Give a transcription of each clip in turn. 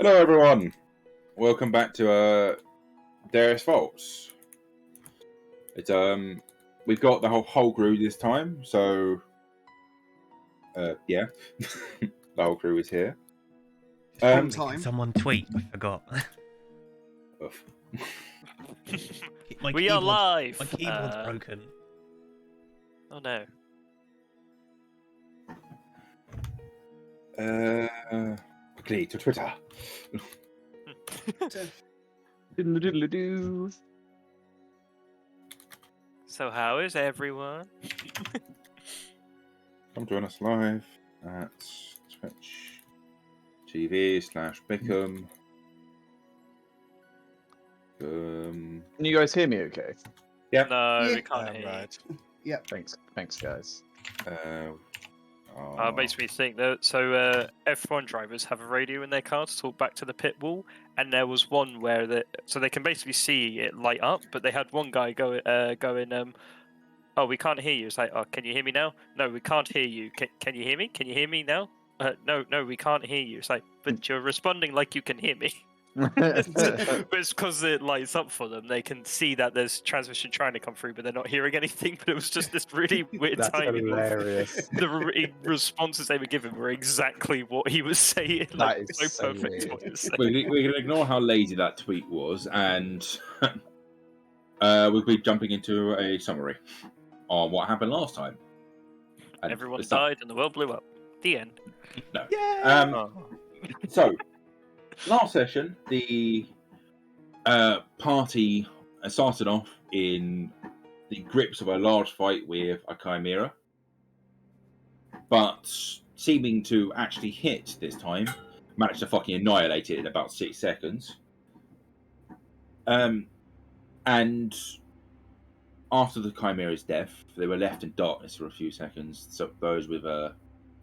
Hello, everyone. Welcome back to Deus Vaults. It's we've got the whole crew this time, so yeah, the whole crew is here. Time. Can someone tweet? I forgot. We are live. My keyboard's broken. Oh no. Quickly to Twitter. So how is everyone? Come join us live at Twitch TV/Bickham. Can you guys hear me okay? Yeah. No, Yeah. we can't hear. Right. Yeah. Thanks, guys. Makes me think that F1 drivers have a radio in their car to talk back to the pit wall, and there was one where so they can basically see it light up, but they had one guy going, oh, we can't hear you. It's like, oh, can you hear me now? No, we can't hear you. Can you hear me? Can you hear me now? No, we can't hear you. It's like, but you're responding like you can hear me. But it's because it lights up for them. They can see that there's transmission trying to come through, but they're not hearing anything. But it was just this really weird That's timing. hilarious. The responses they were giving were exactly what he was saying. That Like, is so so perfect weird. what he was saying. We're going to ignore how lazy that tweet was, and we'll be jumping into a summary on what happened last time. And Everyone the stuff- died and the world blew up. The end. No. Yeah. Oh. So, last session, the party started off in the grips of a large fight with a chimera, but seeming to actually hit this time, managed to fucking annihilate it in about 6 seconds. And after the chimera's death, they were left in darkness for a few seconds. So those with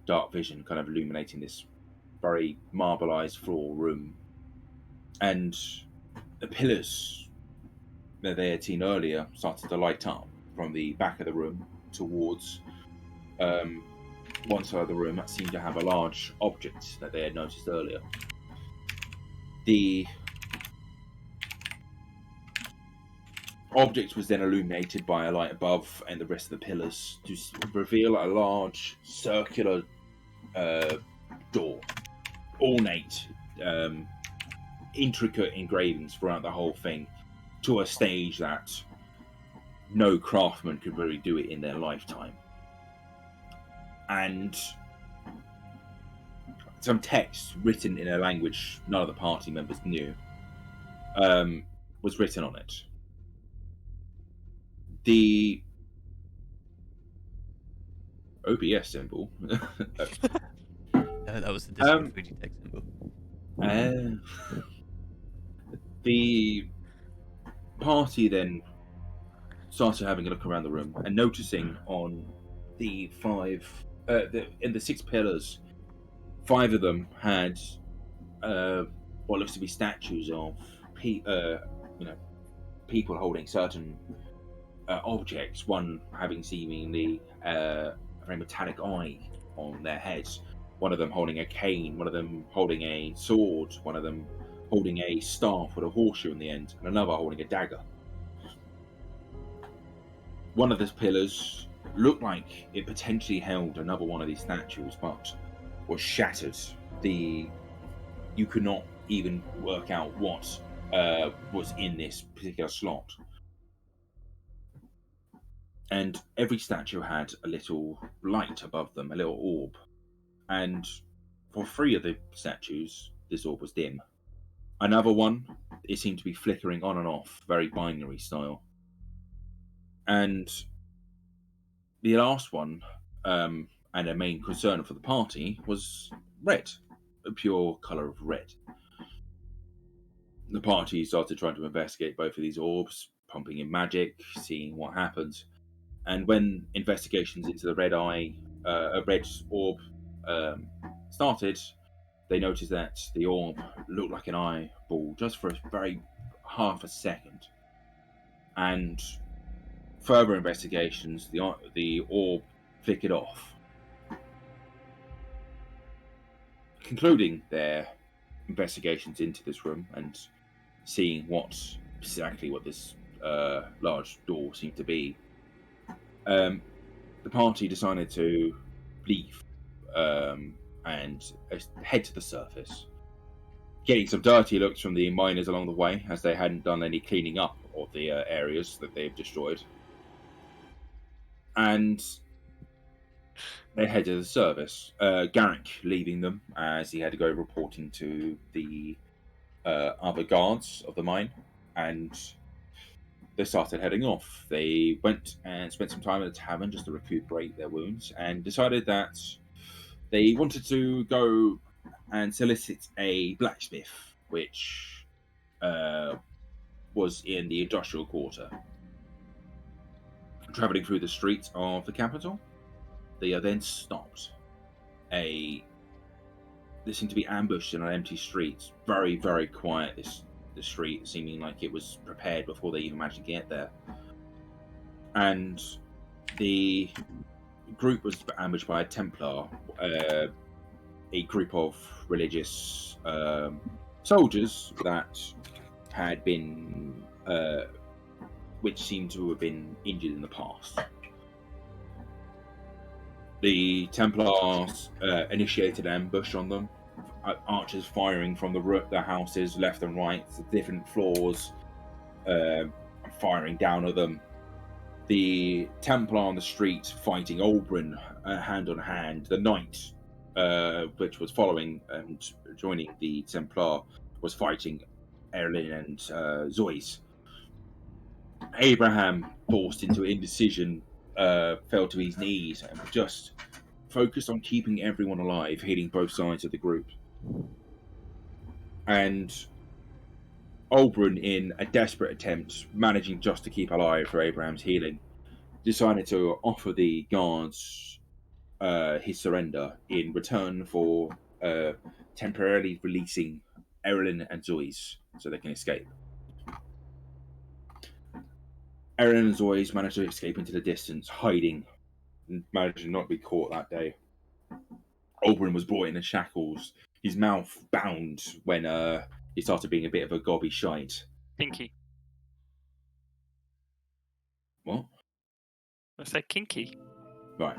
dark vision kind of illuminating this very marbleized floor room. And the pillars that they had seen earlier started to light up from the back of the room towards one side of the room that seemed to have a large object that they had noticed earlier. The object was then illuminated by a light above and the rest of the pillars to reveal a large circular door, ornate, intricate engravings throughout the whole thing, to a stage that no craftsman could really do it in their lifetime. And some text written in a language none of the party members knew was written on it. The OBS symbol. No, that was the Discord 3D text symbol. The party then started having a look around the room and noticing on the in the 6 pillars, 5 of them had what looks to be statues of people holding certain objects. One having seemingly a very metallic eye on their heads. One of them holding a cane. One of them holding a sword. One of them holding a staff with a horseshoe in the end, and another holding a dagger. One of the pillars looked like it potentially held another one of these statues, but was shattered. You could not even work out what was in this particular slot. And every statue had a little light above them, a little orb. And for 3 of the statues, this orb was dim. Another one, it seemed to be flickering on and off, very binary style. And the last one, and a main concern for the party, was red, a pure colour of red. The party started trying to investigate both of these orbs, pumping in magic, seeing what happened. And when investigations into the red orb started, they noticed that the orb looked like an eyeball just for a very half a second. And further investigations, the orb flickered off. Concluding their investigations into this room and seeing exactly what this large door seemed to be, the party decided to leave and head to the surface, getting some dirty looks from the miners along the way, as they hadn't done any cleaning up of the areas that they've destroyed. And they head to the service. Garrick leaving them, as he had to go reporting to the other guards of the mine, and they started heading off. They went and spent some time at a tavern just to recuperate their wounds, and decided that they wanted to go and solicit a blacksmith, which was in the industrial quarter. Travelling through the streets of the capital, they are then stopped. They seem to be ambushed in an empty street. Very, very quiet, the street, seeming like it was prepared before they even managed to get there. And the group was ambushed by a Templar, a group of religious soldiers that had been, which seemed to have been injured in the past. The Templars initiated an ambush on them, archers firing from the houses left and right, the different floors, firing down at them. The Templar on the street fighting Oberon hand on hand. The knight, which was following and joining the Templar, was fighting Erlin and Zois. Abraham, forced into indecision, fell to his knees and just focused on keeping everyone alive, healing both sides of the group. And Oberon, in a desperate attempt, managing just to keep alive for Abraham's healing, decided to offer the guards his surrender in return for temporarily releasing Erlin and Zois so they can escape. Erlin and Zois managed to escape into the distance, hiding, and managed to not be caught that day. Oberon was brought in shackles, his mouth bound when he started being a bit of a gobby shite. Kinky. What? I said kinky. Right.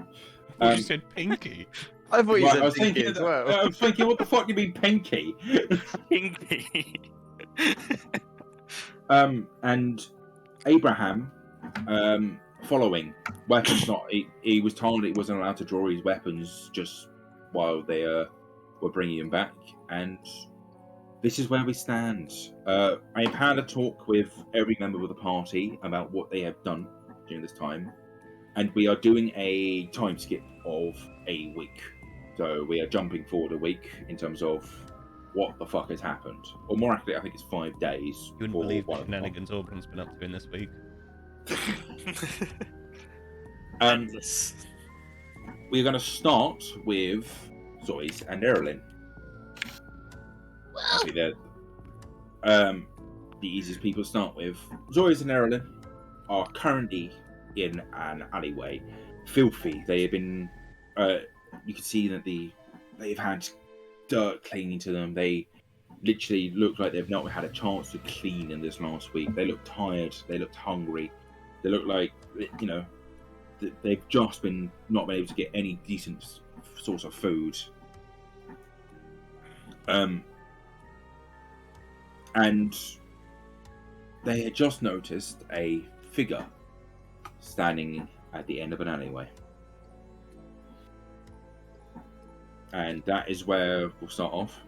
You said pinky. I thought you Right, said I was pinky thinking, as well. I was thinking, what the fuck do you mean pinky? Kinky. And Abraham, following weapons, he was told he wasn't allowed to draw his weapons just while they were bringing him back, and this is where we stand. I've had a talk with every member of the party about what they have done during this time, and we are doing a time skip of a week. So we are jumping forward a week in terms of what the fuck has happened. Or more accurately, I think it's 5 days. You wouldn't believe the shenanigans Auburn's been up to in this week. We're going to start with Zois and Erlin. They're the easiest people to start with. Zois and Erlin are currently in an alleyway, filthy. They have been. You can see that they've had dirt clinging to them. They literally look like they've not had a chance to clean in this last week. They look tired. They looked hungry. They look like, you know, they've just not been able to get any decent source of food. And they had just noticed a figure standing at the end of an alleyway. And that is where we'll start off.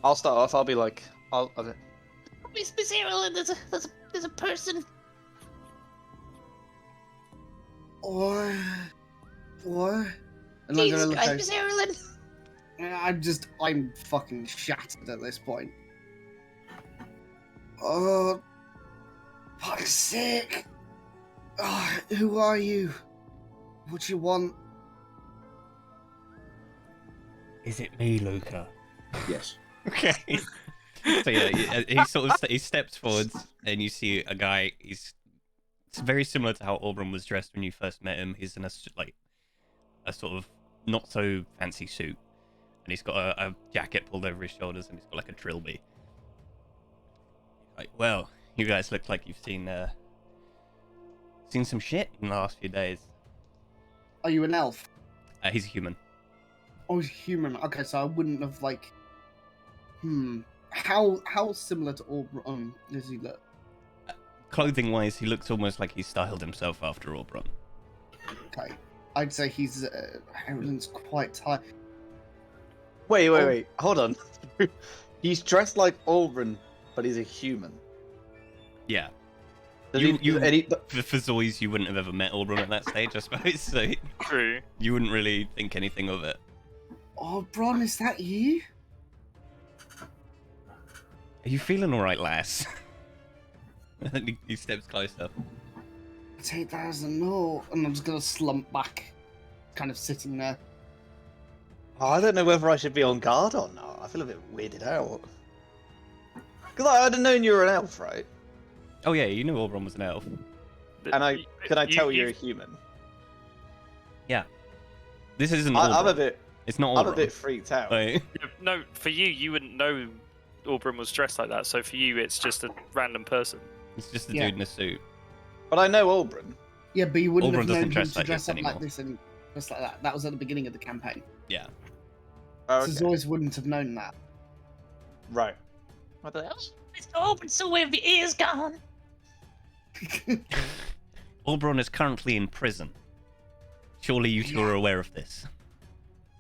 I'll start off. I'll be like, Miss Erlin, there's a person. What? And Jesus I'm gonna Christ, look Miss Erlin. I'm fucking shattered at this point. Oh, fuck's sake. Oh, who are you? What do you want? Is it me, Luca? Yes. Okay. So yeah, he steps forwards, and you see a guy. It's very similar to how Auburn was dressed when you first met him. He's in a sort of not so fancy suit. and he's got a jacket pulled over his shoulders, and he's got like a trilby. Like, well, you guys look like you've seen some shit in the last few days. Are you an elf? He's a human. Oh, he's human. Okay, so I wouldn't have like. How similar to Oberon does he look? Clothing-wise, he looks almost like he styled himself after Oberon. Okay, I'd say he's Harold's quite tight. Wait. Hold on. He's dressed like Oberon, but he's a human. Yeah. For Zoys, you wouldn't have ever met Oberon at that stage, I suppose, so True. you wouldn't really think anything of it. Oberon, is that you? Are you feeling alright, lass? He steps closer. I take that as a no, and I'm just gonna slump back, kind of sitting there. Oh, I don't know whether I should be on guard or not. I feel a bit weirded out. Because I'd have known you were an elf, right? Oh yeah, you knew Oberon was an elf. And can I tell you're a human? Yeah. This isn't I'm a Oberon. bit. It's not I'm Oberon. a bit freaked out. Like, No, for you wouldn't know Oberon was dressed like that. So for you, it's just a random person. it's just a Yeah. dude in a suit. But I know Oberon. Yeah, but you wouldn't Oberon have known doesn't him dress to like dress this up anymore. like this and just like that. That was at the beginning of the campaign. Yeah. Oh, So Zoys wouldn't have known that. Right. What the hell? It's open, so where the ear's gone. Oberon is currently in prison. Surely you two are aware of this.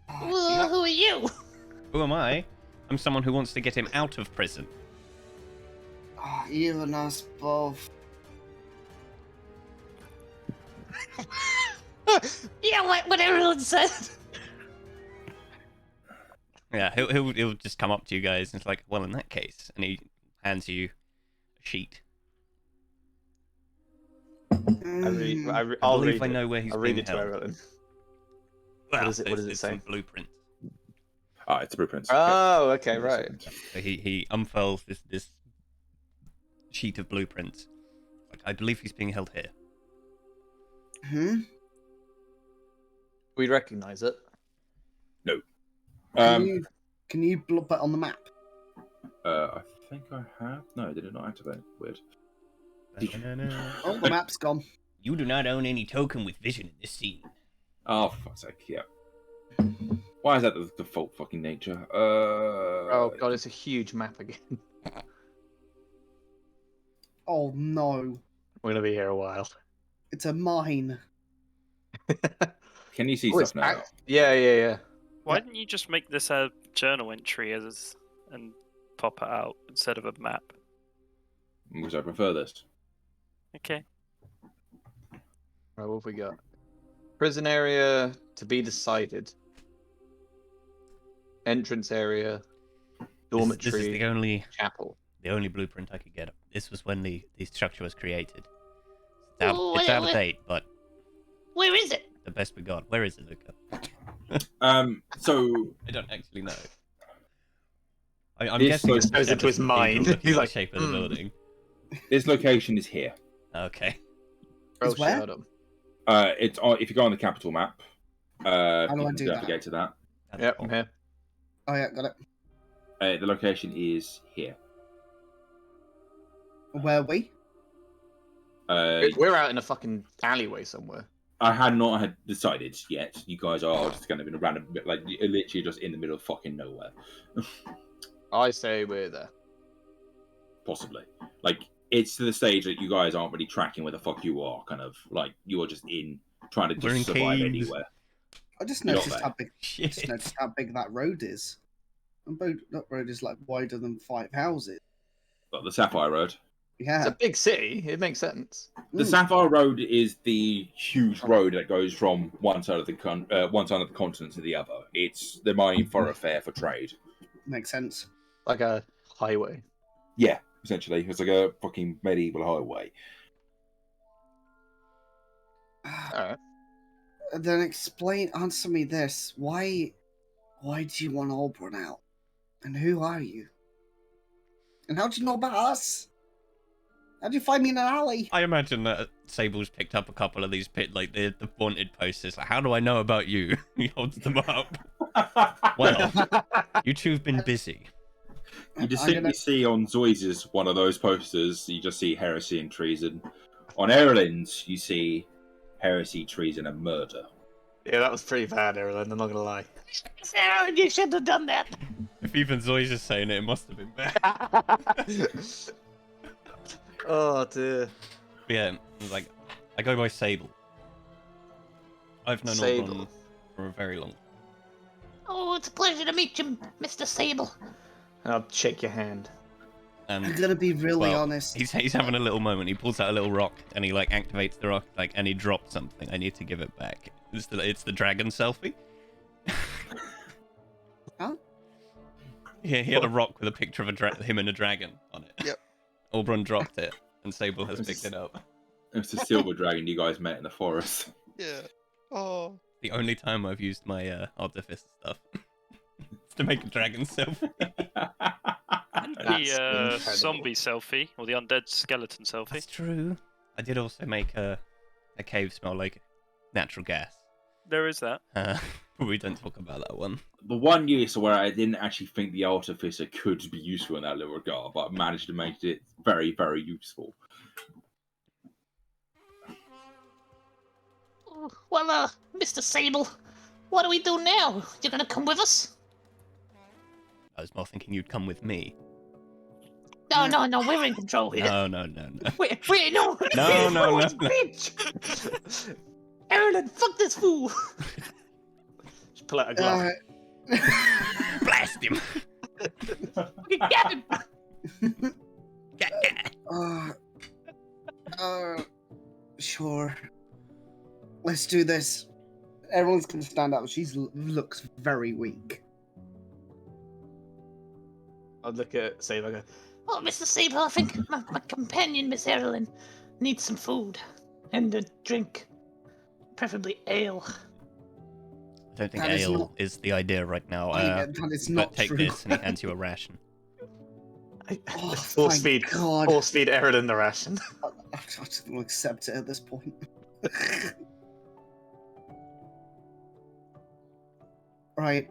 Well, who are you? Who am I? I'm someone who wants to get him out of prison. You and us both. Yeah, what everyone said. Yeah, he'll just come up to you guys and it's like, well, in that case, and he hands you a sheet. I'll believe read I it. know where he's I'll read being it to held. everyone. Well, does it it's say? some blueprint. It's a blueprint. Oh, okay, right. So he unfurls this sheet of blueprints. Like, I believe he's being held here. We recognise it. No. Can you blob it on the map? I think I have. No, did it not activate? Weird. Oh, the map's gone. You do not own any token with vision in this scene. Oh, for fuck's sake, yeah. Why is that the default fucking nature? Oh god, it's a huge map again. Oh no, We're gonna be here a while. it's a mine. Can you see Oh, it's stuff now? packed. Yeah. Why didn't you just make this a journal entry and pop it out instead of a map? Because I prefer this. Okay. Right, what have we got? Prison area to be decided. Entrance area. Dormitory. This is Chapel. the only blueprint I could get. This was when the structure was created. Oh, It's out of wait. date, but Where is it? the best we got. Where is it, Luca? So I don't actually know. I'm This guessing goes it's into his mind. Looking He's at like, the shape of the building. this location is here. Okay. Oh, Is where? shut up. It's on, if you go on the capital map. do You I can do that? navigate to that. Yep, I'm here. Oh yeah, got it. The location is here. Where are we? We're out in a fucking alleyway somewhere. I had not had decided yet. You guys are just kind of in a random bit, like you're literally just in the middle of fucking nowhere. I say we're there. Possibly. Like, it's to the stage that you guys aren't really tracking where the fuck you are, kind of. Like, you are just trying to We're in just survive caves. anywhere. I just You're not noticed there. how big. Shit. Just noticed how big that road is. And that road is like wider than 5 houses. But the Sapphire Road. It's Yeah. a big city. It makes sense. The Mm. Sapphire Road is the huge road that goes from one side of the continent to the other. It's the main thoroughfare for trade. Makes sense. Like a highway. Yeah, essentially, it's like a fucking medieval highway. Alright. Then answer me this. Why do you want Oberon out? And who are you? And how do you know about us? How would you find me in an alley? I imagine that Sable's picked up a couple of these the wanted posters. Like, how do I know about you? He holds them up. Well, you two have been busy. You distinctly see on Zoy's one of those posters, you just see heresy and treason. On Erlin's, you see heresy, treason, and murder. Yeah, that was pretty bad, Erlen, I'm not gonna lie. Sarah, you shouldn't have done that. If even Zoy's is saying it, it must have been bad. Oh dear. Yeah, like, I go by Sable. I've known Sable. Oberon for a very long time. Oh, it's a pleasure to meet you, Mr. Sable. I'll shake your hand. I'm gonna be really well, honest. He's having a little moment. He pulls out a little rock and he like activates the rock, like, and he drops something. I need to give it back. It's the dragon selfie. Huh? Yeah, he had a rock with a picture of him and a dragon on it. Yep. Oberon dropped it, and Sable has picked it up. It's the silver dragon you guys met in the forest. Yeah. Oh. The only time I've used my artifice stuff. It's to make a dragon selfie. That's The incredible. zombie selfie or the undead skeleton selfie. That's true. I did also make a cave smell like natural gas. There is that. But we don't talk about that one. The one use where I didn't actually think the artificer could be useful in that little regard, but I managed to make it very, very useful. Well, Mr. Sable, what do we do now? You gonna come with us? I was more thinking you'd come with me. No, we're in control here. No. Wait, no. No. Bitch. Erlen, fuck this fool. Just pull out a glove. Blast him! Fucking get him. Sure. Let's do this. Everyone's gonna stand up. She looks very weak. I'll look at Sable and go, Oh, Mr. Sable, I think my companion, Miss Erlen, needs some food and a drink. Preferably ale. I don't think That is ale not- is the idea right now. That is But not take true. this, and he hands you a ration. Oh, force thank feed God. Erlen the ration. I just will accept it at this point. Right.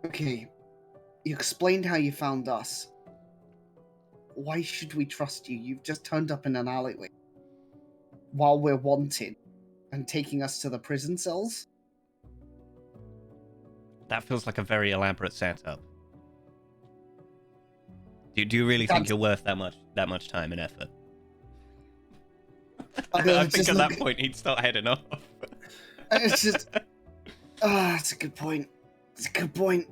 Okay. You explained how you found us. Why should we trust you? You've just turned up in an alleyway while we're wanted and taking us to the prison cells? That feels like a very elaborate setup. Do you really think That's- you're worth that much time and effort? I I think just at that look- point he'd start heading off. It's just... that's a good point. It's a good point.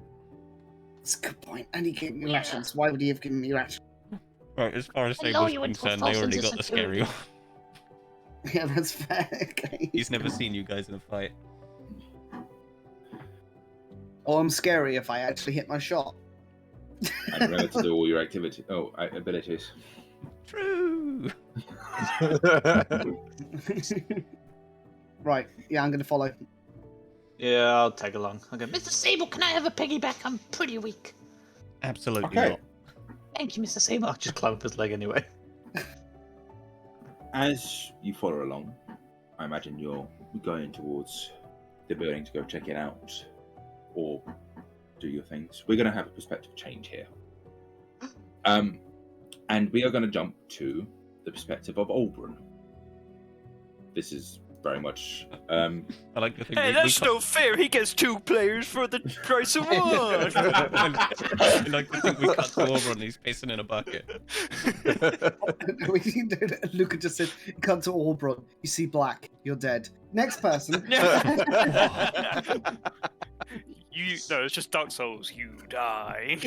It's a good point. And he gave me rations. Why would he have given me rations? Right, as far as I know Sable's you went for concerned, they false already got the insecurity. scary one. Yeah, that's fair. Okay. He's never seen you guys in a fight. Oh, I'm scary if I actually hit my shot. And remember to do all your abilities. True! Right. Yeah, I'm gonna follow. Yeah, I'll tag along. Okay. Mr. Sable, can I have a piggyback? I'm pretty weak. Absolutely Okay. not. Thank you, Mr. Sable. I'll just climb up his leg anyway. As you follow along, I imagine you're going towards the building to go check it out or do your things. We're going to have a perspective change here. And we are going to jump to the perspective of Oberon. This is very much... I like to think Hey, that's no fair. He gets 2 players for the price of one. I like to think we cut to Oberon and he's pissing in a bucket. Luca just said, "Come to Oberon. You see black. You're dead." Next person. No, it's just Dark Souls. You die.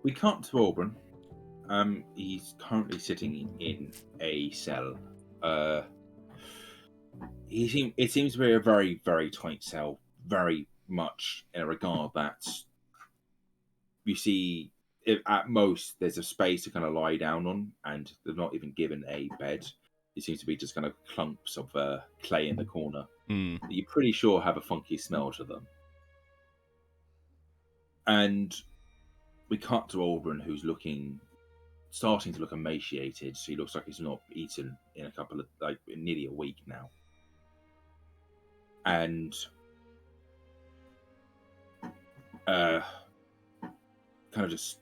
We cut to Oberon. He's currently sitting in a cell. It seems to be a very, very tight cell. Very much in a regard that you see, if at most there's a space to kind of lie down on, and they're not even given a bed. It seems to be just kind of clumps of clay in the corner. Hmm. That you're pretty sure have a funky smell to them. And we cut to Oberon, who's starting to look emaciated. So he looks like he's not eaten in nearly a week now. and kind of just,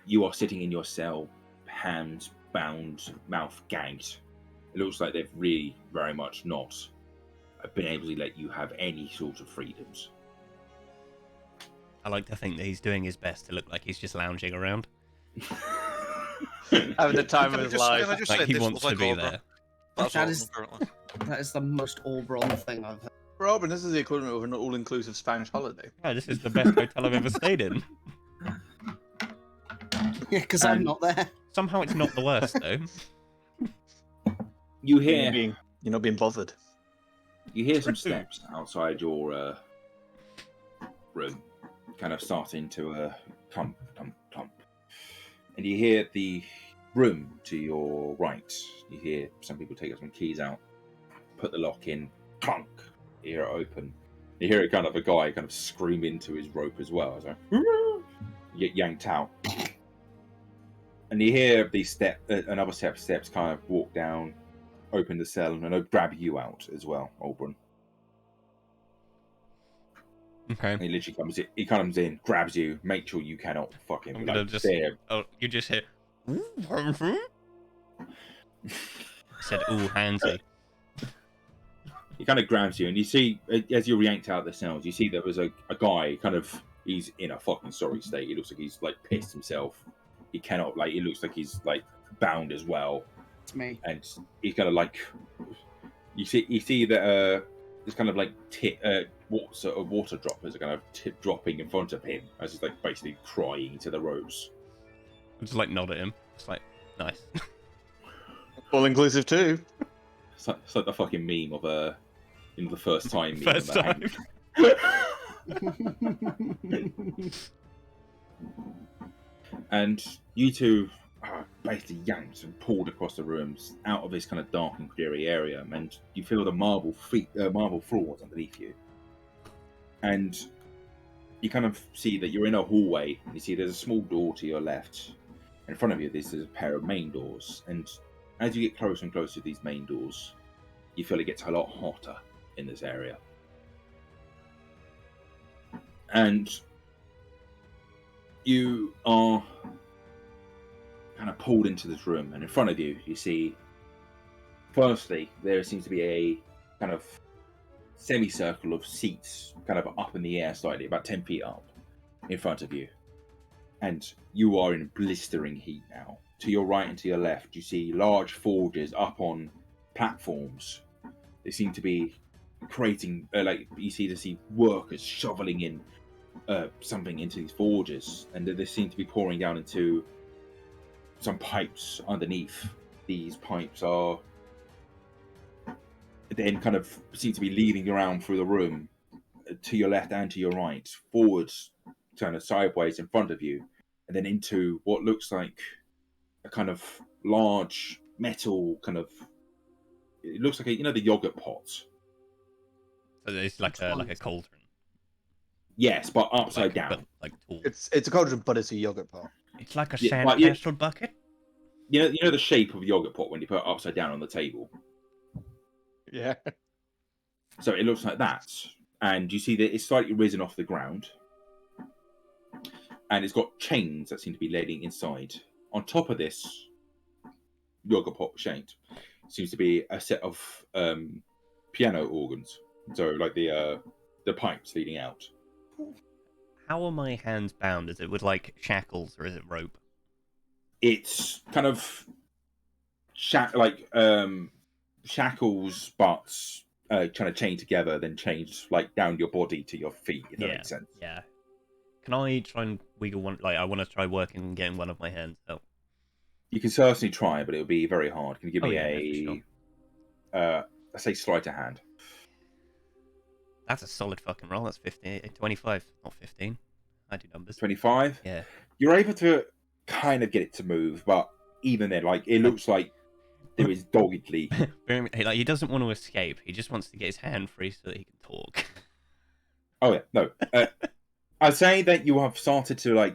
you are sitting in your cell, hands bound, mouth gagged. It looks like they've really very much not been able to let you have any sort of freedoms. I like to think that he's doing his best to look like he's just lounging around. Having the time Can of I his just, life. can I just Like say he this wants was to like be Oberon? there. That's That all is- currently. That is the most Oberon thing I've heard. For Auburn, this is the equivalent of an all-inclusive Spanish holiday. Oh, this is the best hotel I've ever stayed in. Yeah, because I'm And- not there. Somehow it's not the worst though. You You're hear not being bothered. some steps outside your room, kind of starting to clump, clump, clump. And you hear the room to your right. You hear some people take some keys out, put the lock in, clunk. You hear it open. You hear it kind of a guy kind of scream into his rope as well. It's like, you get yanked out. And you hear these another set of steps kind of walk down, open the cell, and they'll grab you out as well, Oberon. Okay. And he literally comes in, grabs you, make sure you cannot fucking I'm gonna just. dare. Oh, you just hear. Said, "Ooh, handsy." He kind of grabs you, and you see, as you're yanked out of the cells, you see there was a guy, he's in a fucking sorry state. He looks like he's, pissed himself. He cannot, he looks like he's, bound as well. It's me. And he's kind of, you see that, there's kind of, water droppers are kind of dropping in front of him, as he's, basically crying to the ropes. I just nod at him. It's nice. All-inclusive too. It's like the fucking meme of, the first time meme. First about time. And you two are basically yanked and pulled across the rooms out of this kind of dark and dreary area, and you feel the marble floors underneath you. And you kind of see that you're in a hallway, and you see there's a small door to your left. In front of you, there's a pair of main doors, and as you get closer and closer to these main doors, you feel it gets a lot hotter in this area. And you are kind of pulled into this room, and in front of you, you see, firstly, there seems to be a kind of semicircle of seats kind of up in the air slightly, about 10 feet up in front of you. And you are in blistering heat now. To your right and to your left, you see large forges up on platforms. They seem to be creating, you see workers shoveling in something into these forges, and they seem to be pouring down into some pipes underneath. These pipes are then kind of seem to be leading around through the room to your left and to your right, forwards, kind of sideways in front of you, and then into what looks like a kind of large metal kind of. It looks like the yogurt pot. So it's like a cauldron. Yes, but upside down. But, tall. It's a cauldron, but it's a yogurt pot. It's like a Yeah, sandcastle bucket. You know the shape of a yogurt pot when you put it upside down on the table. Yeah. So it looks like that, and you see that it's slightly risen off the ground, and it's got chains that seem to be leading inside. On top of this yogurt pot shaped seems to be a set of piano organs, so the pipes leading out. How are my hands bound? Is it with shackles or is it rope? It's kind of shackles, but trying to chain together, then change down your body to your feet. If that makes sense. Yeah. Can I try and wiggle one? I want to try working and getting one of my hands out. You can certainly try, but it'll be very hard. Can you give me let's say sleight of hand? That's a solid fucking roll. That's 25, not 15. I do numbers. 25. Yeah. You're able to kind of get it to move, but even then, it looks like there is doggedly. He doesn't want to escape. He just wants to get his hand free so that he can talk. Oh yeah, no. I'd say that you have started to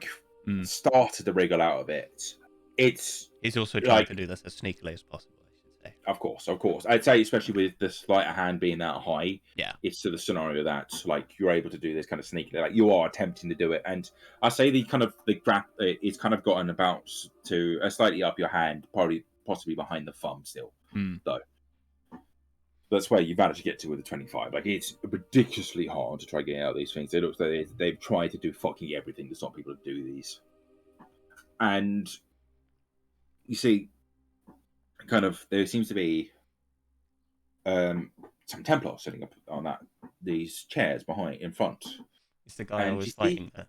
started to wriggle out of it. He's also trying to do this as sneakily as possible, I should Of course. I'd say, especially with the sleight of hand being that high, Yeah. it's to the scenario that like you're able to do this kind of sneakily, like you are attempting to do it. And I say the grab, it's kind of gotten about to slightly up your hand, probably possibly behind the thumb still, though. That's where you've managed to get to with the 25. Like it's ridiculously hard to try getting out of these things. It looks like they've tried to do fucking everything to stop people to do these. And you see, kind of there seems to be some Templars sitting up on these chairs behind in front. It's the guy I And was you see- fighting there.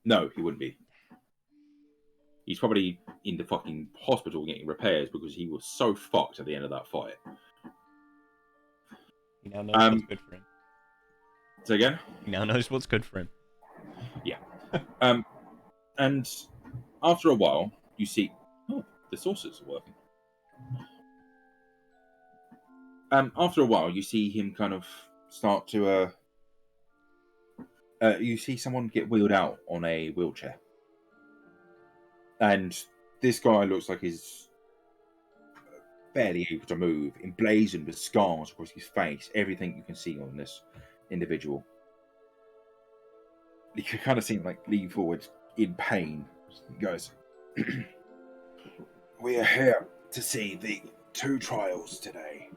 No, he wouldn't be. He's probably in the fucking hospital getting repairs because he was so fucked at the end of that fight. He now knows what's good for him. So again, He now knows what's good for him. and after a while, you see, the saucers are working. After a while, you see him kind of start to. You see someone get wheeled out on a wheelchair, and this guy looks like he's barely able to move, emblazoned with scars across his face. Everything you can see on this individual. You can kind of see him like lean forward in pain. He goes, "We are here to see the 2 trials today.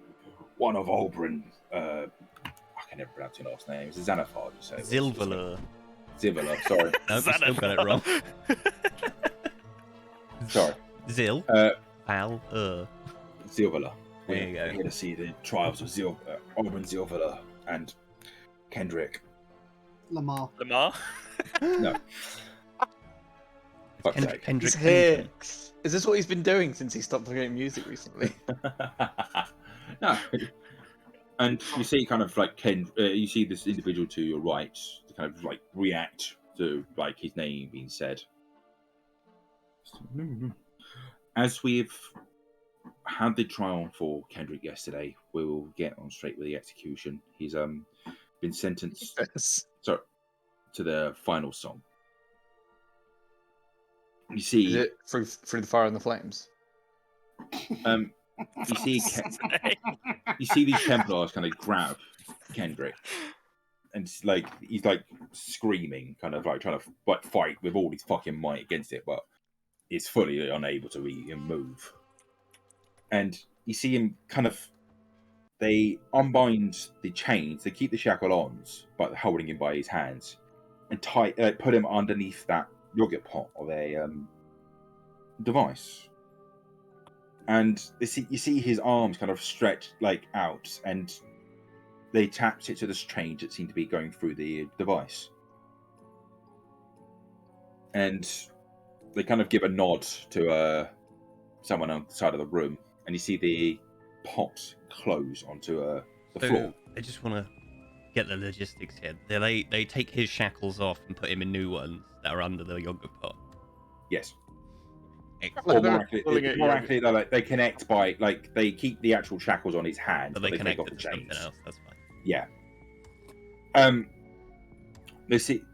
One of Oberon, I can never pronounce your last name. It's Xanathar, you say? Zilvala. Zilvala, sorry. No, you still got it wrong. Sorry. Zil. Val. Zilvala. There you go. Here to see the trials of Oberon Zilvala and Kendrick. Lamar. Lamar? No. Fuck's sake. Kendrick. He's here. Is this what he's been doing since he stopped playing music recently? No. And you see kind of like you see this individual to your right to kind of like react to like his name being said. As we've had the trial for Kendrick yesterday, we will get on straight with the execution. He's been sentenced to the final song. You Is see, it through the fire and the flames? you see these Templars kind of grab Kendrick, and like he's like screaming, kind of like trying to like fight with all his fucking might against it, but is fully unable to even move. And you see him kind of, they unbind the chains, they keep the shackle-ons, but holding him by his hands, and put him underneath that yogurt pot of a device. And you see his arms kind of stretch like out, and they attach it to this change that seemed to be going through the device. And they kind of give a nod to someone on the side of the room, and you see the pot close onto the floor. I just want to get the logistics here. They take his shackles off and put him in new ones that are under the yogurt pot. Yes. Like Or more accurately, they connect by like they keep the actual shackles on his hands, But they take connect off it the to chains. something else. That's fine. Yeah.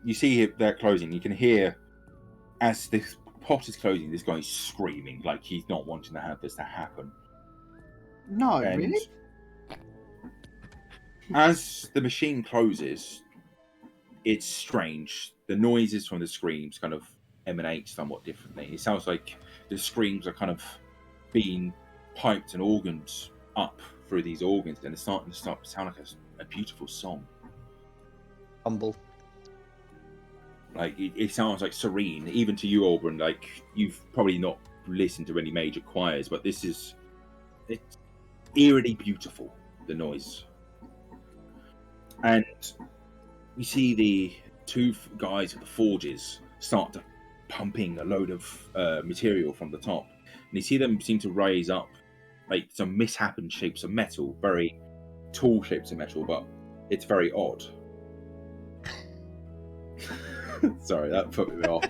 You see they're closing. You can hear as this pot is closing, this guy's screaming like he's not wanting to have this to happen. No, And really? as the machine closes, it's strange. The noises from the screams kind of emanate somewhat differently. It sounds like the screams are kind of being piped and organs up through these organs, and it's starting to sound like a beautiful song. Humble. Like it sounds like serene, even to you, Auburn. Like you've probably not listened to any major choirs, but it's eerily beautiful. The noise, and you see the 2 guys at the forges start to pumping a load of material from the top, and you see them seem to raise up like some misshapen shapes of metal, very tall shapes of metal, but it's very odd. Sorry, that put me off.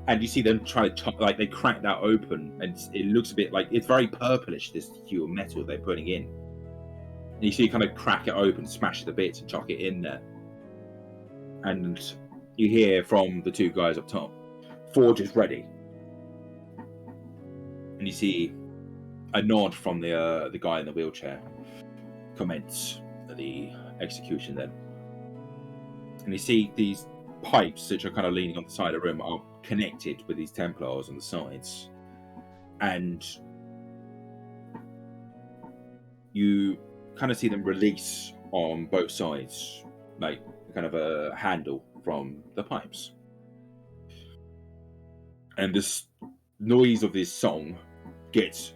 And you see them try to like they crack that open, and it looks a bit like it's very purplish, this hue of metal they're putting in. And you see kind of crack it open, smash it to bits, and chuck it in there. And you hear from the 2 guys up top, "Forge is ready." and you see a nod from the guy in the wheelchair. Commence the execution then, and you see these pipes which are kind of leaning on the side of the room are connected with these Templars on the sides, and you kind of see them release on both sides, like kind of a handle from the pipes. And this noise of this song gets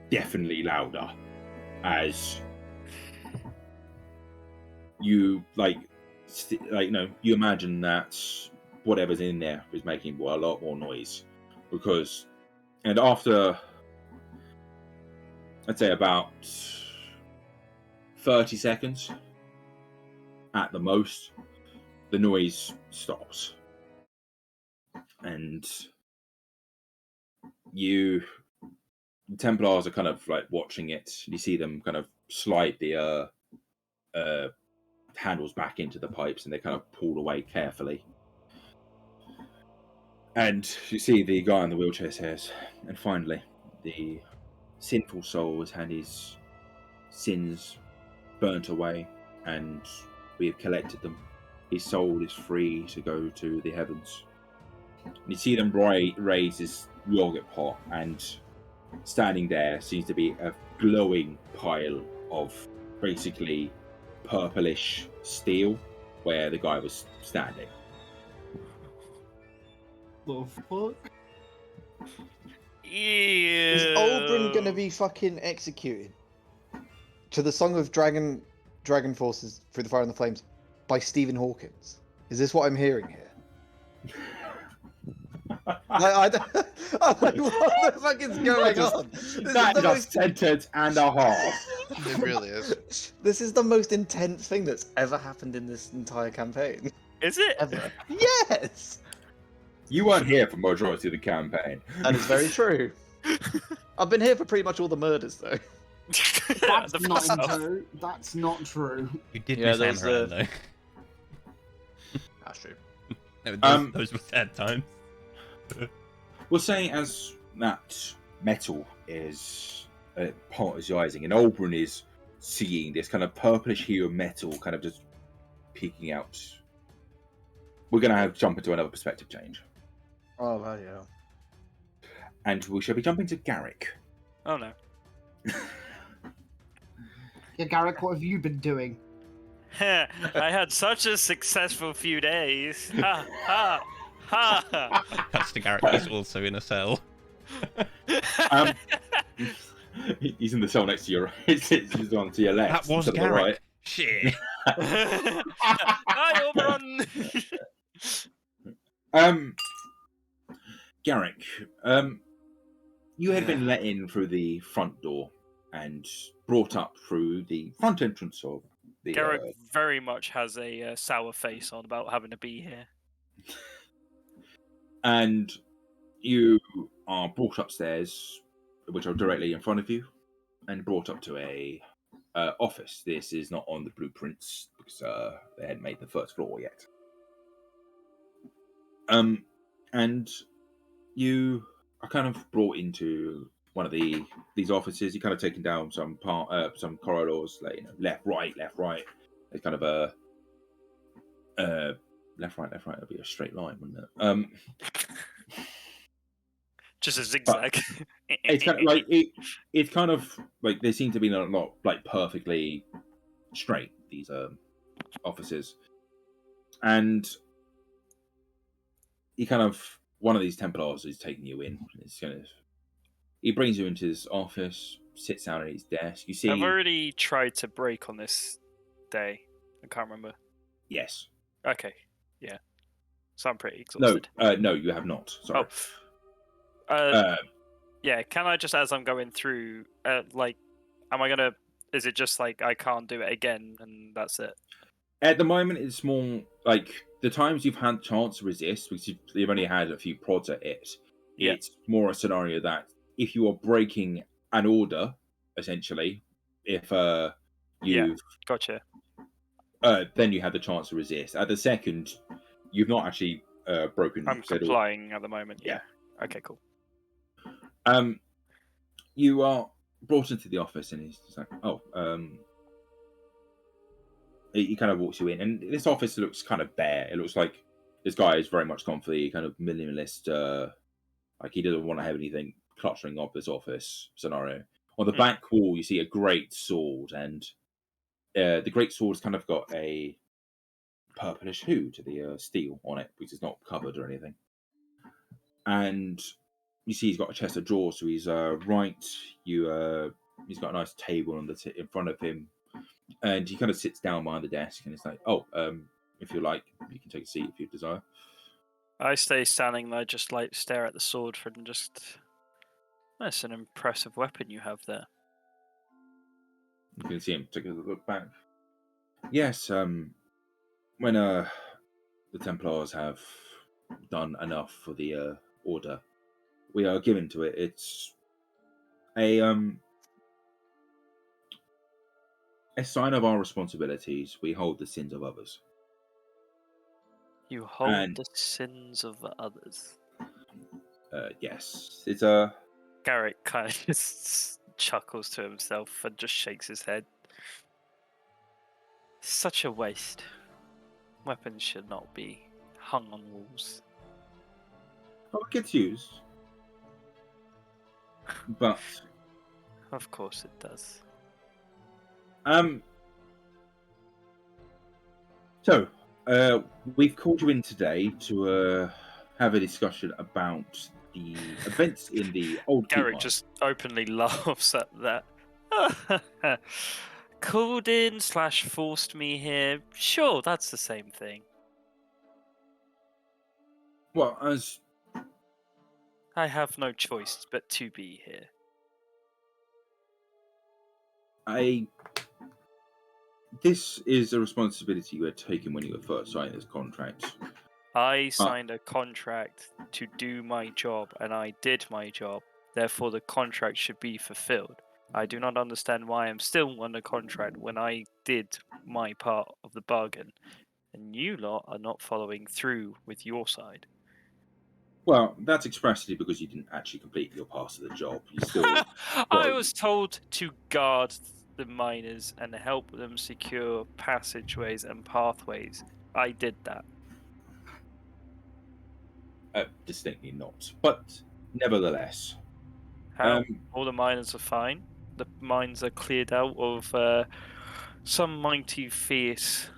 definitely louder as you you imagine that whatever's in there is making a lot more noise, and after I'd say about 30 seconds at the most, the noise stops, and Templars are kind of like watching it. You see them kind of slide the handles back into the pipes, and they kind of pull away carefully. And you see the guy in the wheelchair says, and finally, the sinful soul has had his sins burnt away, and we have collected them. His soul is free to go to the heavens. And you see them raise this yogurt pot, and standing there seems to be a glowing pile of basically purplish steel where the guy was standing. The fuck? Is Oberon gonna be fucking executed to the song of Dragon Forces Through the Fire and the Flames by Stephen Hawkins? Is this what I'm hearing here? I'm like, what the fuck is going on? That is a sentence and a half. It really is. This is the most intense thing that's ever happened in this entire campaign. Is it? Ever. Yes! You weren't here for majority of the campaign. That is very true. I've been here for pretty much all the murders, though. That's That's not true. You did Yeah, miss those, Hammerhand, though. That's true. Those were sad times. We'll say as that metal is particizing, and Oberon is seeing this kind of purplish hue of metal kind of just peeking out. We're going to have to jump into another perspective change. Oh, well, yeah. And we shall be jumping to Garrick. Oh no. Yeah, Garrick, what have you been doing? I had such a successful few days. Ha ha ha. Cuts to Garrett, he's also in a cell. He's in the cell next to your he's on to your left. That was to the Garrick. right. Shit. Hi, Oberon. Garrick, you had been let in through the front door and brought up through the front entrance of the. Garrick very much has a sour face on about having to be here. And you are brought upstairs, which are directly in front of you, and brought up to a office. This is not on the blueprints because they hadn't made the first floor yet. And you are kind of brought into one of these offices. You're kind of taking down some corridors, like left, right. It's kind of a left, right. It'd be a straight line, wouldn't it? Just a zigzag. It's kind of like it's kind of like they seem to be not like perfectly straight, these offices, and he kind of one of these Templars is taking you in. He brings you into his office, sits down at his desk. You see, I've already tried to break on this day. I can't remember. Yes. Okay. Yeah. So I'm pretty exhausted. No, you have not. Sorry. Yeah. Can I just, as I'm going through, am I gonna? Is it just like I can't do it again and that's it? At the moment, it's more like the times you've had chance to resist, because you've only had a few prods at it. Yeah. It's more a scenario that if you are breaking an order, essentially, if you've Gotcha. then you have the chance to resist. At the second, you've not actually broken. I'm complying at the moment. Yeah. Okay. Cool. You are brought into the office, and he's just like, "Oh, he kind of walks you in, and this office looks kind of bare. It looks like this guy has very much gone for the kind of minimalist, like he doesn't want to have anything cluttering up this office scenario. On the back wall, you see a great sword, and the great sword's kind of got a purplish hue to the steel on it, which is not covered or anything. And you see he's got a chest of drawers to his right. He's got a nice table in front of him, and he kind of sits down behind the desk, and it's like, "Oh, if you like, you can take a seat if you desire." I stay standing there, just like stare at the sword for and just. That's an impressive weapon you have there. You can see him take a look back. Yes, when the Templars have done enough for the Order, we are given to it. It's a sign of our responsibilities. We hold the sins of others. You hold And- the sins of others. Yes, it's a. Garrett kind of just chuckles to himself and just shakes his head. Such a waste. Weapons should not be hung on walls. Well, it gets used, but Of course it does. So, we've called you in today to have a discussion about the events in the old keep Garrett mine. just openly laughs at that. Called in / forced me here. Sure, that's the same thing. Well, as I have no choice but to be here. this is a responsibility you had taken when you were first signing this contract. I signed a contract to do my job, and I did my job. Therefore, the contract should be fulfilled. I do not understand why I'm still under contract when I did my part of the bargain, and you lot are not following through with your side. Well, that's expressly because you didn't actually complete your part of the job. You still. I well, was told to guard the miners and help them secure passageways and pathways. I did that. Distinctly not, but nevertheless. How? All the miners are fine. The mines are cleared out of some mighty fierce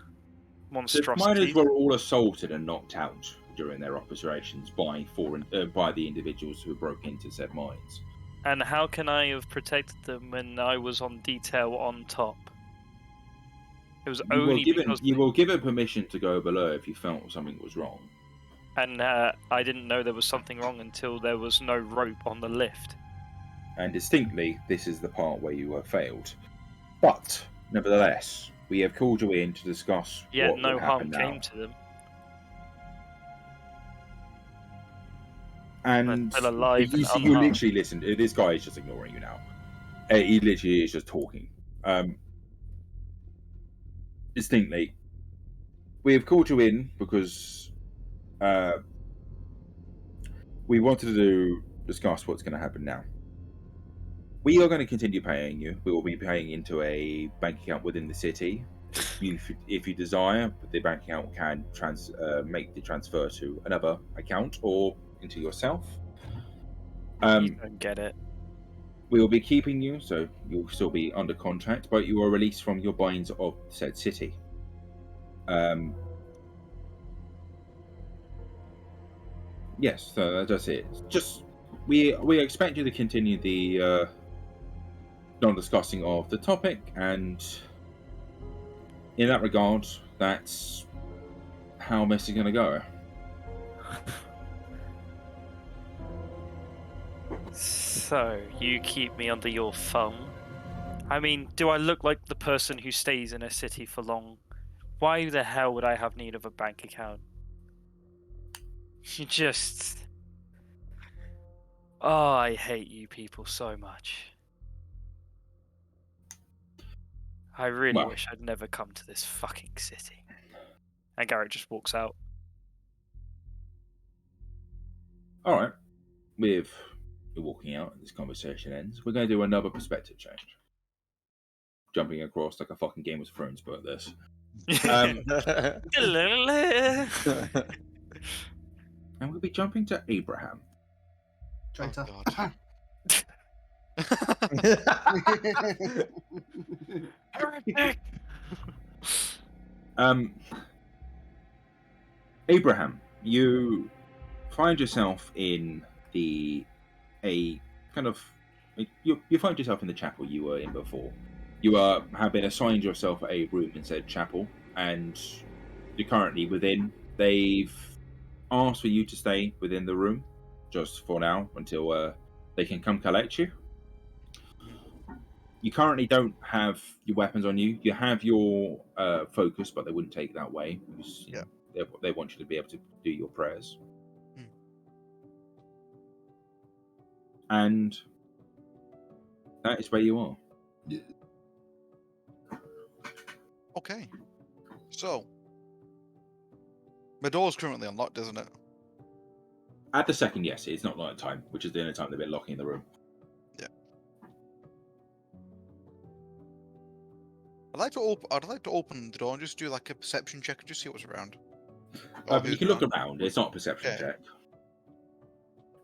The monstrosities. miners were all assaulted and knocked out during their operations by the individuals who broke into said mines. And how can I have protected them when I was on detail on top? It was only because You were given permission to go below if you felt something was wrong. and I didn't know there was something wrong until there was no rope on the lift. And distinctly, this is the part where you have failed. But nevertheless, we have called you in to discuss Yet what no would harm happen now. came to them. And They're still alive you and see, you unharmed. literally listen. This guy is just ignoring you now. He literally is just talking. Distinctly, we have called you in because we wanted to discuss what's going to happen now. We are going to continue paying you. We will be paying into a bank account within the city. If you desire, the bank account can make the transfer to another account or into yourself. You don't get it. We will be keeping you, so you'll still be under contract, but you are released from your binds of said city. Yes, so that's it. Just we expect you to continue the non-discussing of the topic, and in that regard, that's how this is going to go. So, you keep me under your thumb? I mean, do I look like the person who stays in a city for long? Why the hell would I have need of a bank account? You just... Oh, I hate you people so much. I really Well. wish I'd never come to this fucking city. And Garrett just walks out. All right, with you're walking out and this conversation ends, we're going to do another perspective change. Jumping across like a fucking Game of Thrones, but this. And we'll be jumping to Abraham. Traitor. God. Abraham, you find yourself in a kind of you find yourself in the chapel you were in before. You have been assigned yourself a room in said chapel, and you're currently within. They've asked for you to stay within the room just for now until they can come collect you. You currently don't have your weapons on you. You have your focus, but they wouldn't take that way because they want you to be able to do your prayers. And that is where you are. Okay. So, my door's currently unlocked, isn't it? At the second, yes, it's not night time, which is the only time they've been locking the room. Yeah. I'd like to open the door and just do like a perception check and just see what's around. But you can look around. It's not a perception Yeah. check.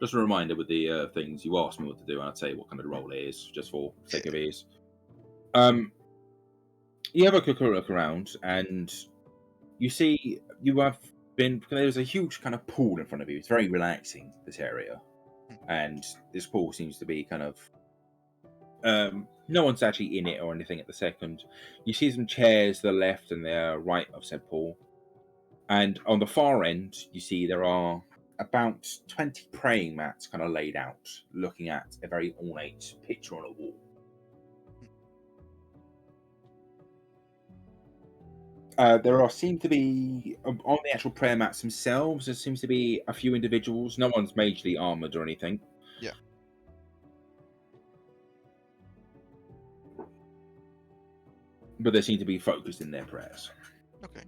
Just a reminder with the things you asked me what to do, and I'd say what kind of role it is, just for sake of ease. You have a quick look around, and you see there's a huge kind of pool in front of you. It's very relaxing, this area, and this pool seems to be kind of no one's actually in it or anything at the second. You see some chairs to the left and the right of said pool, and on the far end you see there are about 20 praying mats kind of laid out, looking at a very ornate picture on a wall. Seem to be on the actual prayer mats themselves. There seems to be a few individuals. No one's majorly armored or anything. Yeah. But they seem to be focused in their prayers. Okay.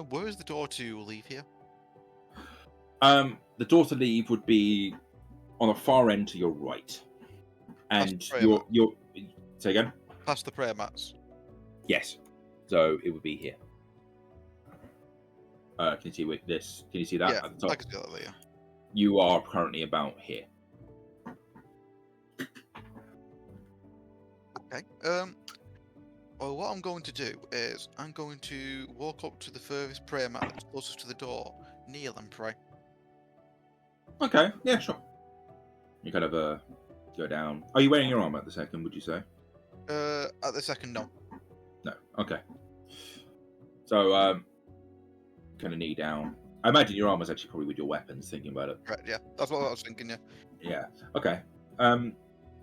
Where is the door to leave here? The door to leave would be on the far end to your right, and your say again. Past the prayer mats. Yes. So it would be here. Can you see this? Can you see that Yeah, at the top? I can see that there. You are currently about here. Okay. Well, what I'm going to do is I'm going to walk up to the furthest prayer mat that's closest to the door, kneel and pray. Okay. Yeah. Sure. You kind of go down. Are you wearing your armor at the second? Would you say? At the second, no. No. Okay. So kind of knee down. I imagine your armor's actually probably with your weapons. Thinking about it. Right, yeah, that's what I was thinking. Yeah. Yeah. Okay.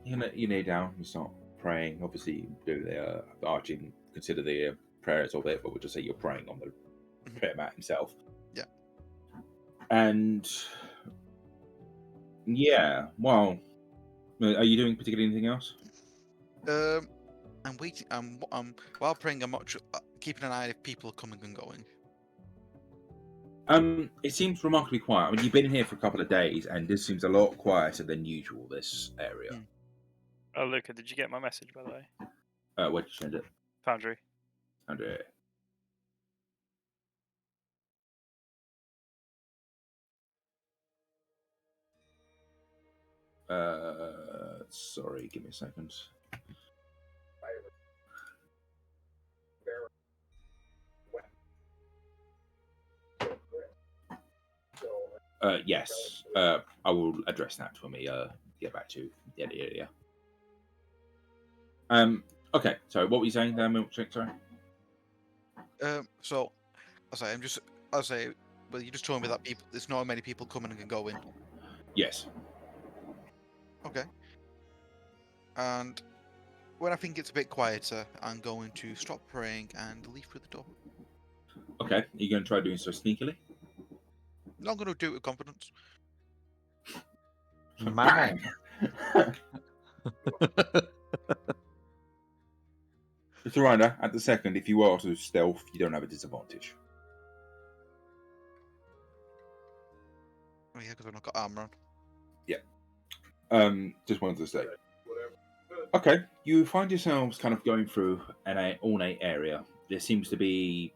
You knee down. You start praying. Obviously, you do the arching. Consider the prayers of it, but we'll just say you're praying on the prayer mat himself. Yeah. And yeah. Well, are you doing particularly anything else? I'm waiting. While praying, I'm keeping an eye if people are coming and going. It seems remarkably quiet. I mean, you've been here for a couple of days, and this seems a lot quieter than usual. This area. Oh, Luca, did you get my message, by the way? Where did you send it? Foundry. Andrea. Sorry, give me a second. Yes. I will address that when we get back to the area. Okay. So, what were you saying there, Milkshake? Sorry. So, well, you just told me that there's not many people coming and going. Yes. Okay. And when I think it's a bit quieter, I'm going to stop praying and leave through the door. Okay. Are you going to try doing so sneakily? Not going to do it with confidence. Man. Just a reminder, at the second, if you are to stealth, you don't have a disadvantage. Oh yeah, because I've not got armor on. Yeah. Just wanted to say. Okay, you find yourselves kind of going through an ornate area. There seems to be,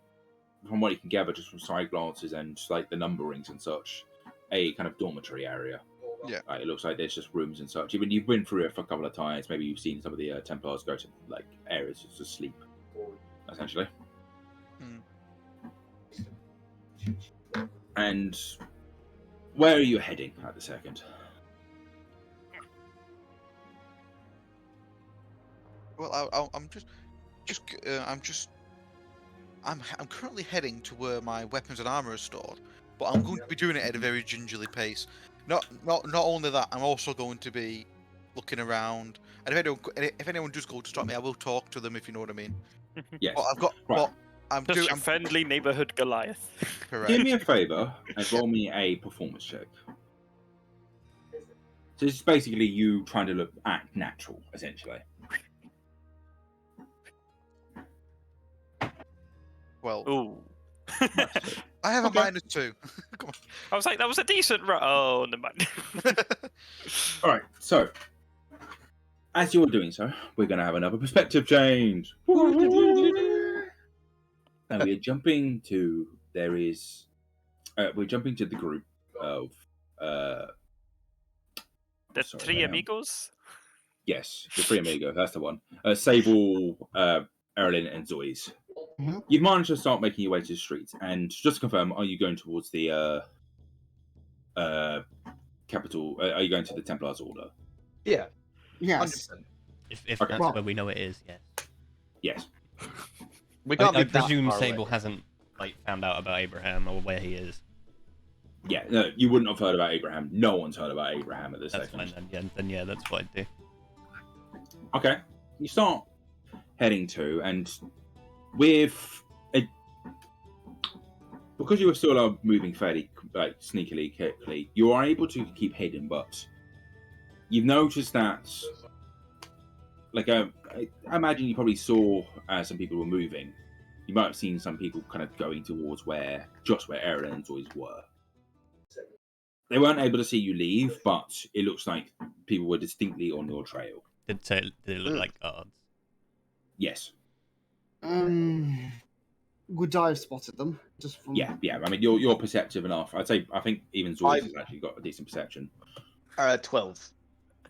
from what you can gather just from side glances and like the numberings and such, a kind of dormitory area. Yeah. It looks like there's just rooms and such. Even you've been through it for a couple of times. Maybe you've seen some of the Templars go to like areas just to sleep, essentially. And where are you heading at the second? Well, I'm currently heading to where my weapons and armor are stored, but I'm going to be doing it at a very gingerly pace. Not only that, I'm also going to be looking around, and if anyone does go to stop me, I will talk to them, if you know what I mean. Yes. But I've got. Right. But I'm Just doing. your friendly neighborhood Goliath. Correct. Do me a favour and roll me a performance check. So it's basically you trying to act natural, essentially. Well, Ooh. I have Okay. a -2. Come I was like, that was a decent oh, never mind. on. All right. So, as you're doing so, we're going to have another perspective change. And we're jumping to we're jumping to the group of The sorry, three hang on. amigos? Yes, the three amigo. That's the one. Sable, Erlin, and Zois. Mhm. You've managed to start making your way to the streets, and just to confirm, are you going towards the capital? Are you going to the Templars Order? Yeah, Yes. 100%. If Okay. that's Well- where we know it is, yes. Yes. We can't I be that presume far Sable away. hasn't like found out about Abraham or where he is. Yeah. No, you wouldn't have heard about Abraham. No one's heard about Abraham at this That's second. fine then. Then yeah, that's what I'd do. Okay. You start heading to, and with because you were still moving fairly sneakily, quickly, you are able to keep hidden, but you've noticed that, like, I imagine you probably saw some people were moving. You might have seen some people kind of going towards where Aaron and Zoys were. They weren't able to see you leave, but it looks like people were distinctly on your trail. Did it look like guards? Yes. Would I have spotted them? Just from... Yeah. I mean, you're perceptive enough. I think even Zoys has actually got a decent perception. 12.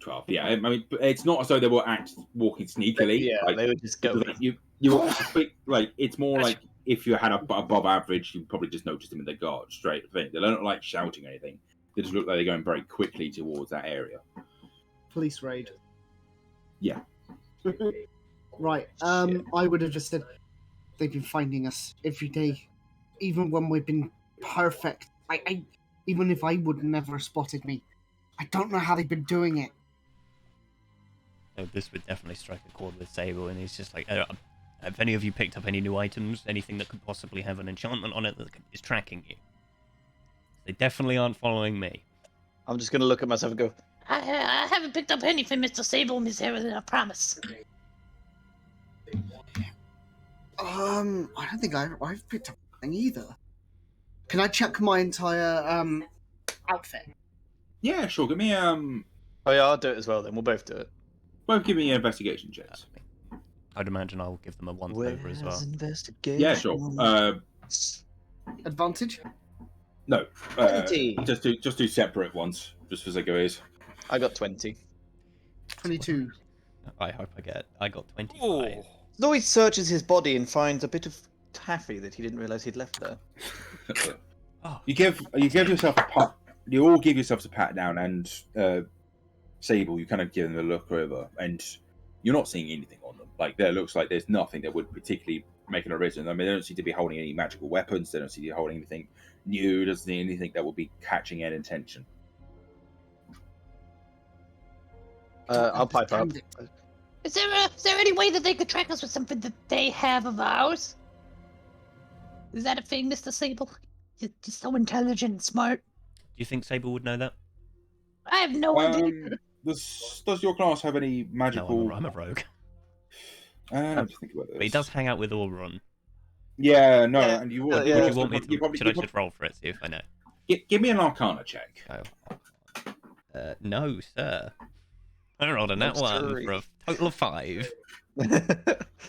12. Yeah. I mean, it's not as though they were walking sneakily. Yeah, like, they were just because, going. like, you like it's more like if you had above average, you probably just noticed them in the guard straight thing. They're not like shouting or anything. They just look like they're going very quickly towards that area. Police raid. Yeah. Right. I would have just said they've been finding us every day, even when we've been perfect. I even if I would never have spotted me, I don't know how they've been doing it. No, this would definitely strike a chord with Sable, and he's just like, have any of you picked up any new items? Anything that could possibly have an enchantment on it that is tracking you? They definitely aren't following me. I'm just going to look at myself and go, I haven't picked up anything, Mr. Sable, Miss Erin, I promise. I don't think I've picked up anything either. Can I check my entire outfit? Yeah, sure. Give me oh yeah, I'll do it as well then. We'll both do it. both give me investigation checks. I'd imagine I'll give them a once over as well. Investigation? Yeah, sure. Advantage? No. 20. Just do separate ones, just for sake of ease. I got 20. 22. I hope I got 25. Ooh. Zoe searches his body and finds a bit of taffy that he didn't realise he'd left there. Oh, You give yourself a pat. You all give yourselves a pat down, and Sable, you kind of give them a look over, and you're not seeing anything on them. Like, there looks like there's nothing that would particularly make an arisen. I mean, they don't seem to be holding any magical weapons. They don't seem to be holding anything new. Doesn't see anything that would be catching an attention. I'll pipe up. Is there any way that they could track us with something that they have of ours? Is that a thing, Mr. Sable? You're so intelligent and smart. do you think Sable would know that? I have no idea. Does your class have any No, magical? I'm a rogue. Let me think about this. But he does hang out with Auron. Yeah, no, Yeah, and you yeah, would. yeah. Would you want me to? You probably, should I just roll for it, see if I know? give me an Arcana check. Oh. No, sir. I rolled a nat That's 1 three. for a total of 5.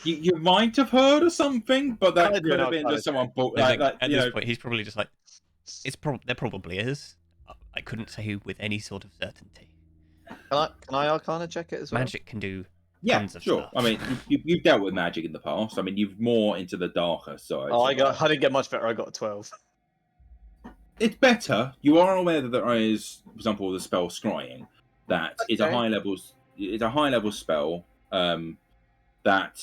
You might have heard of something, but that Kinda do could an have been arcana just someone. I think Like, at you this know, point, he's probably just like, there probably is. I couldn't say with any sort of certainty. Can I arcana check it as well? Magic can do yeah, tons of sure. stuff. I mean, you've dealt with magic in the past. I mean, you've more into the darker side. Oh, I didn't get much better. I got a 12. It's better. You are aware that there is, for example, the spell scrying. That is a Okay. high level. It's a high level spell. That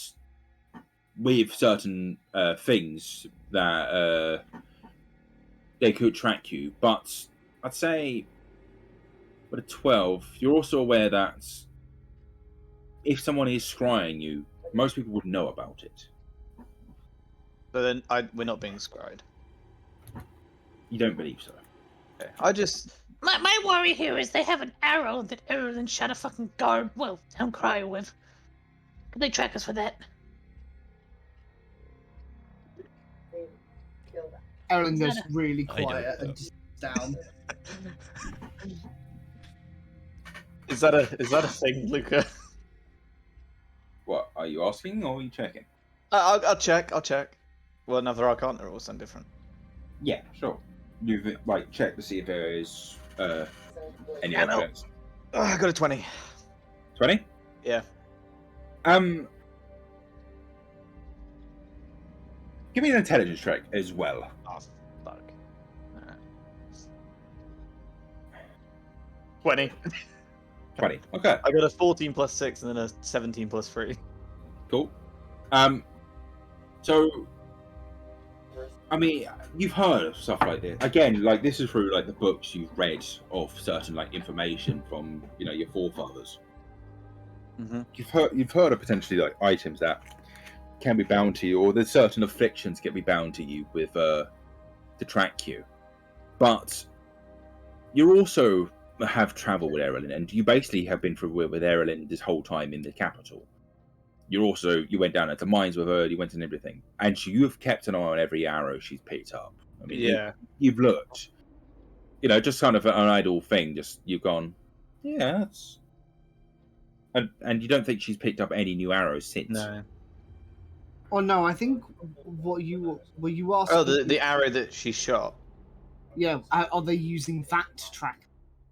with certain things that they could track you, but I'd say with a 12, you're also aware that if someone is scrying you, most people would know about it. But then we're not being scryed. You don't believe so. Okay. I just My worry here is they have an arrow that Erlen shot a fucking guard, well, town crier with. Could they track us for that? Aaron goes Is that really I don't quiet know. and just down. is that a thing, Luca? What are you asking, or are you checking? I'll check. Well, another arcana or something different. Yeah, sure. You've checked to see if there is any Yeah, no. evidence. I got a 20. 20? Yeah. Give me an intelligence check as well. Oh, fuck. 20. 20. Okay, I got a 14 plus 6 and then a 17 plus 3. cool. So, I mean, you've heard of stuff like this. Again, this is through the books you've read of certain information from your forefathers. Mm-hmm. You've heard of potentially items that can be bound to you, or there's certain afflictions can be bound to you with to track you. But you also have travelled with Erlen, and you basically have been through with Erlen this whole time in the capital. You went down into mines with her, you went and everything, and you have kept an eye on every arrow she's picked up. I mean, Yeah. you've looked, just kind of an idle thing. Just you've gone, yeah, that's, and you don't think she's picked up any new arrows since. No. Oh no, I think were you asking? Oh, the arrow that she shot. Yeah, are they using that to track?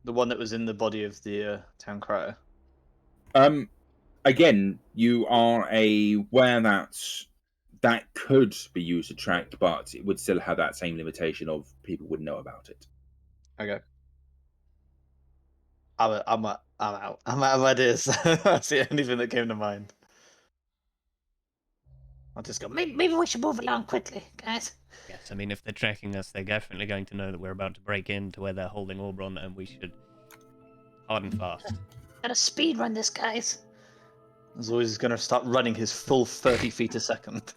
The one that was in the body of the town crier. Again, you are aware that could be used to track, but it would still have that same limitation of people would know about it. Okay. I'm out. I'm out of ideas. That's the only thing that came to mind. I'll just go. Maybe we should move along quickly, guys. Yes, I mean, if they're tracking us, they're definitely going to know that we're about to break into where they're holding Oberon, and we should hard and fast. Gotta speed run this, guys. Zoi's is gonna start running his full 30 feet a second.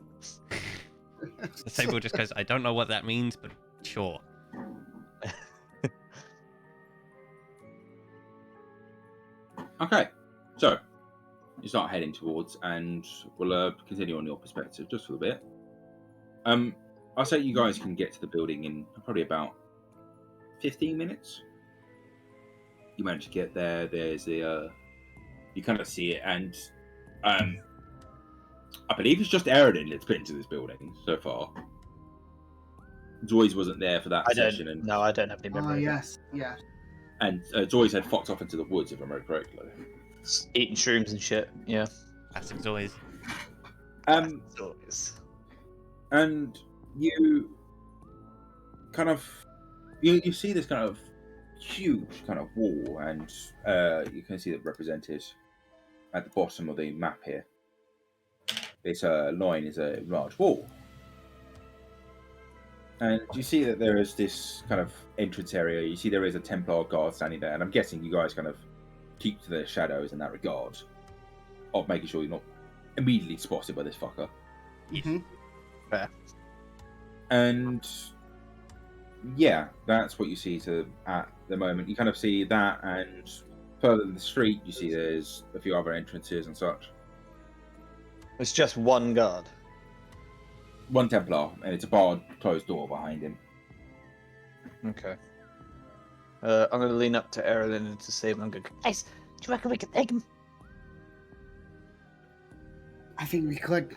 The Sable just goes, I don't know what that means, but sure. Okay, so you start heading towards, and we'll continue on your perspective just for a bit. I'll say you guys can get to the building in probably about 15 minutes. You manage to get there. There's the you kind of see it, and I believe it's just Aerodin that's been to this building so far. Joyce wasn't there for that session, and No, I don't have any memory. of it. Yes, yeah. and Joyce had foxed off into the woods, if I remember correctly. Eating shrooms and shit. Yeah. Classic Zoys. Zoi's. And you kind of you see this kind of huge kind of wall, and you can see that represented at the bottom of the map here. This line is a large wall, and you see that there is this kind of entrance area. You see there is a Templar guard standing there, and I'm guessing you guys kind of keep to the shadows in that regard, of making sure you're not immediately spotted by this fucker. Mm-hmm. Fair. And yeah, that's what you see at the moment. You kind of see that, and further in the street, you see there's a few other entrances and such. It's just one guard. One Templar, and it's a barred closed door behind him. Okay. I'm gonna lean up to Erlen and to save him. Guys, you reckon we can take him? I think we could.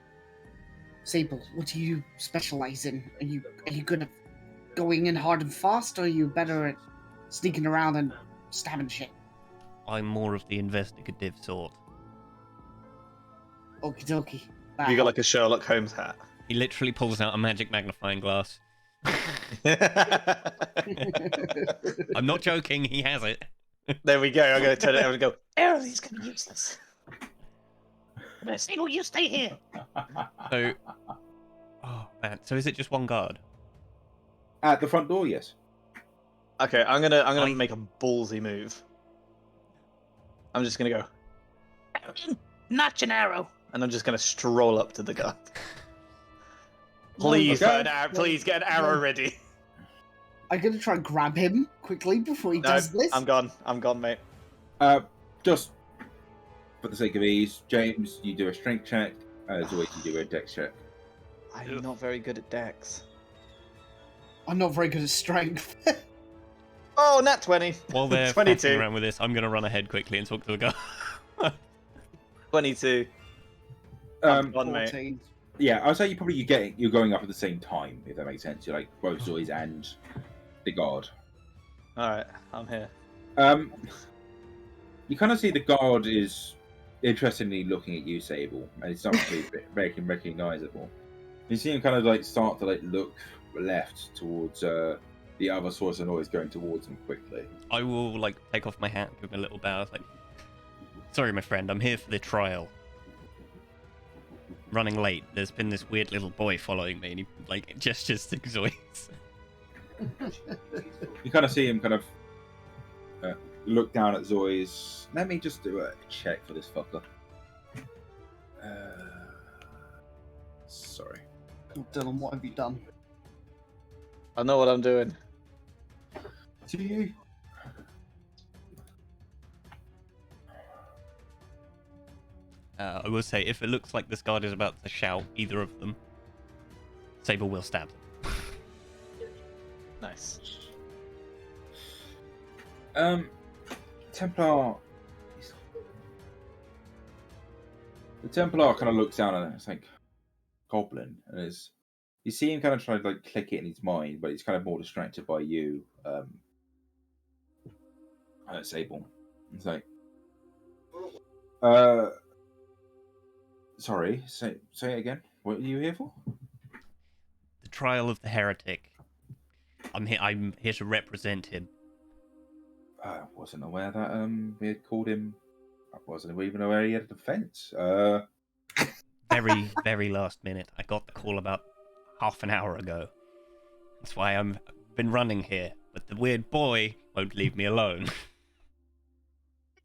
Sable, what do you specialize in? Are you good at going in hard and fast, or are you better at sneaking around and stabbing shit? I'm more of the investigative sort. Okie dokie. Have you got like a Sherlock Holmes hat? He literally pulls out a magic magnifying glass. I'm not joking, he has it. There we go. I'm going to turn it over and go. Everything's gonna use this. Sable, you stay here. So, oh man, so is it just one guard? At the front door, yes. Okay, I'm gonna make a ballsy move. I'm just gonna go, Not Gennaro. and I'm just gonna stroll up to the guard. Please, Okay. put an arrow, please get an arrow ready. I'm gonna try and grab him quickly before he No, does this. I'm gone. I'm gone, mate. Just for the sake of ease, James, you do a strength check. As always, you do a dex check. I'm not very good at dex. I'm not very good at strength. Oh, nat 20. While they're 22. faffing around with this, I'm going to run ahead quickly and talk to the guard. 22. I'm gone, mate. 14. Yeah, I'd say you're going up at the same time, if that makes sense. You're like both Zoids and the guard. Alright, I'm here. You kind of see the guard is interestingly looking at you, Sable, and it's not really making him recognizable. You see him kind of like start to like look left towards the other source of noise going towards him quickly. I will like take off my hat, give him a little bow. It's like, sorry, my friend, I'm here for the trial. Running late. There's been this weird little boy following me, and he like gestures to Zoids. You kind of see him kind of look down at Zoi's. Let me just do a check for this fucker. Sorry. Oh, Dylan, what have you done? I know what I'm doing. Do you? I will say, if it looks like this guard is about to shout either of them, Sable will stab them. Nice. Templar. The Templar kind of looks down and it's like goblin, and is you see him kind of trying to like click it in his mind, but he's kind of more distracted by you, Sable. It's like, sorry, say it again. What are you here for? The trial of the heretic. I'm here to represent him. I wasn't aware that we had called him. I wasn't even aware he had a defense. Very, very last minute. I got the call about half an hour ago. That's why I've been running here. But the weird boy won't leave me alone.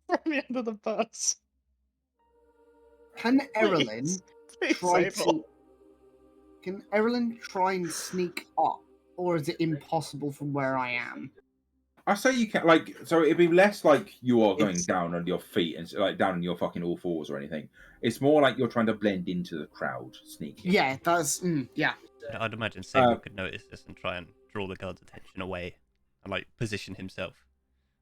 Throw me under the bus. Can Erlin Please, try Sable. to? Can Erlin try and sneak up, or is it impossible from where I am? I say you can like, so it'd be less like you are going It's- down on your feet and like down on your fucking all fours or anything. It's more like you're trying to blend into the crowd, sneaking. Yeah, that's yeah. I'd imagine Sable could notice this and try and draw the guard's attention away and like position himself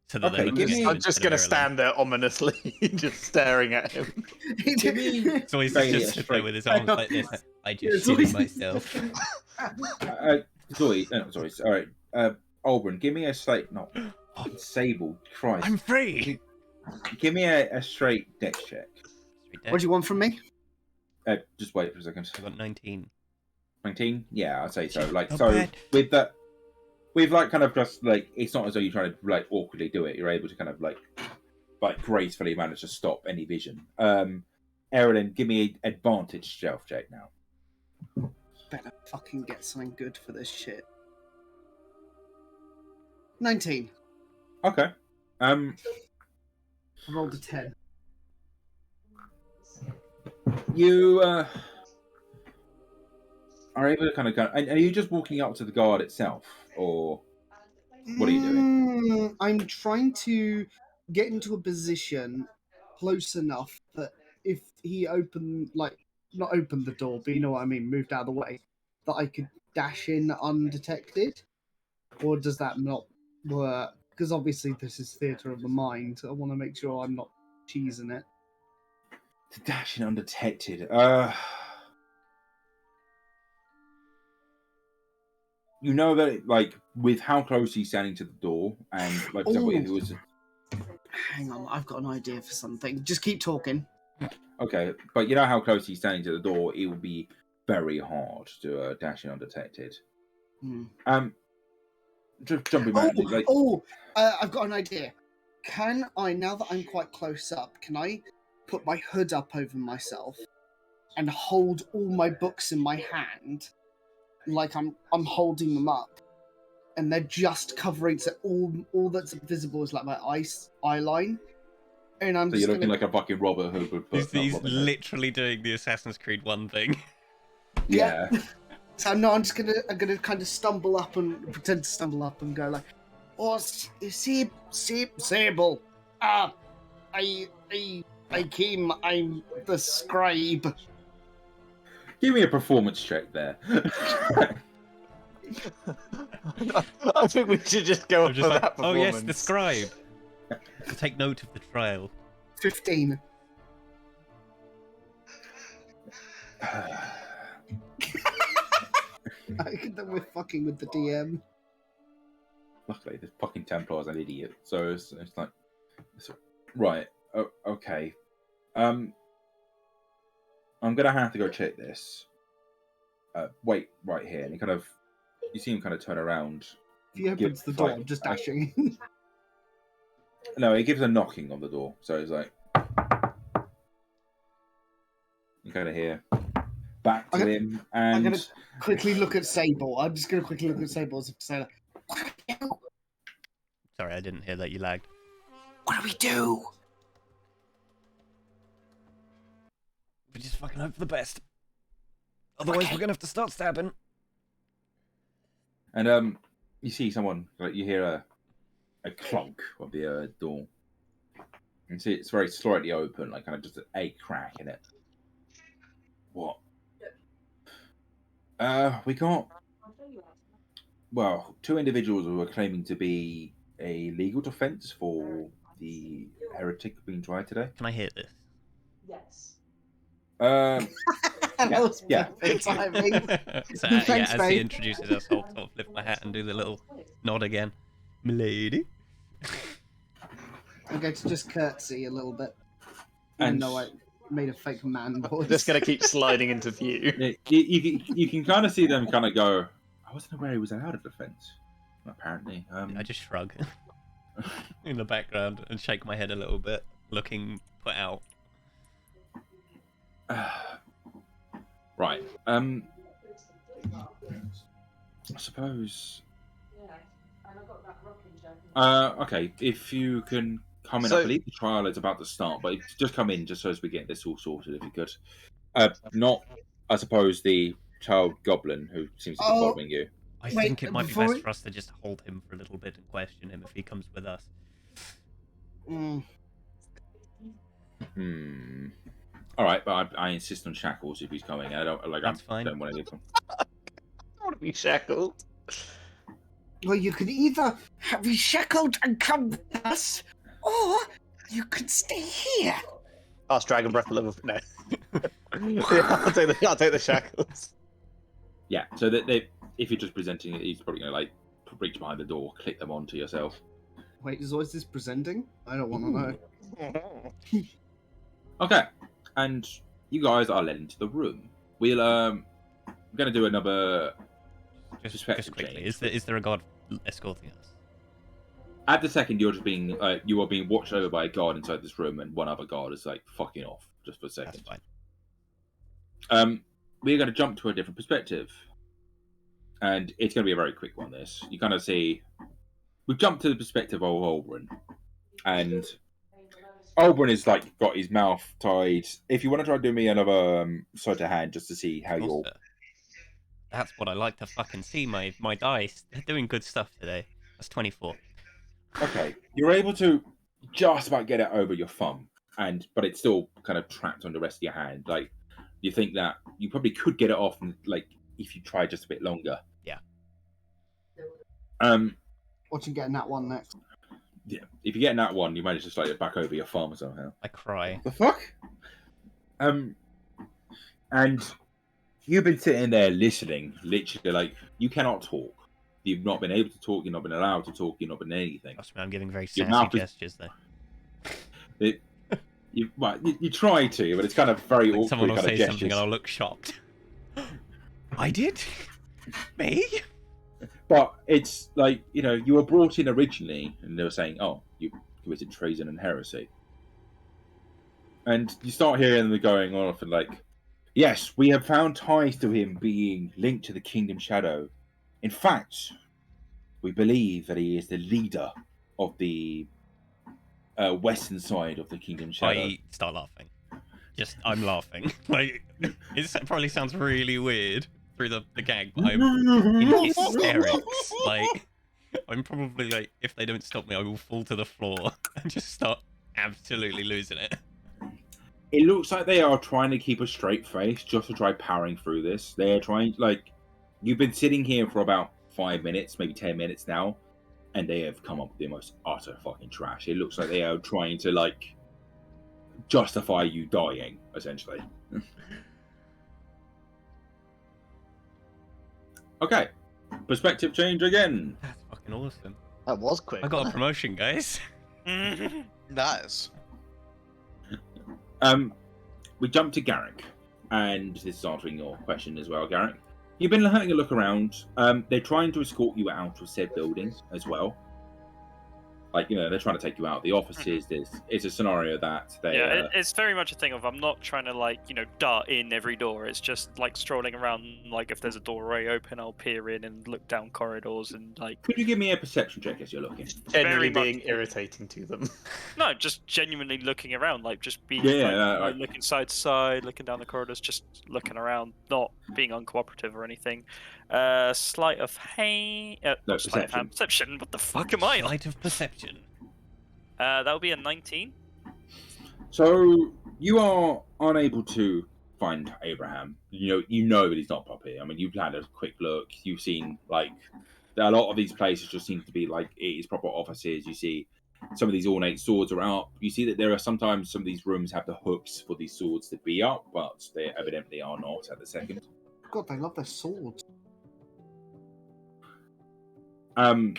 so that they're Okay, looking give at me- him I'm instead just of gonna Erlen. stand there ominously, just staring at him. Give me, So he's Say just it sit there straight. with his arms like this. I Yeah, just so shitting he's- myself. Zoe, no, sorry, all right, Oberon, give me a straight, not Sable, Christ, I'm free. give me a straight dex check. What do you want from me? Just wait for a second. I got 19. 19? Yeah, I'd say so. Like, Not so bad. with that, we've like kind of just like, it's not as though you're trying to like awkwardly do it. You're able to kind of like gracefully manage to stop any vision. Erlen, give me an advantage stealth check now. Better fucking get something good for this shit. 19. Okay. I rolled a 10. You are able to kind of go. And are you just walking up to the guard itself, or what are you doing? I'm trying to get into a position close enough that if he not opened the door, but you know what I mean, moved out of the way, that I could dash in undetected? Or does that not work? Because obviously this is theatre of the mind. I want to make sure I'm not cheese in it. To dash in undetected. You know that, like, with how close he's standing to the door, and like, for example, if it was Hang on, I've got an idea for something. Just keep talking. okay, but you know how close he's standing to the door, it would be very hard to dash in undetected. Just jumping back. I've got an idea. Can I, now that I'm quite close up, can I put my hood up over myself and hold all my books in my hand, like I'm holding them up, and they're just covering, so all that's visible is like my eye line, and I'm so just you're looking gonna... like a fucking Robert who would put. He's literally doing the Assassin's Creed 1 thing. Yeah. So no, I'm gonna kind of stumble up and pretend to stumble up and go like, "Oh, Sable, I came. I'm the scribe." Give me a performance check there. I think we should just go for that performance. Oh yes, the scribe. To take note of the trial. 15. I think that we're fucking with the DM. Luckily, this fucking Templar's an idiot, so it's like, right, okay. I'm gonna have to go check this. Wait, right here, and you see him kind of turn around. If he opens the door, I'm just dashing. No, he gives a knocking on the door, so it's like, you kind of hear back to him, and I'm gonna quickly look at Sable. I'm just gonna quickly look at Sable as if to say, like, Sorry, I didn't hear that. You lagged. what do we do? We just fucking hope for the best. Otherwise, we're gonna have to start stabbing. And you see someone, like, you hear a clunk of the door, and see it's very slightly open, like kind of just a crack in it. What? We got, well, 2 individuals who are claiming to be a legal defense for the heretic being tried today. Can I hear this? Yes. Yeah. Timing. So, Thanks, as he mate. introduces us, I'll sort of lift my hat and do the little nod again. Milady. I'm going to just curtsy a little bit. And- Even though I made a fake man voice. Just gonna keep sliding into view. You can kind of see them kind of go, I wasn't aware he was out of defense. Apparently. I just shrug in the background and shake my head a little bit, looking put out. Right. I suppose. Okay. If you can come in, I So- believe the trial is about to start, but just come in just so as we get this all sorted, if you could. Not, I suppose, the child goblin who seems to be following you. I Wait, think it might be before best we- for us to just hold him for a little bit and question him if he comes with us. All right, but I insist on shackles if he's coming. I don't like. That's I fine. don't want to give him. I don't want to be shackled. Well, you could either be shackled and come with us, or you could stay here. Ask Dragon Breath level. No. Yeah, I'll take the shackles. Yeah. So that if you're just presenting it, he's probably gonna like reach behind the door, click them onto yourself. Wait, is always this presenting? I don't want to know. Okay, and you guys are led into the room. We're gonna do another. Just Perspective quickly, change. is there a guard escorting us? At the second, you're just being you are being watched over by a guard inside this room, and one other guard is like fucking off just for a That's second. fine. We're going to jump to a different perspective, and it's going to be a very quick one. This you kind of see. We've jumped to the perspective of Oberon, and Oberon is like got his mouth tied. If you want to try and do me another sleight of hand just to see how you're. That's what I like to fucking see. My dice, they're doing good stuff today. That's 24. Okay, you're able to just about get it over your thumb, but it's still kind of trapped on the rest of your hand. Like you think that you probably could get it off, like if you try just a bit longer. Yeah. Watching getting that one next. Yeah, if you get in that one, you manage to slide it back over your farm somehow. I cry. The fuck? And you've been sitting there listening, literally, like, you cannot talk. You've not been able to talk, you've not been allowed to talk, you've not been anything. Trust me, I'm giving very Your sassy mouth is- gestures there. You try to, but it's kind of very Like awkward someone will kind say of something gestures. and I'll look shocked. I did? Me? But it's like, you were brought in originally, and they were saying, oh, you committed treason and heresy. And you start hearing them going on and like, yes, we have found ties to him being linked to the Kingdom Shadow. In fact, we believe that he is the leader of the western side of the Kingdom Shadow. I start laughing. I'm laughing. Like, it probably sounds really weird through the gag, but I'm in hysterics. Like, I'm probably like, if they don't stop me, I will fall to the floor and just start absolutely losing it. It looks like they are trying to keep a straight face just to try powering through this. They are trying, like, you've been sitting here for about 5 minutes, maybe 10 minutes now, and they have come up with the most utter fucking trash. It looks like they are trying to, like, justify you dying, essentially. Okay. Perspective change again. That's fucking awesome. That was quick. I got a promotion, guys. Nice. We jump to Garrick, and this is answering your question as well, Garrick. You've been having a look around. They're trying to escort you out of said building as well. Like, they're trying to take you out of the offices. It's a scenario that they... it's very much a thing of, I'm not trying to, like, dart in every door. It's just, like, strolling around, like, if there's a doorway open, I'll peer in and look down corridors and, like... Could you give me a perception check as you're looking? Generally Very being irritating to them. No, just genuinely looking around, like, just being, like- looking side to side, looking down the corridors, just looking around, not being uncooperative or anything. Sleight of hand... No, sleight of hand. Perception, what the fuck am I on? Sleight of perception. That would be a 19. So you are unable to find Abraham. You know that he's not Poppy. I mean, you've had a quick look. You've seen, like, a lot of these places just seem to be like it is proper offices. You see some of these ornate swords are up. You see that there are sometimes some of these rooms have the hooks for these swords to be up, but they evidently are not at the second. God, they love their swords. I mean,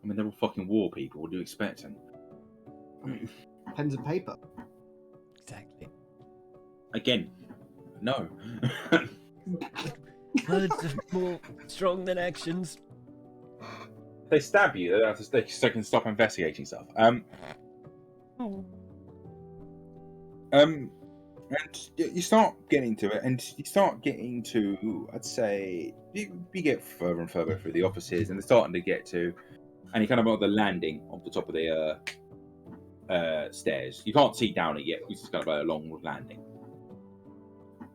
they're all fucking war people. What do you expect? Pens and paper. Exactly. Again, no. Words are more strong than actions. If they stab you, they can stop investigating stuff. And you start getting to it, and you start getting to, I'd say, you get further and further through the offices, and they're starting to get to, and you kind of on the landing off the top of the stairs. You can't see down it yet, which is kind of a long landing.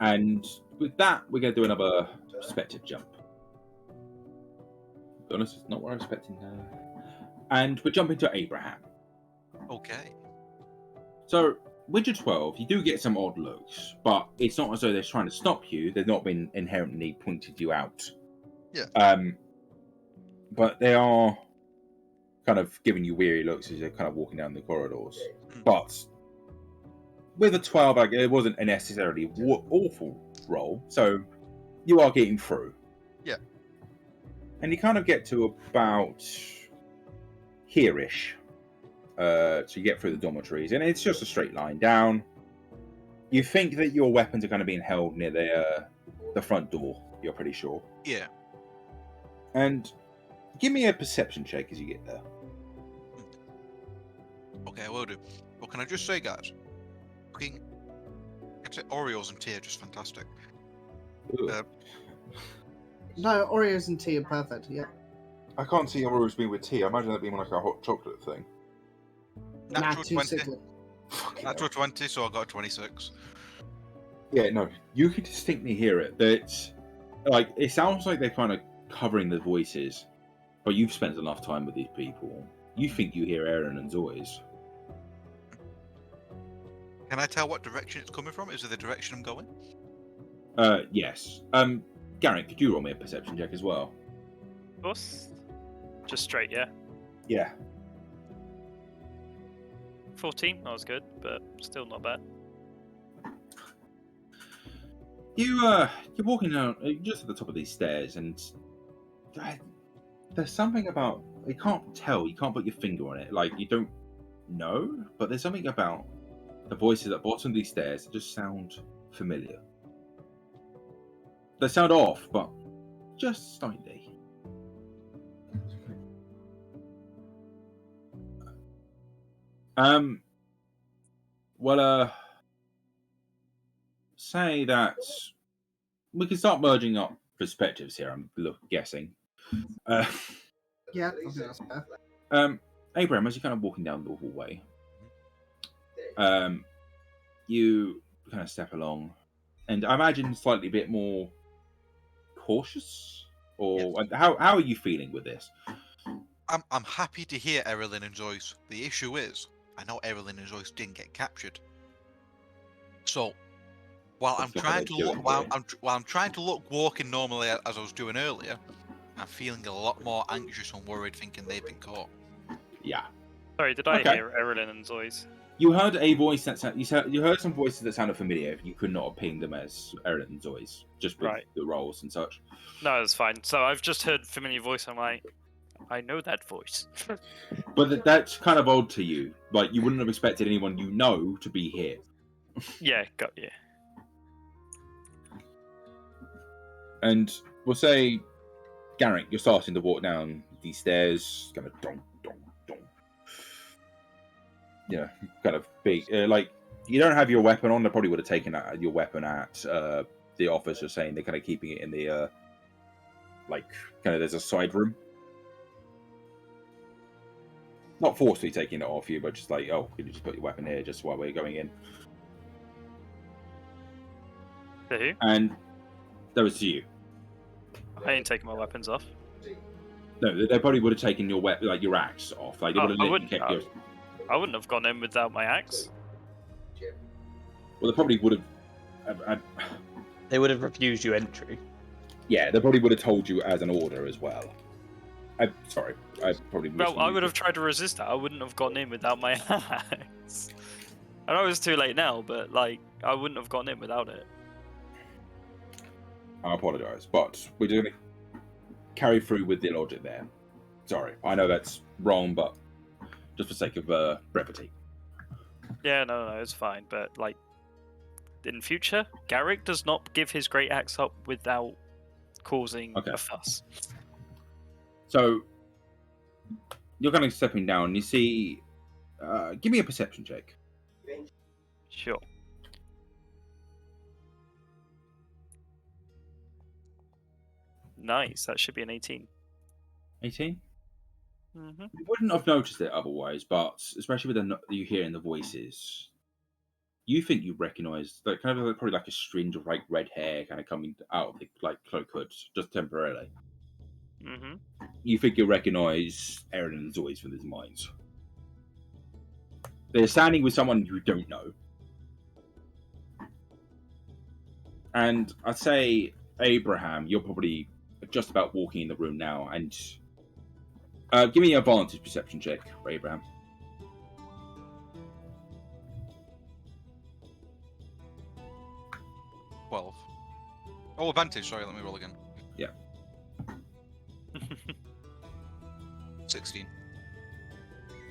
And with that, we're going to do another perspective jump. To be honest, it's not what I'm expecting. And we're jumping to Abraham. Okay. So, Widget 12, you do get some odd looks, but it's not as though they're trying to stop you. They've not been inherently pointed you out. Yeah. But they are kind of giving you weary looks as you're kind of walking down the corridors. Mm. But with a 12, it wasn't a necessarily awful roll, so you are getting through. Yeah. And you kind of get to about here-ish. So you get through the dormitories, and it's just a straight line down. You think that your weapons are kind of being held near the front door, you're pretty sure. Yeah. And give me a perception check as you get there. Okay, I will do. Well, can I just say, guys, fucking Oreos and tea are just fantastic. No, Oreos and tea are perfect. Yeah. I can't see Oreos being with tea. I imagine that being like a hot chocolate thing. Natural too 20. sickly. Natural 20, so I got a 26. Yeah, no, you can distinctly hear it. That, like, it sounds like they're kind of covering the voices, but you've spent enough time with these people. You think you hear Aaron and Zoy's. Can I tell what direction it's coming from? Is it the direction I'm going? Yes. Garrett, could you roll me a perception check as well? Of course. Just straight, yeah. Yeah. 14. That was good, but still not bad. You're walking down just at the top of these stairs, and there's something about you can't tell. You can't put your finger on it. Like you don't know, but there's something about the voices at the bottom of these stairs that just sound familiar. They sound off, but just slightly. Well, say that we can start merging up perspectives here. I'm guessing. Yeah, I think that's fair. Abraham, as you're kind of walking down the hallway, you kind of step along, and I imagine slightly bit more cautious. Or how are you feeling with this? I'm happy to hear Erilyn and Joyce. The issue is, I know Erilyn and Joyce didn't get captured. So, while I'm trying to look, while I'm trying to look walking normally as I was doing earlier, I'm feeling a lot more anxious and worried, thinking they've been caught. Yeah. Sorry, did I hear Erilyn and Zoy's? You heard a voice that you heard some voices that sounded familiar. You could not have pinged them as Erilyn and Zoy's, just with the roles and such. No, it's fine. So I've just heard familiar voice. I'm like, I know that voice. But that's kind of odd to you. Like you wouldn't have expected anyone you know to be here. Yeah, got you. And we'll say, Garrick, you're starting to walk down these stairs, kind of dong, dong, dong. Yeah, kind of big. Like, you don't have your weapon on. They probably would have taken your weapon at the officer, saying they're kind of keeping it in the, like, kind of there's a side room. Not forcefully taking it off you, but just like, oh, can you just put your weapon here just while we're going in? To who? And that was to you. I ain't taking my weapons off. No, they probably would have taken your weapon, like your axe off. Like they would have I wouldn't have gone in without my axe. Well, they probably would have. They would have refused you entry. Yeah, they probably would have told you as an order as well. Sorry, I probably. Well, I would have tried to resist that. I wouldn't have gone in without my axe. I know it's too late now, but like, I wouldn't have gone in without it. I apologise, but we're going to carry through with the logic there. Sorry, I know that's wrong, but just for sake of brevity. Yeah, no, it's fine. But like, in future, Garrick does not give his great axe up without causing a fuss. So you're kind of stepping down. And you see, give me a perception check. Sure. Nice. That should be an 18. 18? Mm-hmm. You wouldn't have noticed it otherwise, but especially with you hearing the voices, you think you recognise that kind of probably like a string of like red hair kind of coming out of the like cloak hood just temporarily. Mm-hmm. You think you recognise Aaron and Zoe from his minds. They're standing with someone you don't know, and I'd say Abraham, you're probably just about walking in the room now, and give me an advantage perception check for Abraham. Well, oh, advantage. Sorry, let me roll again. Yeah. 16.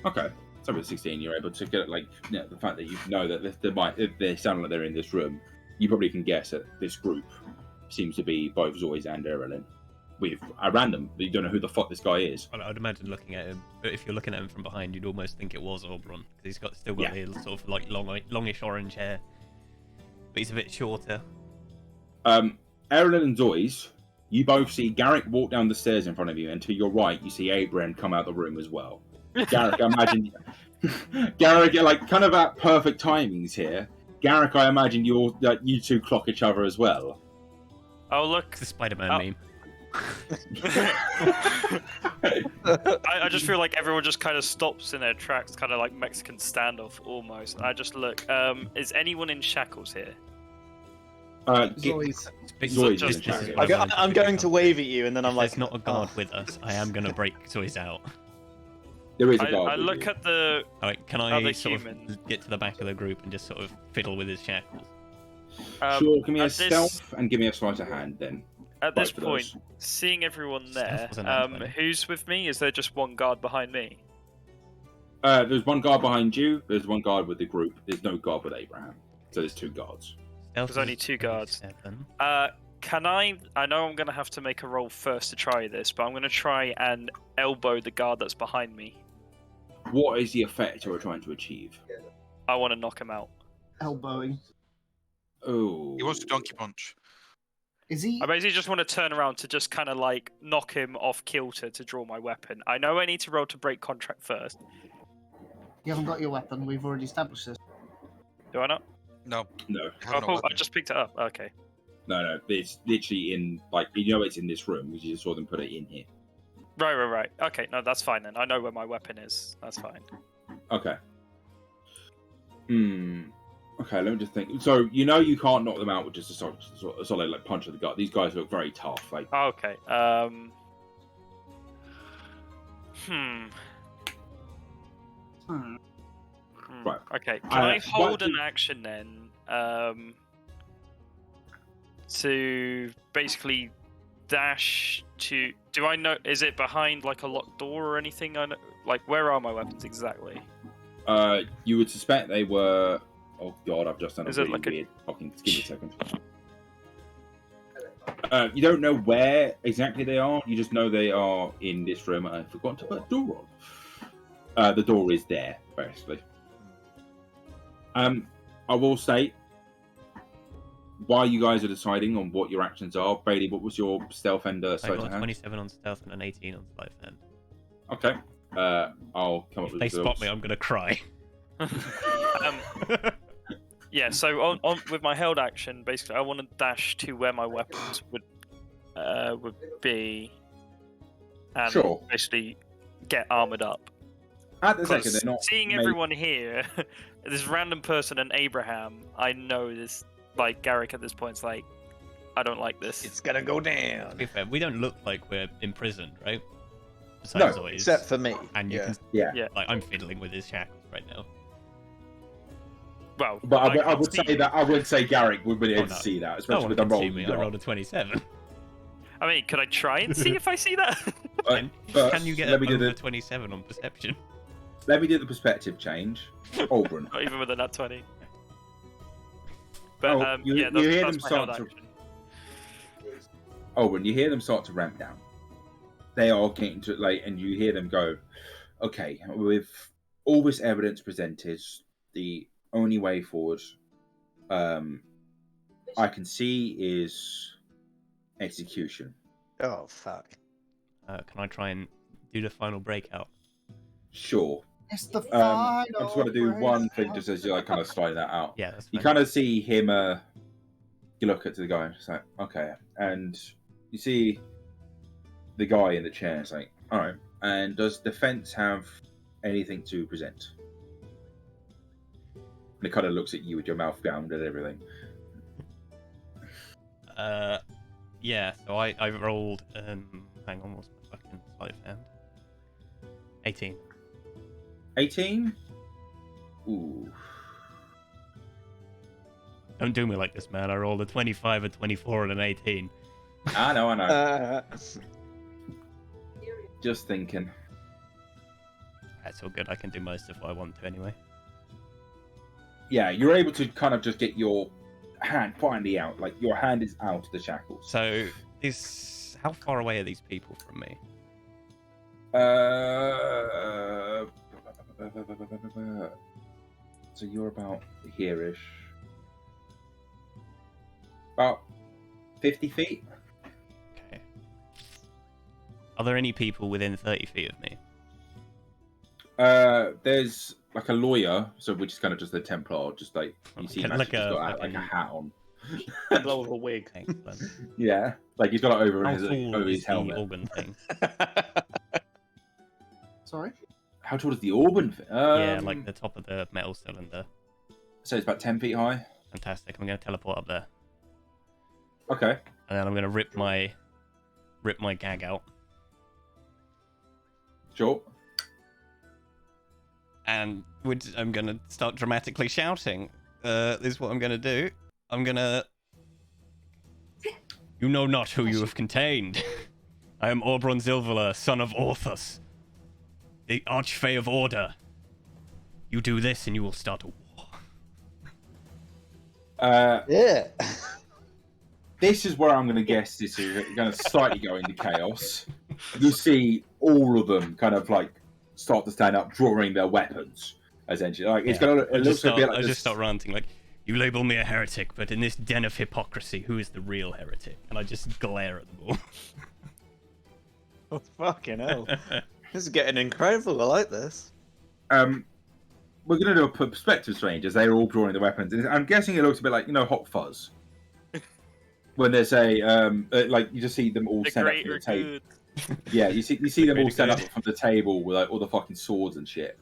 Okay, so with 16, you're able to get like the fact that you know that if they sound like they're in this room, you probably can guess that this group seems to be both Zoy's and Erilyn. With a random, you don't know who the fuck this guy is. I'd imagine looking at him, but if you're looking at him from behind, you'd almost think it was Oberon because he's still got the sort of like longish orange hair, but he's a bit shorter. Erilyn and Zoy's, you both see Garrick walk down the stairs in front of you, and to your right, you see Abraham come out the room as well. Garrick, I imagine, Garrick, like kind of at perfect timings here. Garrick, I imagine you two clock each other as well. Oh look, it's the Spider-Man meme. I just feel like everyone just kind of stops in their tracks, kind of like Mexican standoff almost. I just look. Is anyone in shackles here? Zoe's. I'm going to wave at you, and then I'm like, "There's not a guard with us. I am going to break Zoe's out." There is a guard. I with look you. at the Alright, can I other sort human. of get to the back of the group and just sort of fiddle with his shackles? Sure, give me a at this- stealth and give me a sleight of hand then. At this Both of point, those. seeing everyone Stealth there, was a nat 20. who's with me? Is there just one guard behind me? There's one guard behind you. There's one guard with the group. There's no guard with Abraham. So there's 2 guards. Stealth There's only is 2 guards. 27. Can I know I'm going to have to make a roll first to try this, but I'm going to try and elbow the guard that's behind me. What is the effect you're trying to achieve? I want to knock him out. Elbowing. Oh. He wants to donkey punch. Is he? I basically just want to turn around to just kind of like knock him off kilter to draw my weapon. I know I need to roll to break contract first. You haven't got your weapon. We've already established this. Do I not? No. No. I have no I weapon. just picked it up. Okay. No. It's literally in, like, it's in this room because you just saw them put it in here. Right. Okay, no, that's fine then. I know where my weapon is. That's fine. Okay. Okay, let me just think. So, you can't knock them out with just a solid like, punch of the gut. These guys look very tough. Like, Okay. Right. Okay. Can I hold what an do- action then? To basically dash to. Do I know? Is it behind like a locked door or anything? I know. Like, where are my weapons exactly? you would suspect they were. Oh God, I've just done Is a it really like a- weird. Fucking, give me a second. You don't know where exactly they are. You just know they are in this room. I forgot to put a door on. The door is there, basically. I will state, while you guys are deciding on what your actions are, Bailey, what was your stealth and I sleight got of a hand? 27 on stealth and an 18 on sleight of hand. Okay. I'll come up If with they the spot me, I'm gonna cry. Yeah. So on with my held action, basically, I want to dash to where my weapons would be, and Sure. basically get armored up. At the second, Because they're not. seeing everyone here, this random person and Abraham, I know this. Like Garrick at this point is like, I don't like this. It's gonna go down. To be fair, we don't look like we're imprisoned, right? No, Besides Zoids. Except for me. And you yeah. can, Yeah. like, I'm fiddling with his shackles right now. Well, But I can't would see say you. that I would say Garrick would be able Oh, to no. see that, No especially one with the can roll see you me. I got. rolled a 27. I mean, could I try and see if I see that? And First, can you get let me do over the 27 on perception? let me do the perspective change. Oberon. Not even with a nat 20. But you yeah, hear that's them my held start to. action. Oberon, you hear them start to ramp down. They are getting to and you hear them go, okay, with all this evidence presented, the only way forward I can see is execution. Oh fuck. Can I try and do the final breakout? Sure. It's the I final. just want to do one thing break. just as you kind of slide that out. Yeah, that's You fine. kind of see him, you look at the guy and it's like, okay. And you see the guy in the chair. It's like, all right. And does defense have anything to present? And it kind of looks at you with your mouth gummed and everything. Yeah, so I rolled, hang on, what's my fucking sleight of hand? 18. 18? Ooh. Don't do me like this, man. I rolled a 25, a 24, and an 18. I know. Just thinking. That's all good. I can do most of what I want to anyway. Yeah, you're able to kind of just get your hand finally out. Like, your hand is out of the shackles. So, how far away are these people from me? So you're about here-ish. About 50 feet? Okay. Are there any people within 30 feet of me? There's like a lawyer, so which is kind of just a Templar, just like you see, Like like just a got like a fucking- hat on. Blow with a wig. Excellent. Yeah, like he's got it over How his tall over is his the helmet. organ thing? Sorry. How tall is the organ? Yeah, like the top of the metal cylinder. So it's about 10 feet high. Fantastic. I'm going to teleport up there. Okay. And then I'm going to rip my gag out. Sure. and I'm gonna start dramatically shouting. This is what I'm gonna do. I'm gonna. You know not who you have contained. I am Oberon Zilvala, son of Orthus, the Archfey of Order. You do this and you will start a war. Yeah. This is where I'm going to guess this is going to slightly go into chaos. You see all of them kind of like start to stand up, drawing their weapons. Essentially, like it's going to. It looks a bit like I this. just start ranting like, "You label me a heretic, but in this den of hypocrisy, who is the real heretic?" And I just glare at them all. Oh, fucking hell. This is getting incredible. I like this. We're going to do a perspective change as they're all drawing the weapons. And I'm guessing it looks a bit like Hot Fuzz. When there's like you just see them all stand up from the table. Yeah, you see them all stand up from the table with like all the fucking swords and shit.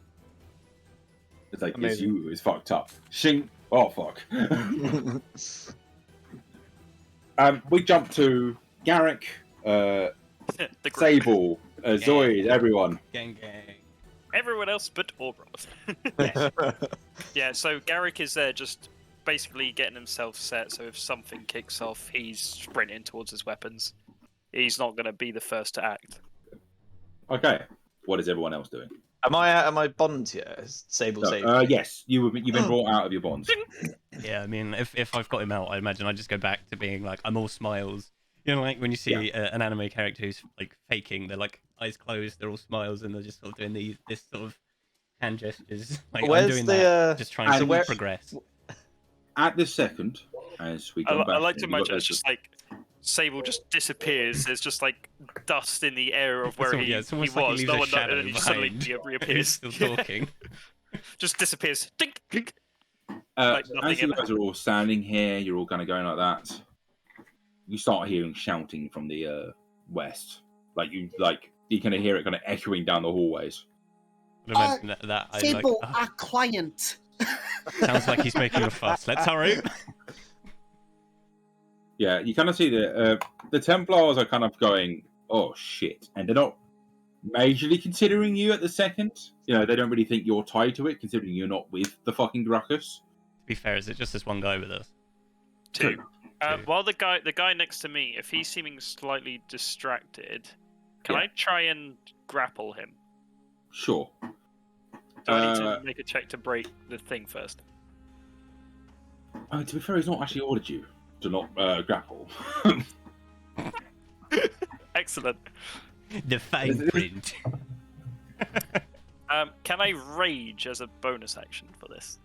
It's like it's fucked up. Shing. Oh fuck. We jump to Garrick, Sable, Zoid, everyone. Gang. Everyone else but Oberon. Yeah, so Garrick is there just basically getting himself set, so if something kicks off, he's sprinting towards his weapons. He's not going to be the first to act. Okay. What is everyone else doing? Am I out of my bonds yet? Is Sable saved? Yes, you've been brought out of your bonds. Yeah, I mean, if I've got him out, I imagine I just go back to being like, I'm all smiles. You know, like when you see an anime character who's like faking, they're like eyes closed, they're all smiles, and they're just sort of doing this sort of hand gestures. Like Where's I'm doing the, that, just trying to where- progress. At this second, as we go back, I like to we've got imagine those- it's just like Sable just disappears. There's just like dust in the air of where It's he almost like he was. leaves No a one shadow and he suddenly behind. reappears. He's still talking. Just disappears. Dink, dink. as nothing you in guys are all standing here, you're all kind of going like that. You start hearing shouting from the west, like you kind of hear it kind of echoing down the hallways. I imagine that I like. Sable, Oh, our client. sounds like he's making a fuss. Let's hurry. Yeah, you kind of see the Templars are kind of going, oh shit, and they're not majorly considering you at the second. You know, they don't really think you're tied to it, considering you're not with the fucking Gracchus. To be fair, is it just this one guy with us? Two. While the guy next to me, if he's seeming slightly distracted, can I try and grapple him? Sure. Do I need to make a check to break the thing first? To be fair, he's not actually ordered you to not grapple. Excellent. The fine print. Can I rage as a bonus action for this?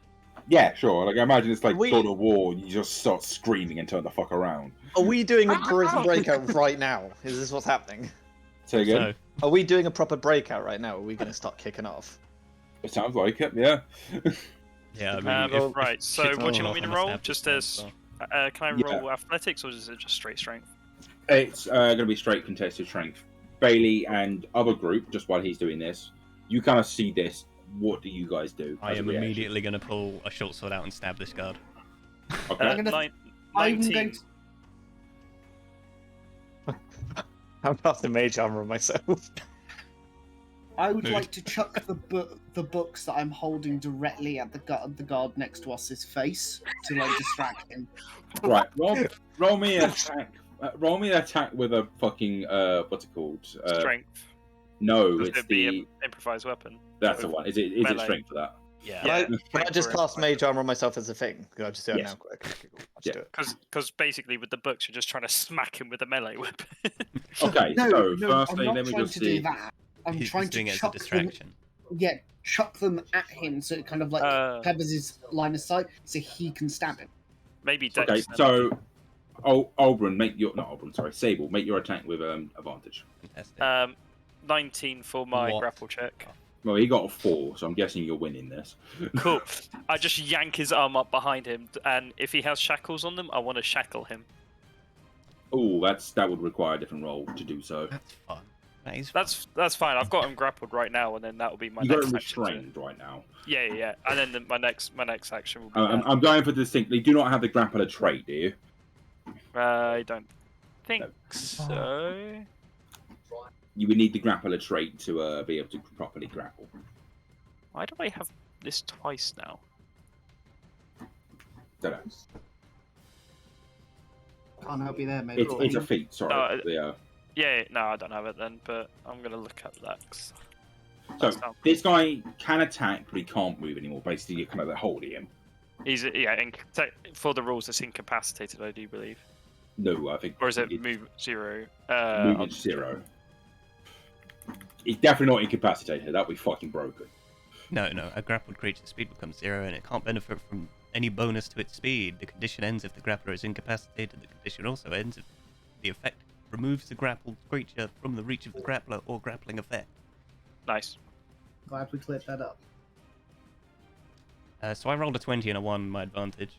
Yeah, sure. Like I imagine it's like We- God of War. You just start screaming and turn the fuck around. Are we doing a charisma breakout right now? Is this what's happening? Say again. So, Are we doing a proper breakout right now? Are we going to start kicking off? It sounds like it. Yeah. yeah, I mean, Right. So, shit's what do you going want me to off, I roll? must have Just this as one, can I roll athletics or is it just straight strength? It's going to be straight contested strength. Bailey and other group. Just while he's doing this, you kind of see this. What do you guys do? I as a am reaction? immediately going to pull a short sword out and stab this guard. Okay. I'm gonna- 19. going to... I'm not the mage armor myself. I would Mood. like to chuck the books that I'm holding directly at the guard next to us's face to like distract him. Right. Roll me an attack. Roll me an attack with a fucking what's it called? Strength. No, Would it's it be the an improvised weapon? that's the one. Is it melee. strength for that? Yeah. Can I just for cast it. mage armor on myself as a thing? Can I just do it Yes. now quick? Okay, cool. I'll just Yeah. do it. Because basically with the books you're just trying to smack him with a melee weapon. Okay. No, so no, firstly, I'm let not me trying just to see. do that. I'm He's trying just doing to it as a chuck them. distraction. Yeah, chuck them at him so it kind of like covers his line of sight so he can stab him. Maybe Dex. Okay. then. So, Sable, make your attack with advantage. Fantastic. 19 for my What? grapple check. Well, he got a 4, so I'm guessing you're winning this. Cool. I just yank his arm up behind him, and if he has shackles on them, I want to shackle him. Oh, that would require a different roll to do so. That's fun. That is fun. That's fine. I've got him grappled right now, and then that will be my You got next him action. restrained right now. Yeah. And then my next action will be. I'm going for distinctly. Do not have the grappler trait, do you? I don't think No. so. You would need the grappler trait to be able to properly grapple. Why do I have this twice now? Don't know. Can't help you there, mate. It's a feat. Sorry. Yeah, no, I don't have it then, but I'm gonna look up that. So this guy can attack, but he can't move anymore. Basically, you come over holding him. He's for the rules, it's incapacitated, I do believe. No, I think. Or is it move 0? Movement 0. He's definitely not incapacitated. That'd be fucking broken. No, a grappled creature's speed becomes 0, and it can't benefit from any bonus to its speed. The condition ends if the grappler is incapacitated. The condition also ends if the effect removes the grappled creature from the reach of the grappler or grappling effect. Nice. Glad we cleared that up. So I rolled a 20 and a 1, my advantage.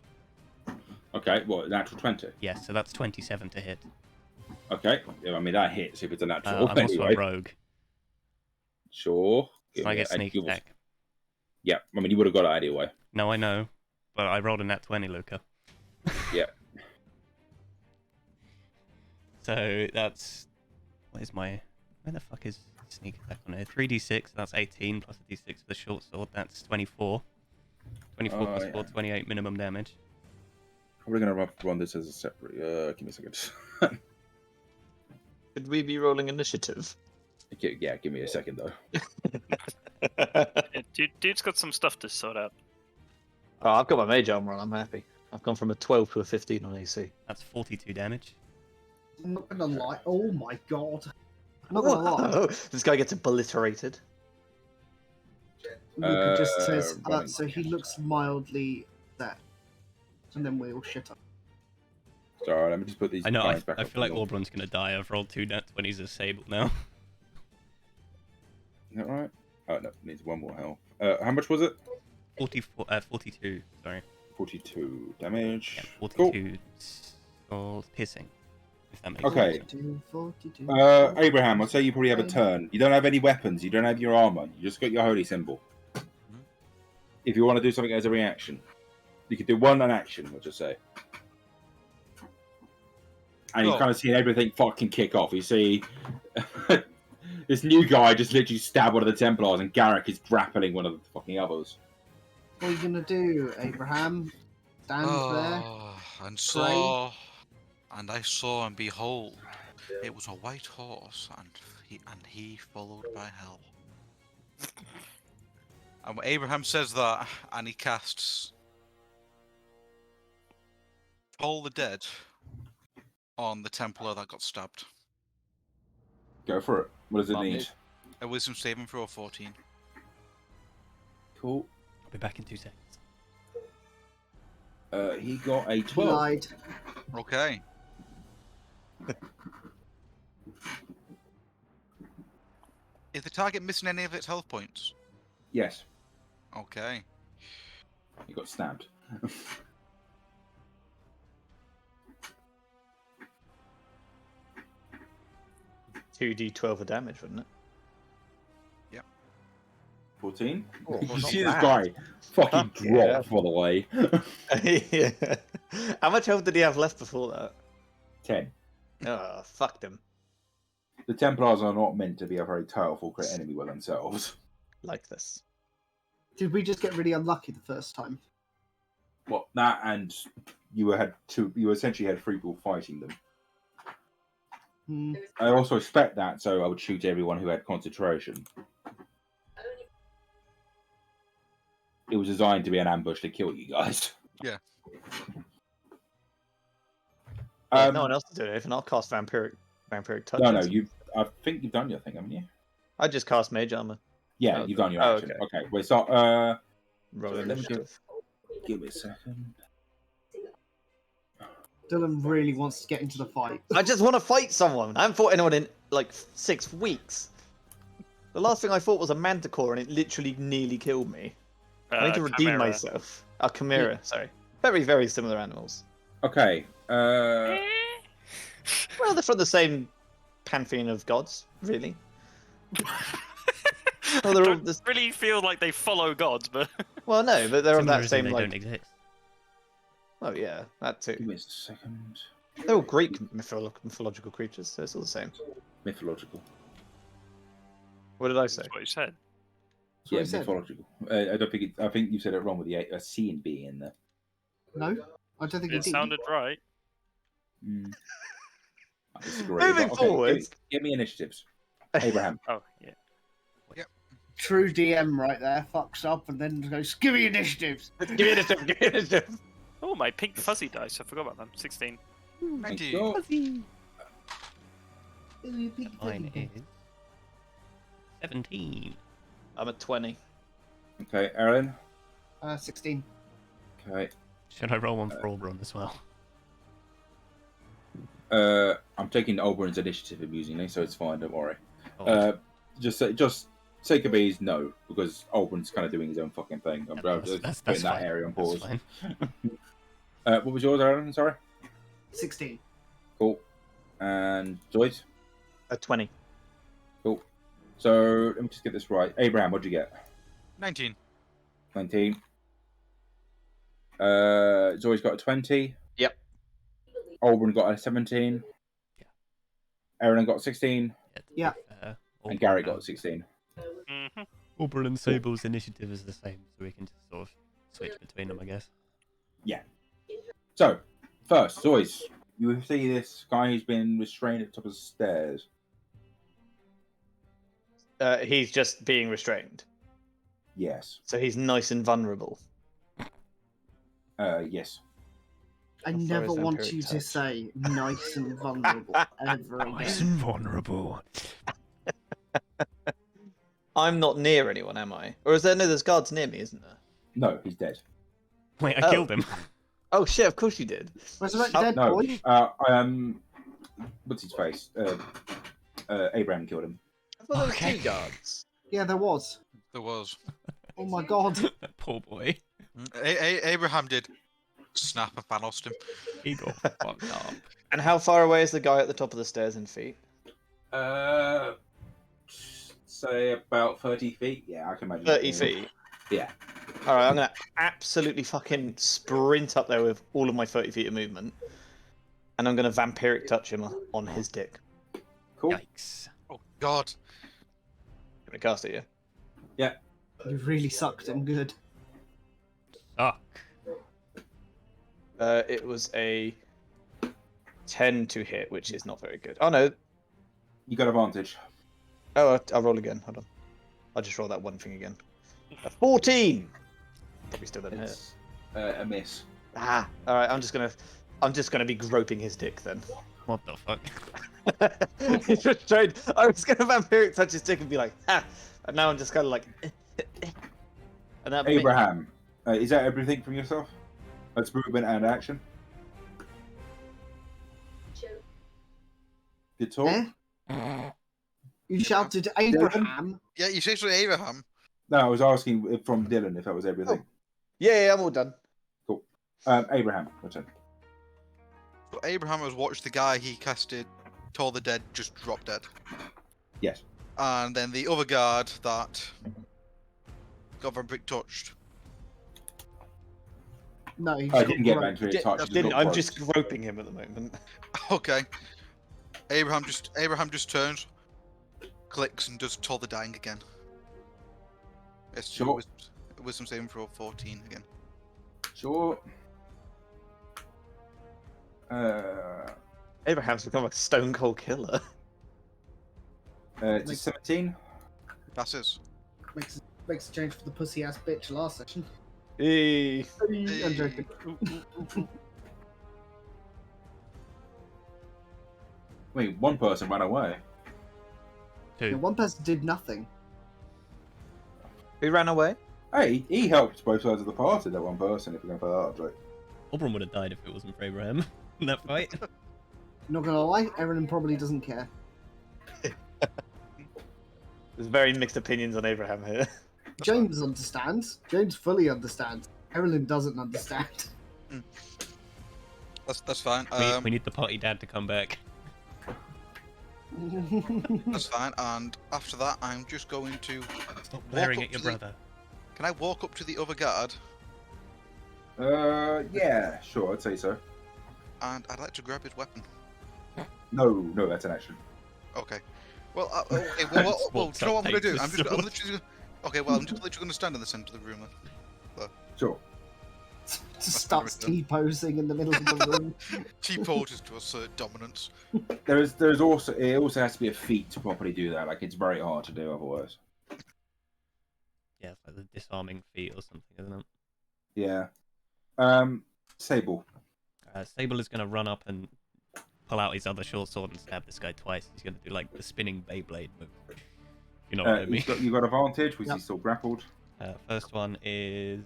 Okay, what, natural 20? Yes, so that's 27 to hit. Okay, yeah, I mean, that hits if it's a natural. I'm also a rogue. Sure. So I get sneak attack. Yeah, I mean, you would have got it anyway. No, I know. But I rolled a nat 20, Luca. Yeah. So that's... Where the fuck is sneak attack on here? 3d6, that's 18, plus a d6 for the short sword, that's 24. 24 plus 4, 28 minimum damage. Probably going to run this as a separate... give me a second. Should we be rolling initiative? Yeah, give me a second, though. Dude's got some stuff to sort out. Oh, I've got my mage armor on, I'm happy. I've gone from a 12 to a 15 on AC. That's 42 damage. I'm not gonna lie. Oh my god. I'm not gonna lie. This guy gets obliterated. Luca just says, running so he looks mildly there. And then we all shit up. Sorry, let me just put these I know, guys back I up feel like the wall. Aubrun's gonna die. I've rolled 2 nat 20s as Sable now. Is that right? Oh, no, needs one more health. How much was it? 42, sorry. 42 damage. Yeah, 42 piercing, if that makes sense. Okay. 42. Abraham, I'll say you probably have a turn. You don't have any weapons, you don't have your armor, you just got your holy symbol. If you want to do something as a reaction, you could do one an action, we'll just say. And you kind of see everything fucking kick off. You see this new guy just literally stab one of the Templars, and Garrick is grappling one of the fucking others. What are you gonna do, Abraham? Stand there? And I saw and behold, it was a white horse, and he followed by hell. And Abraham says that, and he casts Toll the Dead on the Templar that got stabbed. Go for it. What does it need? A wisdom saving throw of 14. Cool. I'll be back in 2 seconds. He got a He 12. lied. Okay. Is the target missing any of its health points? Yes, Okay. he got stabbed. 2d12 of damage, wouldn't it? 14? Oh, You well, not see this bad. guy fucking Fuck yeah. drop, by the way. Yeah. How much health did he have left before that? 10. Oh, fucked him. The Templars are not meant to be a very powerful crit enemy by themselves. Like this. Did we just get really unlucky the first time? Well, that and you essentially had 3 people fighting them. Hmm. I also expect that, so I would shoot everyone who had concentration. It was designed to be an ambush to kill you guys. Yeah. If no one else is doing anything, I'll cast Vampiric Touch. No, I think you've done your thing, haven't you? I just cast Mage Armor. Yeah, Oh, you've done your oh, action. okay. Okay, wait, so, Roll let me initiative. give me a second. Dylan really wants to get into the fight. I just want to fight someone. I haven't fought anyone in like 6 weeks. The last thing I fought was a Manticore, and it literally nearly killed me. I need to redeem Chimera. myself. A Chimera, sorry. Very, very similar animals. Okay, Well, they're from the same pantheon of gods, really. Well, they're all Don't this... really feel like they follow gods, but well, no, but they're on Similar that as in same they like. don't exist. Oh yeah, that give too. me a second. They're all Greek mythological creatures, so it's all the same. Mythological. What did I say? that's what you said. That's what Yeah, I said. mythological. I don't think it, I think you said it wrong with the a C and B in there. No, I don't think It it did. sounded right. I disagree. Moving but okay, forwards. give me initiatives. Abraham. Oh yeah. True DM right there. Fucks up and then goes, give me initiatives. Give me initiative. Give me initiative. Oh, my pink fuzzy dice. I forgot about them. 16. Thank 19. you. Mine is 17. I'm at 20. Okay, Aaron. 16. Okay. Should I roll one for Oberon as well? I'm taking Oberon's initiative amusingly, so it's fine. Don't worry. Oh, Just say Kabir's no, because Oberon's kind of doing his own fucking thing. I'm that's putting that fine. area on That's pause. fine. What was yours, Aaron? Sorry. 16. Cool. And Joyce. At 20. Cool. So let me just get this right. Abraham, what'd you get? 19. 19. Zoe's got a 20. Yep. Oberon got a 17. Yeah. Aaron got 16. Yeah. And Gary got a 16. Mm-hmm. Oberon and Sable's initiative is the same, so we can just sort of switch between them, I guess. Yeah. So, first, Zoyce, you see this guy who's been restrained at the top of the stairs. He's just being restrained. Yes. So he's nice and vulnerable. Yes. I How far never is want Vampiric you to Touch? say nice and vulnerable ever Nice again. and vulnerable. I'm not near anyone, am I? Or is there no? There's guards near me, isn't there? No, he's dead. Wait, I Oh. killed him. Oh shit! Of course you did. Resurrect Oh, dead No. boy. What's his face? Abraham killed him. I thought there was Okay. 2 guards. Yeah, there was. There was. Oh my god. That poor boy. Abraham did snap and Thanos him. He got fucked up. And how far away is the guy at the top of the stairs in feet? Say about 30 feet. Yeah, I can imagine. 30 feet. Yeah. All right, I'm gonna absolutely fucking sprint up there with all of my 30 feet of movement, and I'm gonna vampiric touch him on his dick. Cool. Yikes. Oh God. Can we cast it? Yeah. You really sucked him good. Suck. It was a 10 to hit, which is not very good. Oh no. You got advantage. Oh, I'll roll again. Hold on. I'll just roll that one thing again. A 14. Probably still doesn't hit. It's a miss. Ah. All right. I'm just gonna be groping his dick then. What the fuck? He's restrained. I was gonna vampiric touch his dick and be like, ah. And now I'm just kind of like. And that Abraham, is that everything from yourself? That's movement and action. Good talk. Eh? You shouted Abraham. Yeah, you say so, Abraham. No, I was asking from Dylan if that was everything. Yeah, I'm all done. Cool. Abraham, your turn. So Abraham has watched the guy he casted, Toll the Dead, just drop dead. Yes. And then the other guard that got vampiric touched. No, he I just didn't got get groped. vampiric touch. Didn't, got I'm groped. just groping him at the moment. Okay. Abraham just turns, clicks, and does Toll the Dying again. It's Sure. Wisdom saving throw 14 again. Sure. Abraham's become a stone cold killer. It's a 17. Passes. Makes a change for the pussy ass bitch last session. Hey. I'm joking. Wait, one person ran away. Yeah, 2. one person did nothing. Who ran away? Hey, he helped both sides of the party, that one person, if you're going to play that joke. Oberon would have died if it wasn't for Abraham in that fight. Not gonna lie, Erin probably doesn't care. There's very mixed opinions on Abraham here. James understands. James fully understands. Erin doesn't understand. That's fine. We need the party dad to come back. That's fine. And after that, I'm just going to. Stop glaring up at your to the- brother. Can I walk up to the other guard? Yeah, sure, I'd say so. And I'd like to grab his weapon. No, that's an action. Okay. Well, okay, well, Just do you know what I'm walks gonna up, do? takes I'm the literally Okay, well, I'm just literally going to stand in the centre of the room then. Sure. Just starts T-posing in the middle of the room. T-poses to assert dominance. There's also it also has to be a feat to properly do that. Like it's very hard to do otherwise. Yeah, it's like the disarming feat or something, isn't it? Yeah. Sable. Sable is going to run up and pull out his other short sword and stab this guy twice. He's going to do like the spinning Beyblade move. You know what I mean? You got advantage because Yep. he's still grappled. First one is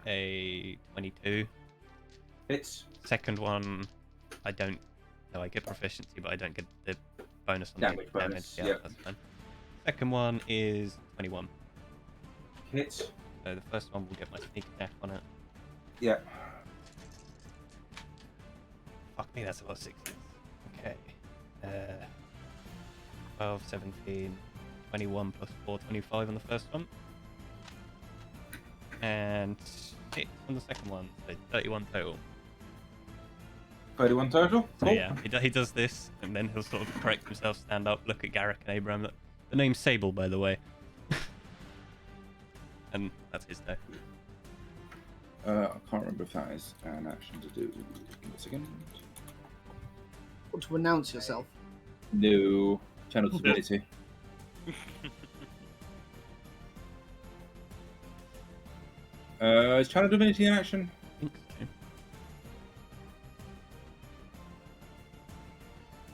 a 22. Hits. Second one, I don't. No, I get proficiency, but I don't get the bonus on Damage the damage. bonus, Yeah, yep. that's fine. Second one is 21. Hits. So the first one will get my sneak attack on it. Yeah. Fuck me, that's a lot of sixes. Okay. 12, 17, 21 plus 4, 25 on the first one. And 6 on the second one, so 31 total. 31 total. So Cool. yeah, he does this, and then he'll sort of correct himself, stand up, look at Garrick and Abraham. Look, the name's Sable, by the way. And that's his day. I can't remember if that is an action to do. Give me a second. What, to announce yourself? No. Channel Divinity. Is Channel Divinity in action? I think so.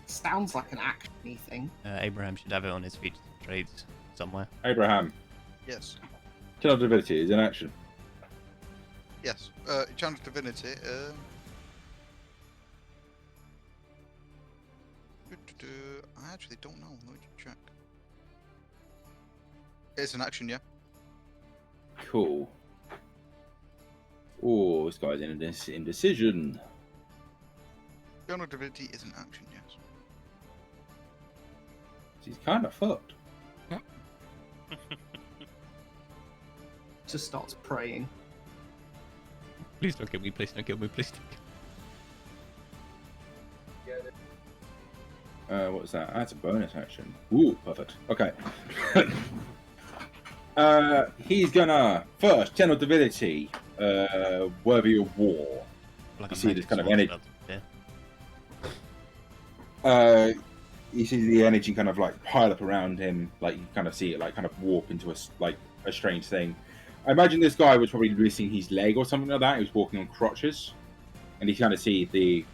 Sounds like an action-y thing. Abraham should have it on his features and trades somewhere. Abraham. Yes. Channel Divinity is in action. Yes. Channel Divinity. I actually don't know. Let me check. It's an action, yeah. Cool. Oh, this guy's in indecision. Channel Divinity is an action, yes. He's kind of fucked. Just starts praying. Please don't kill me, please don't kill me, please don't kill me. What was that? That's a bonus action. Ooh, perfect. Okay. He's gonna first Channel Divinity, Worthy of War. Like You a see this magic kind of sword energy. spell, yeah. You see the energy kind of like pile up around him, like you kind of see it like kind of warp into a strange thing. I imagine this guy was probably missing his leg or something like that. He was walking on crutches, and you kind of see he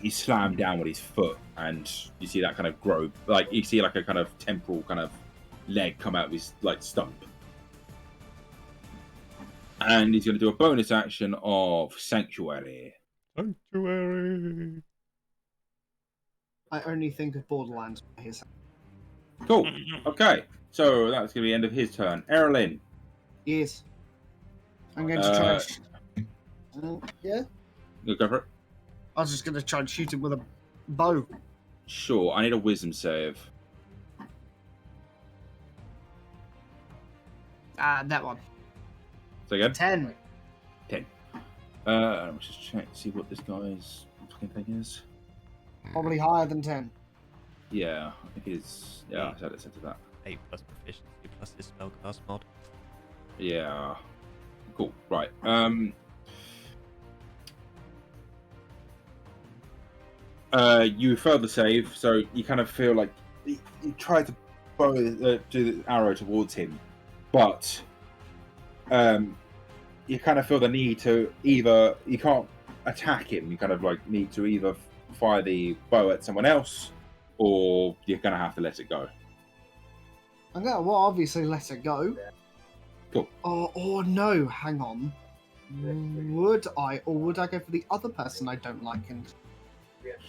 slammed down with his foot, and you see that kind of grow, like you see like a kind of temporal kind of leg come out of his like stump, and he's going to do a bonus action of Sanctuary. Sanctuary. I only think of Borderlands by his. Cool. Okay, so that's going to be the end of his turn. Erlyn. Yes. I'm going to try and yeah? You go for it. I was just going to try and shoot him with a bow. Sure, I need a wisdom save. That one. So again? 10. Let's just check to see what this guy's fucking thing is. Probably higher than 10. Yeah, I think it's. Yeah, I said it to that. 8 plus proficiency plus his spellcast mod. Yeah. Cool. Right. You failed the save, so you kind of feel like you try to do the arrow towards him, but you kind of feel the need to either you can't attack him. You kind of like need to either fire the bow at someone else, or you're gonna have to let it go. I'm going to obviously let it go. Cool. Oh no, hang on. Would I, or would I go for the other person I don't like and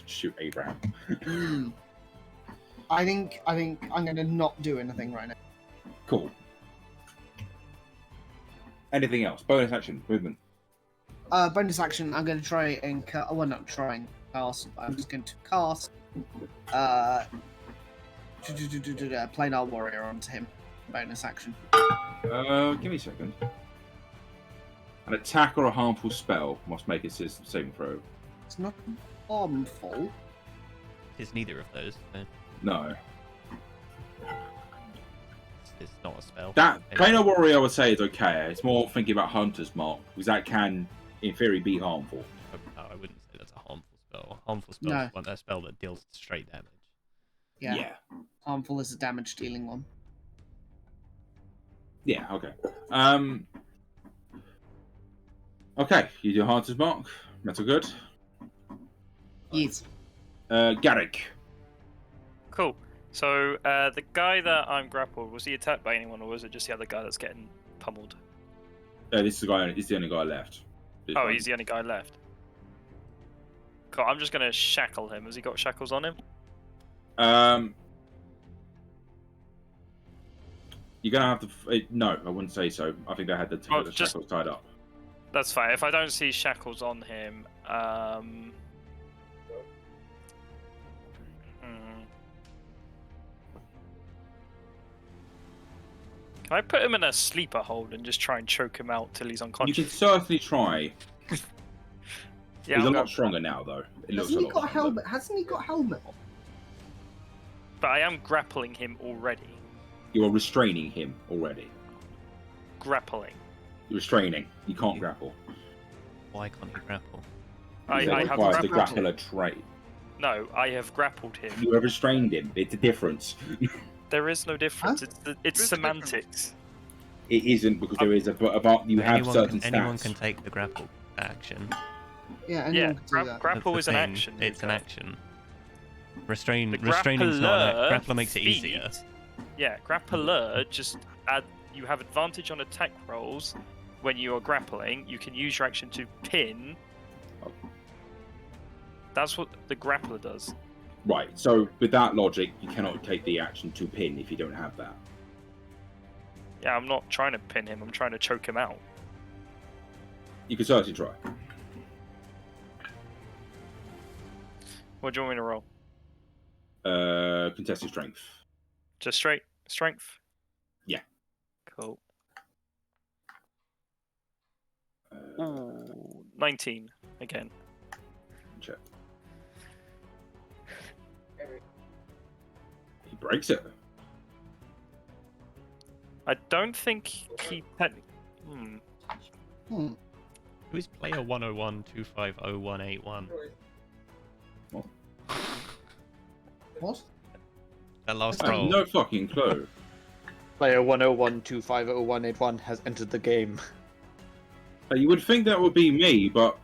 Shoot Abraham. I think I'm going to not do anything right now. Cool. Anything else? Bonus action, movement. Bonus action, I'm going to try and well, not try and cast, but I'm just going to cast Planar Warrior onto him. Bonus action. Give me a second. An attack or a harmful spell must make its saving throw. It's not harmful. It's neither of those. So. No. It's not a spell. That Planar Warrior, I would say, is okay. It's more thinking about Hunter's Mark, because that can, in theory, be harmful. No, I wouldn't say that's a harmful spell. A harmful spell No. is one a spell that deals straight damage. Yeah. Harmful is a damage dealing one. Yeah, okay. Okay, you do Hunter's Mark. That's all good. Yes. Garrick. Cool. So the guy that I'm grappled, was he attacked by anyone, or was it just the other guy that's getting pummeled? This is the guy. He's the only guy left. Oh, he's the only guy left. Cool. I'm just gonna shackle him. Has he got shackles on him? You're gonna have to. No, I wouldn't say so. I think they had the just- shackles tied up. That's fine. If I don't see shackles on him, can I put him in a sleeper hold and just try and choke him out till he's You unconscious? can certainly try. Yeah, He's I'll a go- lot stronger now, though. It looks Hasn't he a lot got a stronger. helmet? Hasn't he got a helmet on? But I am grappling him already. You are restraining him already. Grappling. You're restraining. You can't grapple. Why can't he grapple? I That have requires the grappled. grappler trait. No, I have grappled him. You have restrained him. It's a difference. There is no difference. Huh? It's There's a semantics. It isn't because there is you have anyone certain can, stats. anyone can take the grapple action. Yeah, anyone Yeah, can do that. grapple That's is the an thing, action. It's an Luca. action. The Restraining's not an grappler grappler makes it feat- easier. Yeah, grappler just add. You have advantage on attack rolls when you are grappling. You can use your action to pin. That's what the grappler does. Right. So with that logic, you cannot take the action to pin if you don't have that. Yeah, I'm not trying to pin him. I'm trying to choke him out. You can certainly try. What do you want me to roll? Contested strength. Just straight strength. Yeah. Cool. Ooh, 19 again. Check. He breaks it. I don't think he. Who's player 101250181? What? That last I have roll. no fucking clue. Player 101250181 has entered the game. You would think that would be me, but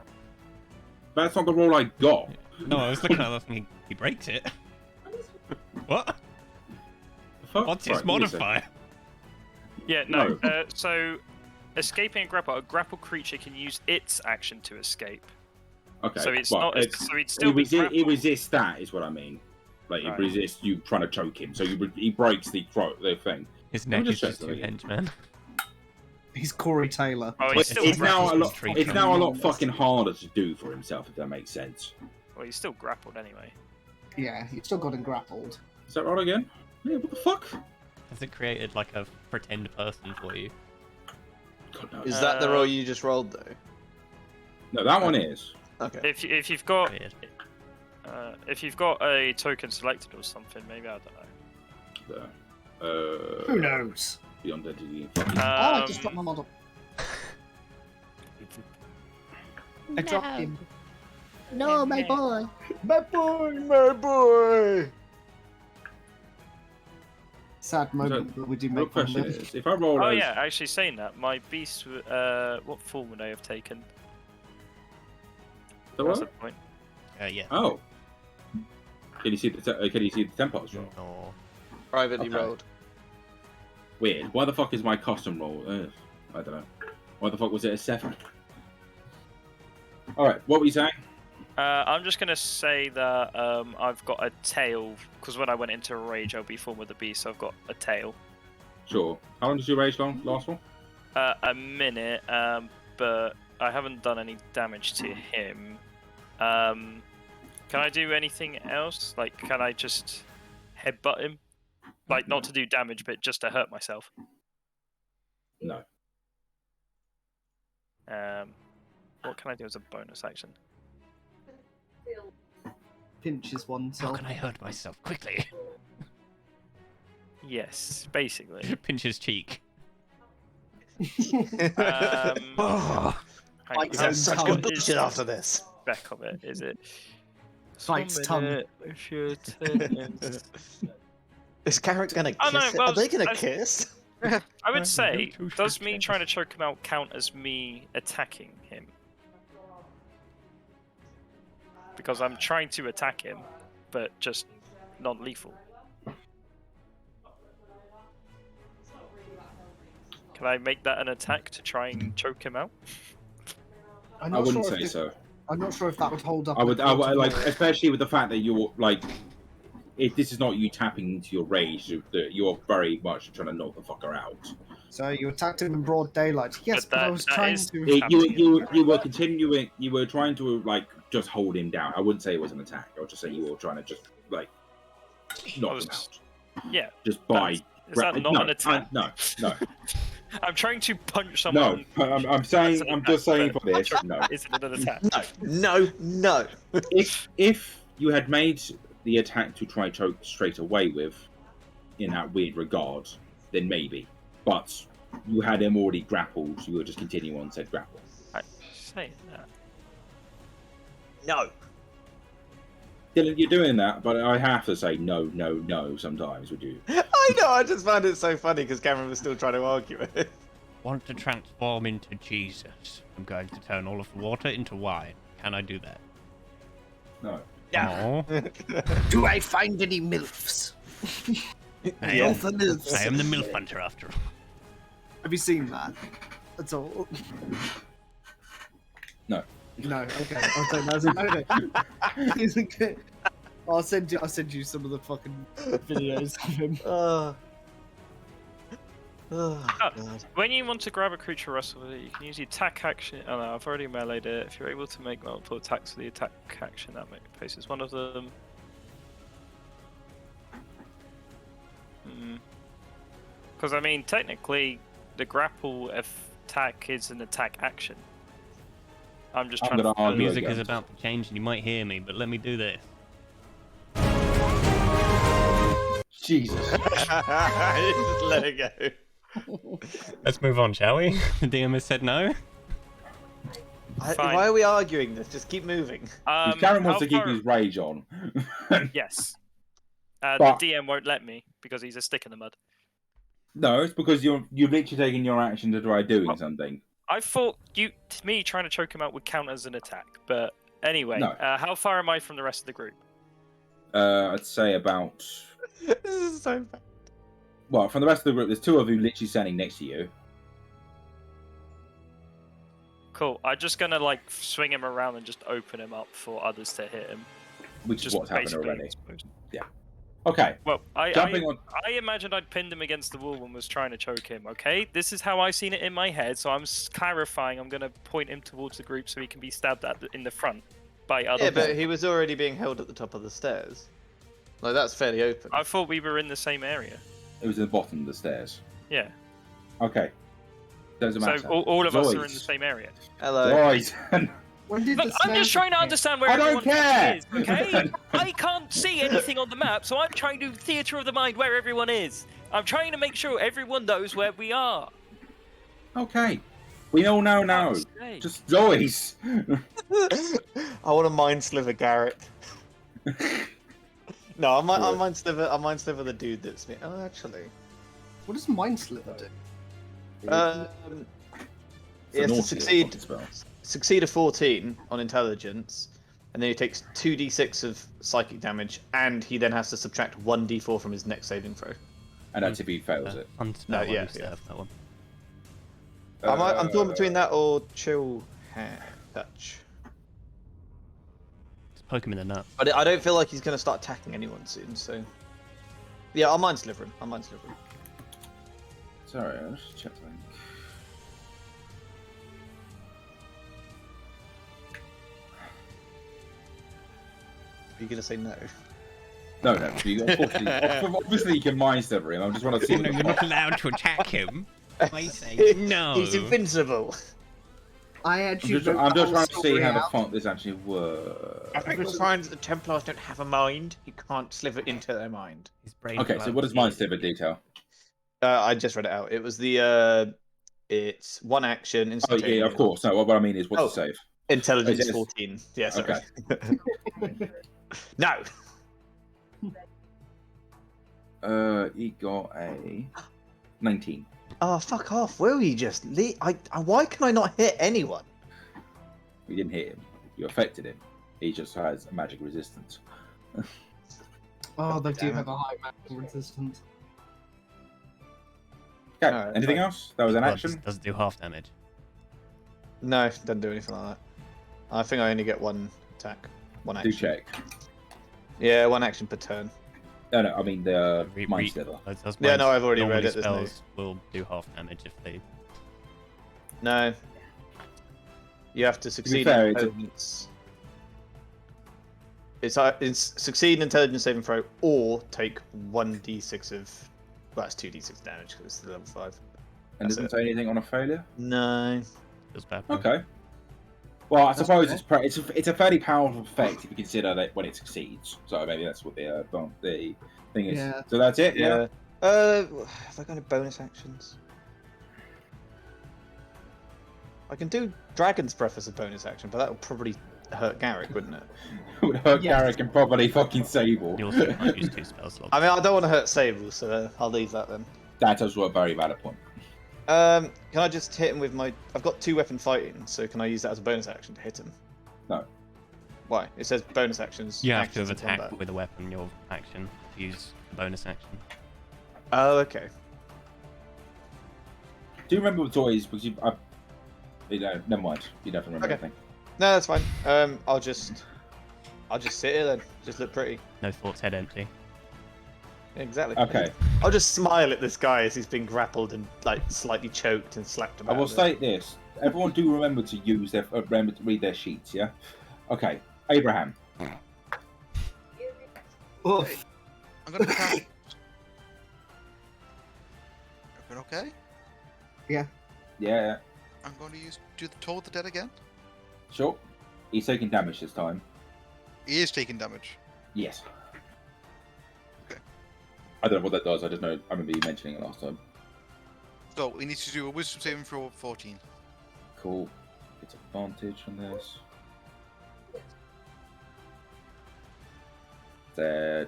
that's not the role I got. No, I was looking at that thinking, he breaks it. What? The fuck? What's his Right, give me a sec. modifier? Yeah, no. So, escaping a grapple creature can use its action to escape. Okay. So it's well, not. So he'd still be it grappled. resists that, is what I mean. Like Right. it resists you trying to choke him, so he breaks the thing. His Let me neck is just just check two that again. henchmen. He's Corey Taylor. Oh, But he's still it's now a grappled. lot. It's now a lot fucking harder to do for himself, if that makes sense. Well, he's still grappled anyway. Yeah, you've still got him grappled. Is that right again? Yeah. What the fuck? Has it created like a pretend person for you? God, no. Is that the roll you just rolled, though? No, that one is. Okay. If you've got Weird. if you've got a token selected or something, maybe I don't know. Who knows? Beyond entity. Oh, I just dropped my model. I dropped him. No, my boy. My boy, my boy! Sad moment, but we do Real make fun question of it. is, if I roll Oh as- yeah, actually saying that, my beast. What form would I have taken? The What's what? the point? Yeah. Oh. Can you see the Templars roll? Or Privately Okay. rolled. Weird. Why the fuck is my custom roll? I don't know. Why the fuck was it a 7? Alright, what were you saying? I'm just gonna say that I've got a tail because when I went into a rage, I'll be formed with a beast, so I've got a tail. Sure. How long does your rage last for? A minute, but I haven't done any damage to him. Can I do anything else? Like, can I just headbutt him? Like, not to do damage, but just to hurt myself. No. What can I do as a bonus action? Pinches one how self. can I hurt myself quickly? Yes, basically. Pinch his cheek. Oh, hang on, He's how- had such what good is bullshit the after this. spec of it? Is it? Bites tongue. Is Garrett gonna kiss Oh, no, it? well, Are they gonna as- kiss? I would say, Two does should me kiss. trying to choke him out count as me attacking him? Because I'm trying to attack him, but just non-lethal. Can I make that an attack to try and choke him out? I'm I not wouldn't sure if say this- so. I'm not sure if that would hold up. I would, in a court of like, law. especially with the fact that you're like, if this is not you tapping into your rage, you're very much trying to knock the fucker out. So you attacked him in broad daylight. Yes, But but I that- was that trying is- to. You were continuing. You were trying to like just hold him down. I wouldn't say it was an attack. I would just say you were trying to just like knock him out. Yeah. Just by. Is that not no, an attack? No. I'm trying to punch No. someone. I'm saying. That's an I'm just attack, saying but for this. choking No. isn't an attack. No. If you had made the attack to try choke straight away with, in that weird regard, then maybe. But you had him already grappled. You were just continuing on said grapple. I'm saying that. No. Dylan, you're doing that, but I have to say no sometimes, would you? I know. I just found it so funny because Cameron was still trying to argue it. Want to transform into Jesus. I'm going to turn all of the water into wine. Can I do that? No. Oh, Do I find any milfs? I All am, the milfs. I am the MILF hunter after all. Have you seen that? That's all. No. No. Okay. I'll take that as a no. It's okay. I'll send you some of the fucking videos of him. God. When you want to grab a creature wrestle with it, you can use the attack action. Oh no, I've already meleeed it. If you're able to make multiple attacks with the attack action, that places one of them. Because I mean, technically, the grapple attack is an attack action. I'm just I'm trying gonna to. The argue music is against. about to change and you might hear me, but let me do this. Jesus. Just let it go. Let's move on, shall we? The DM has said no. Fine. Why are we arguing this? Just keep moving. Karen wants how to keep far- his rage on. Yes. But- The DM won't let me because he's a stick in the mud. No, it's because you've literally taken your action to try doing something. I thought me trying to choke him out would count as an attack, but anyway, No. how far am I from the rest of the group? I'd say about. This is so bad. Well, from the rest of the group, there's two of you literally standing next to you. Cool. I'm just gonna like swing him around and just open him up for others to hit him. Which is Just what's happened basically already. exposed. Okay. Well, Jumping on. I imagined I'd pinned him against the wall and was trying to choke him. Okay, this is how I seen it in my head. So I'm clarifying. I'm gonna point him towards the group so he can be stabbed in the front by other. Yeah, but men. he was already being held at the top of the stairs. Like, that's fairly open. I thought we were in the same area. It was at the bottom of the stairs. Yeah. Okay. Doesn't So matter. all of us are in Zoids. the same area. Hello. Right. When did Look, the I'm just snares trying to appear? understand where I don't everyone care. is, okay? I can't see anything on the map, so I'm trying to theatre of the mind where everyone is. I'm trying to make sure everyone knows where we are. Okay. We all know now. God's sake. Just Zoids. I want to mind sliver Garrett. No, I mind sliver the dude that's me. Oh, actually. What does Mind Sliver do? It's a He has to naughty succeed. fucking spell. Succeed a 14 on intelligence, and then he takes 2d6 of psychic damage, and he then has to subtract 1d4 from his next saving throw. And that's if he fails it. Fun spell, yeah, I used to yeah. have that one. I'm torn between that or chill touch. Just poke him in the nuts. But I don't feel like he's going to start attacking anyone soon, so... Yeah, I'll mind sliver him. Sorry, I'll just check something. Are you going to say no? No. Obviously, you can mind sliver him. I just want to see. No, you're not allowed to attack him. I say no. He's invincible. I actually. I'm just trying to see story how the out. font this actually works. I think we'll find that the Templars don't have a mind. You can't sliver into their mind. His brain Okay, so what does mine sliver detail? I just read it out. It was the it's one action Oh instantaneous. yeah, of course. No, what I mean is, what's Oh. the save? Intelligence yes. 14. Yeah, sorry. Okay. No. He got a 19. Oh, fuck off. Will you just leave? Why can I not hit anyone? You didn't hit him. You affected him. He just has a magic resistance. Oh, they do Damn have a high magical resistance. Okay, Alright, anything fine. else? That was an action? Doesn't do half damage. No, doesn't do anything like that. I think I only get one attack. One Do action. check. Yeah, one action per turn. No, I mean the Re- mind re- sliver. Yeah, no, I've already read normally it, there's no- Spells will do half damage if they. No. You have to succeed fair, in it's a- intelligence. It's succeed in intelligence saving throw or take 1d6 of. Well, it's 2d6 damage because it's level 5. And That's doesn't it. say anything on a failure? No. Feels bad. Okay. Well, I suppose fair. it's a fairly powerful effect if you consider that when it succeeds. So maybe that's what the thing is. Yeah. So that's it. Yeah. Have I got any bonus actions? I can do Dragon's Breath as a bonus action, but that would probably hurt Garrick, wouldn't it? Would hurt Yes. Garrick and probably fucking Sable. You also can't use 2 spell slots. I mean, I don't want to hurt Sable, so I'll leave that then. That is a very valid point. Can I just hit him with my? I've got 2 weapon fighting, so can I use that as a bonus action to hit him? No. Why? It says bonus actions. You have to actions have in attacked combat. with a weapon, your action, to use the bonus action. Oh, okay. Do you remember what's always because never mind. You don't remember Okay. anything. No, that's fine. I'll just sit here then. Just look pretty. No thoughts, head empty. Exactly. Okay. I'll just smile at this guy as he's been grappled and like slightly choked and slapped I about. will state this: everyone do remember to use their remember to read their sheets. Yeah. Okay. Abraham. Oof. I'm gonna cast. Everyone okay? Yeah. I'm going to do the Toll of the Dead again. Sure. He's taking damage this time. He is taking damage. Yes. Okay. I don't know what that does. I just know. I remember you mentioning it last time. So he needs to do a Wisdom saving throw of 14. Cool. It's advantage on this.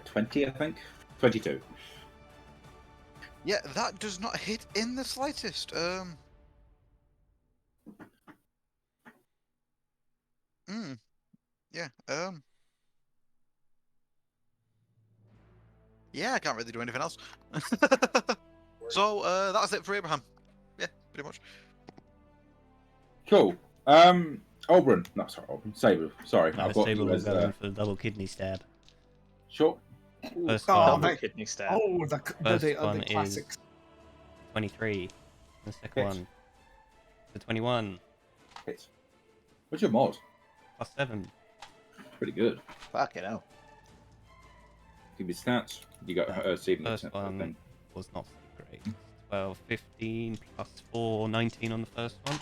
20, I think. 22. Yeah, that does not hit in the slightest. Yeah. Yeah, I can't really do anything else. So that's it for Abraham. Yeah, pretty much. Cool. Oberon. No, sorry, Oberon. Saber. Sorry, No, I've got Sable you will as go in for the double kidney stab. sure. First Oh, one, man. Kidney stab. Oh, the First the one classics. 23. The second Hit. one, the 21, Hit. What's your mod? plus 7. Pretty good. Fucking hell. Give me stats. You got saving First stats, I one think. was not so great. 12, 15, plus 4, 19 on the first one.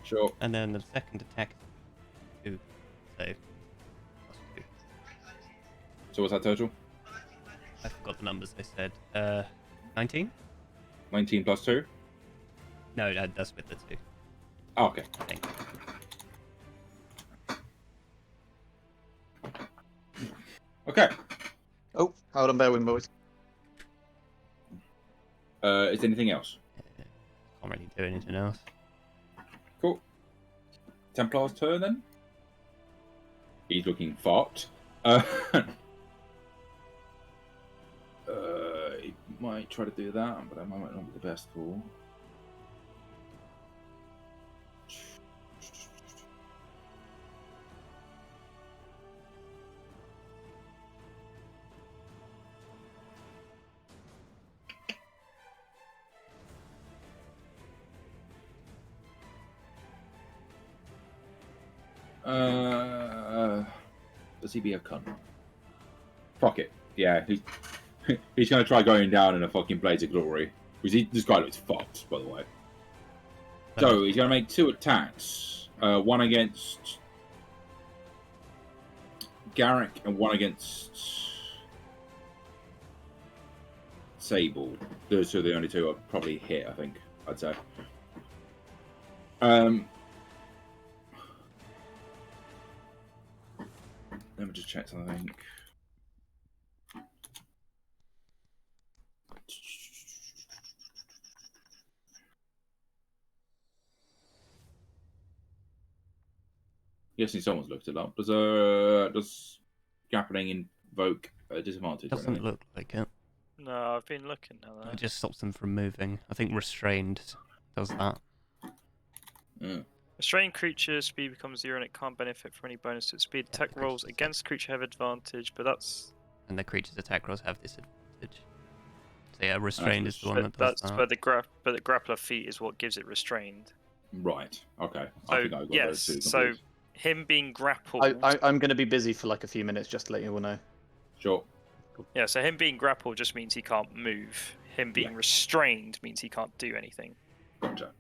Sure. And then the second attack, 2. Save. Plus 2. So what's that total? I forgot the numbers they said. 19? 19 plus 2? No, that's with the 2. Oh, okay. I think. Okay. Oh, hold on, bear with me, boys. Is there anything else? Can't really do anything else. Cool. Templar's turn then. He's looking fucked. He might try to do that, but that might not be the best call. Does he be a cunt? Fuck it. Yeah, he's gonna try going down in a fucking blaze of glory. Because this guy looks fucked, by the way. So he's gonna make 2 attacks. One against Garrick and one against Sable. Those are the only two I've probably hit, I think, I'd say. Let me just check something. Guessing someone's looked it up. Does grappling invoke a disadvantage? or Doesn't anything? look like it. No, I've been looking at It that. just stops them from moving. I think restrained does that. Yeah. Restrained creature speed becomes 0 and it can't benefit from any bonus to its speed. Yeah, Attack the rolls creature's against creature have advantage, but that's And the creature's attack rolls have disadvantage. So yeah, restrained is the one that does that's that. where the grappler feat is what gives it restrained. Right. Okay. So I think I got yes, those two so confused. him being grappled. I'm going to be busy for like a few minutes, just to let you all know. Sure. Yeah, so him being grappled just means he can't move. Him being Yeah. restrained means he can't do anything. Gotcha.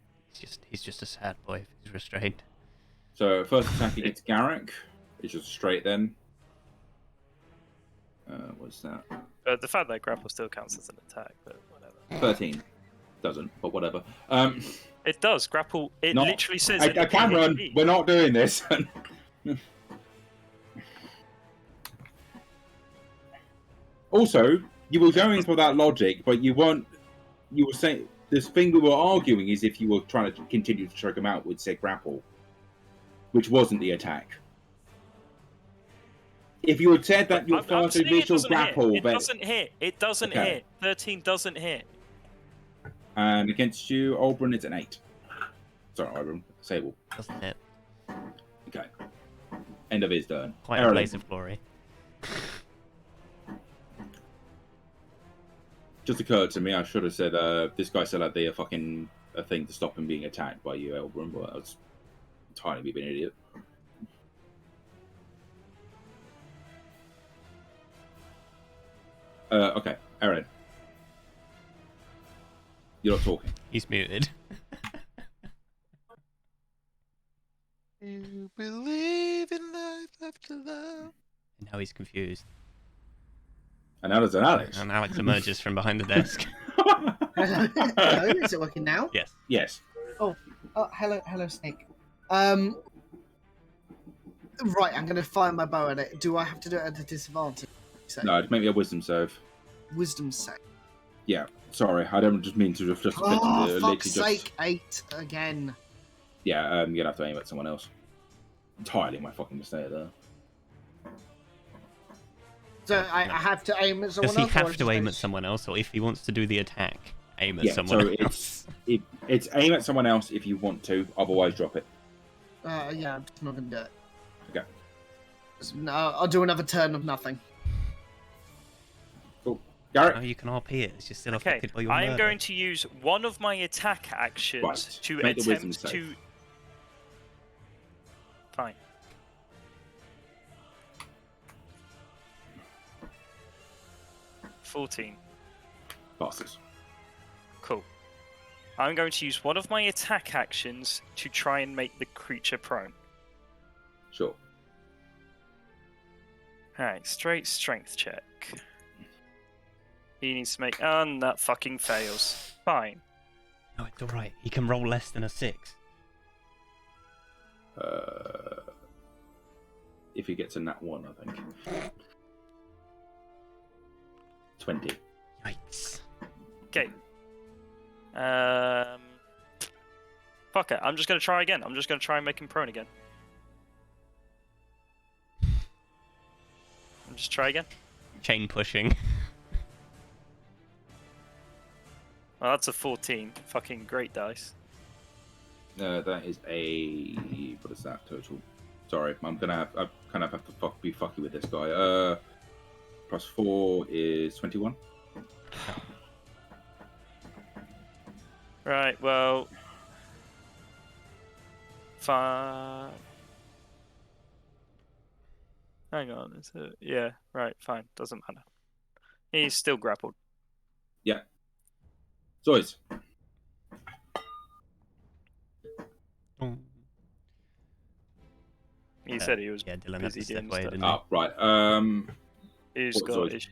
He's just a sad boy if he's restrained. So first attack against Garrick. It's just straight then. What's that? The fact that grapple still counts as an attack, but whatever. 13. Doesn't, but whatever. It does grapple. It Not- literally says. Cameron, we're not doing this. Also, you were going for that logic, but you weren't. You were saying this thing we were arguing is if you were trying to continue to choke him out with said grapple, which wasn't the attack. If you had said that your I'm first saying it initial doesn't grapple, hit. It then doesn't hit. It doesn't Okay. hit. 13 doesn't hit. and against you, Oberon, it's an 8. Sorry, Oberon, Sable. Doesn't it? Okay. End of his turn. Quite a Erlen. blaze of glory. Just occurred to me, I should have said this guy still had the fucking thing to stop him being attacked by you, Elbrum, but I was entirely being an idiot. Okay, Aaron. You're not talking. He's muted. You believe in life after love. And now he's confused. And now there's an Alex. And Alex emerges from behind the desk. Hello, is it working now? Yes. Yes. Oh, hello, Snake. Right, I'm going to fire my bow at it. Do I have to do it at a disadvantage? No, just make me a wisdom save. Wisdom save. Yeah, sorry, I don't just mean to just Oh, literally fuck's sake, 8 again. Yeah, you're gonna have to aim at someone else. Entirely my fucking mistake there. So I have to aim at someone Does he else? or have just to aim go- at someone else, or if he wants to do the attack, aim at Yeah, someone so else? it's aim at someone else if you want to, otherwise drop it. Yeah, I'm just not going to do it. Okay. No, I'll do another turn of nothing. Cool. Garrett? Oh, you can RP it. It's just still Okay, affected by your I am murder. going to use one of my attack actions Right, to make the wisdom attempt save. to. Fine. $14. Passes. Cool. I'm going to use one of my attack actions to try and make the creature prone. Sure. Alright, straight strength check. He needs to make. And that fucking fails. Fine. No, it's alright. He can roll less than a 6. If he gets a nat 1, I think. 20. Yikes. Okay. Fuck it. I'm just gonna try again. I'm just gonna try and make him prone again. Just try again. Chain pushing. Well, that's a 14. Fucking great dice. That is a... What is that total? Sorry, I kind of have to be fucky with this guy. Plus 4 is 21. Right, well... Fine. Hang on, is it? Yeah, right, fine. Doesn't matter. He's still grappled. Yeah. Zoids. He said he was Yeah, Dylan had busy to step doing away, stuff. didn't he? Oh, right. He's What was Scottish.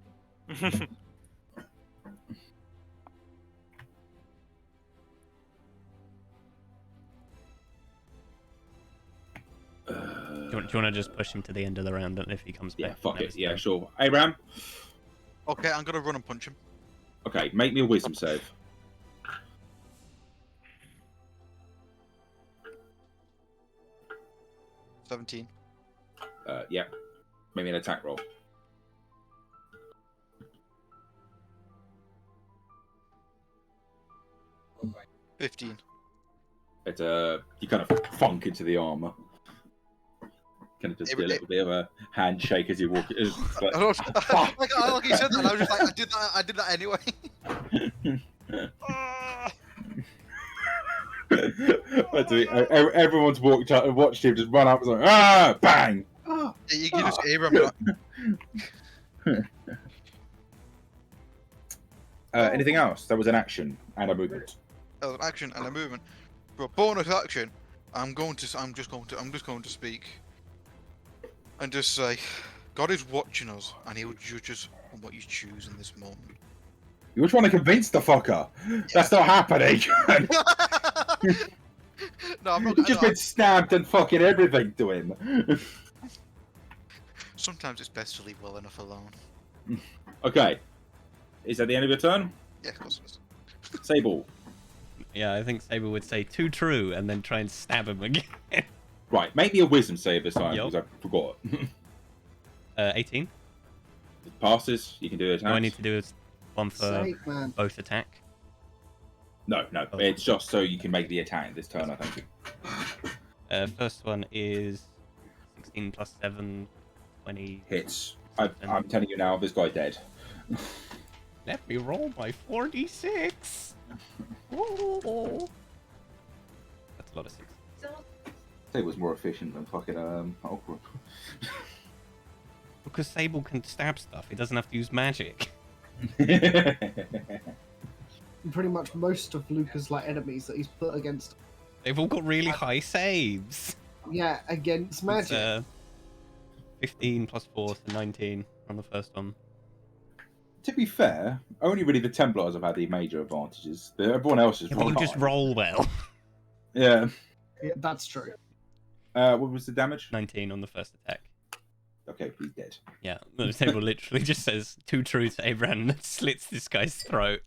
Do you want to just push him to the end of the round, and if he comes Yeah, back, fuck then it. it's Yeah, done. sure. Abraham? Okay, I'm gonna run and punch him. Okay, make me a wisdom save. 17. Yeah. Make me an attack roll. 15. It you kind of funk into the armor. Kind of just do a little bit of a handshake as you walk. It's like, Like he said that, and I was just like, I did that anyway. Everyone's walked up and watched him just run up and like, ah, bang. You can just Abraham. Anything else? That was an action and a movement. An action and a movement. For a bonus action, I'm just going to speak and just say, God is watching us, and He will judge us on what you choose in this moment. You were trying to convince the fucker. Yeah. That's not happening. No, I'm not. You've just been stabbed and fucking everything to him. Sometimes it's best to leave well enough alone. Okay. Is that the end of your turn? Yeah, of course it is. Sable. Yeah, I think Saber would say too true and then try and stab him again. Right, make me a wisdom save this time Yep. because I forgot. 18. It passes. You can do it. Do I need to do one for Sake, man. both attack? No. Oh. It's just so you can make the attack this turn, I think. First one is 16 plus 7, 20. Hits. I'm telling you now, this guy's dead. Let me roll my 4d6. Ooh. That's a lot of 6. It was more efficient than fucking Okra. Because Sable can stab stuff, he doesn't have to use magic. Pretty much most of Luca's enemies that he's put against. They've all got really high saves. Yeah, against magic. It's, 15 plus 4, so 19 on the first one. To be fair, only really the Templars have had the major advantages. Everyone else is Yeah, but you just roll well. Yeah. Yeah, that's true. What was the damage? 19 on the first attack. Okay, he's dead. Yeah, the table literally just says too true to Abraham and slits this guy's throat.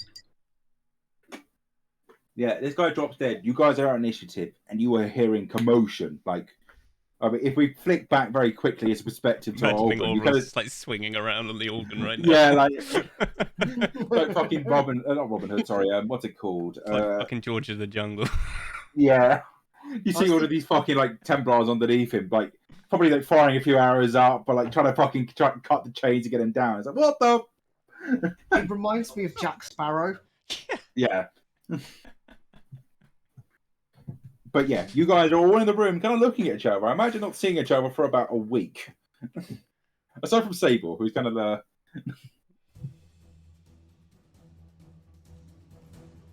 Yeah, this guy drops dead. You guys are at initiative, and you are hearing commotion. I mean, if we flick back very quickly as a perspective to Imagining Auburn, Aura's just like swinging around on the organ right now. yeah, like fucking not Robin Hood. Sorry, what's it called? It's like fucking George of the Jungle. Yeah, you see all of these fucking Templars underneath him, probably firing a few arrows up, but trying to cut the chains to get him down. It's like, what the? It reminds me of Jack Sparrow. Yeah. But yeah, you guys are all in the room kind of looking at each other. I imagine not seeing each other for about a week. Aside from Sable, who's kind of the...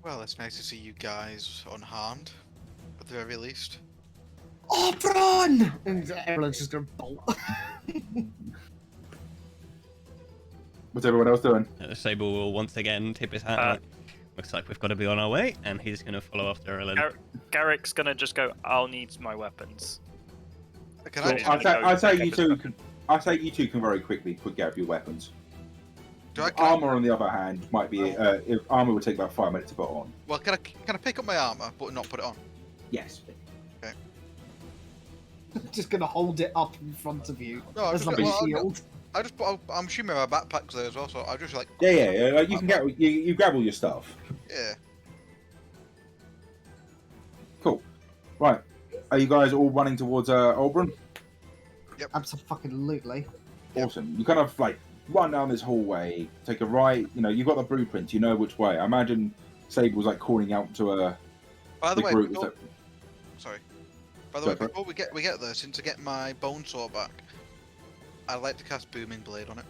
Well, it's nice to see you guys unharmed, at the very least. Oberon! And everyone's just going to bolt. What's everyone else doing? Sable will once again tip his hat. Looks like we've got to be on our way, and he's going to follow after Ellen. Garrick's gonna just go, I'll need my weapons. I say you two can very quickly grab your weapons. Armor, on the other hand, might be if armor would take about 5 minutes to put on. Well, can I pick up my armor but not put it on? Yes. Okay. Just gonna hold it up in front of you No, as like a shield. I'm assuming my backpack's there as well, so I just Yeah. You can get you grab all your stuff. Yeah. Cool. Right. Are you guys all running towards Oberon? Yep. Absolutely. Awesome. You kind of run down this hallway, take a right. You've got the blueprint. You know which way. I imagine Sable's calling out to a. By the way, group. sorry. By the way, before we get there, since I get my bone saw back, I'd like to cast Booming Blade on it.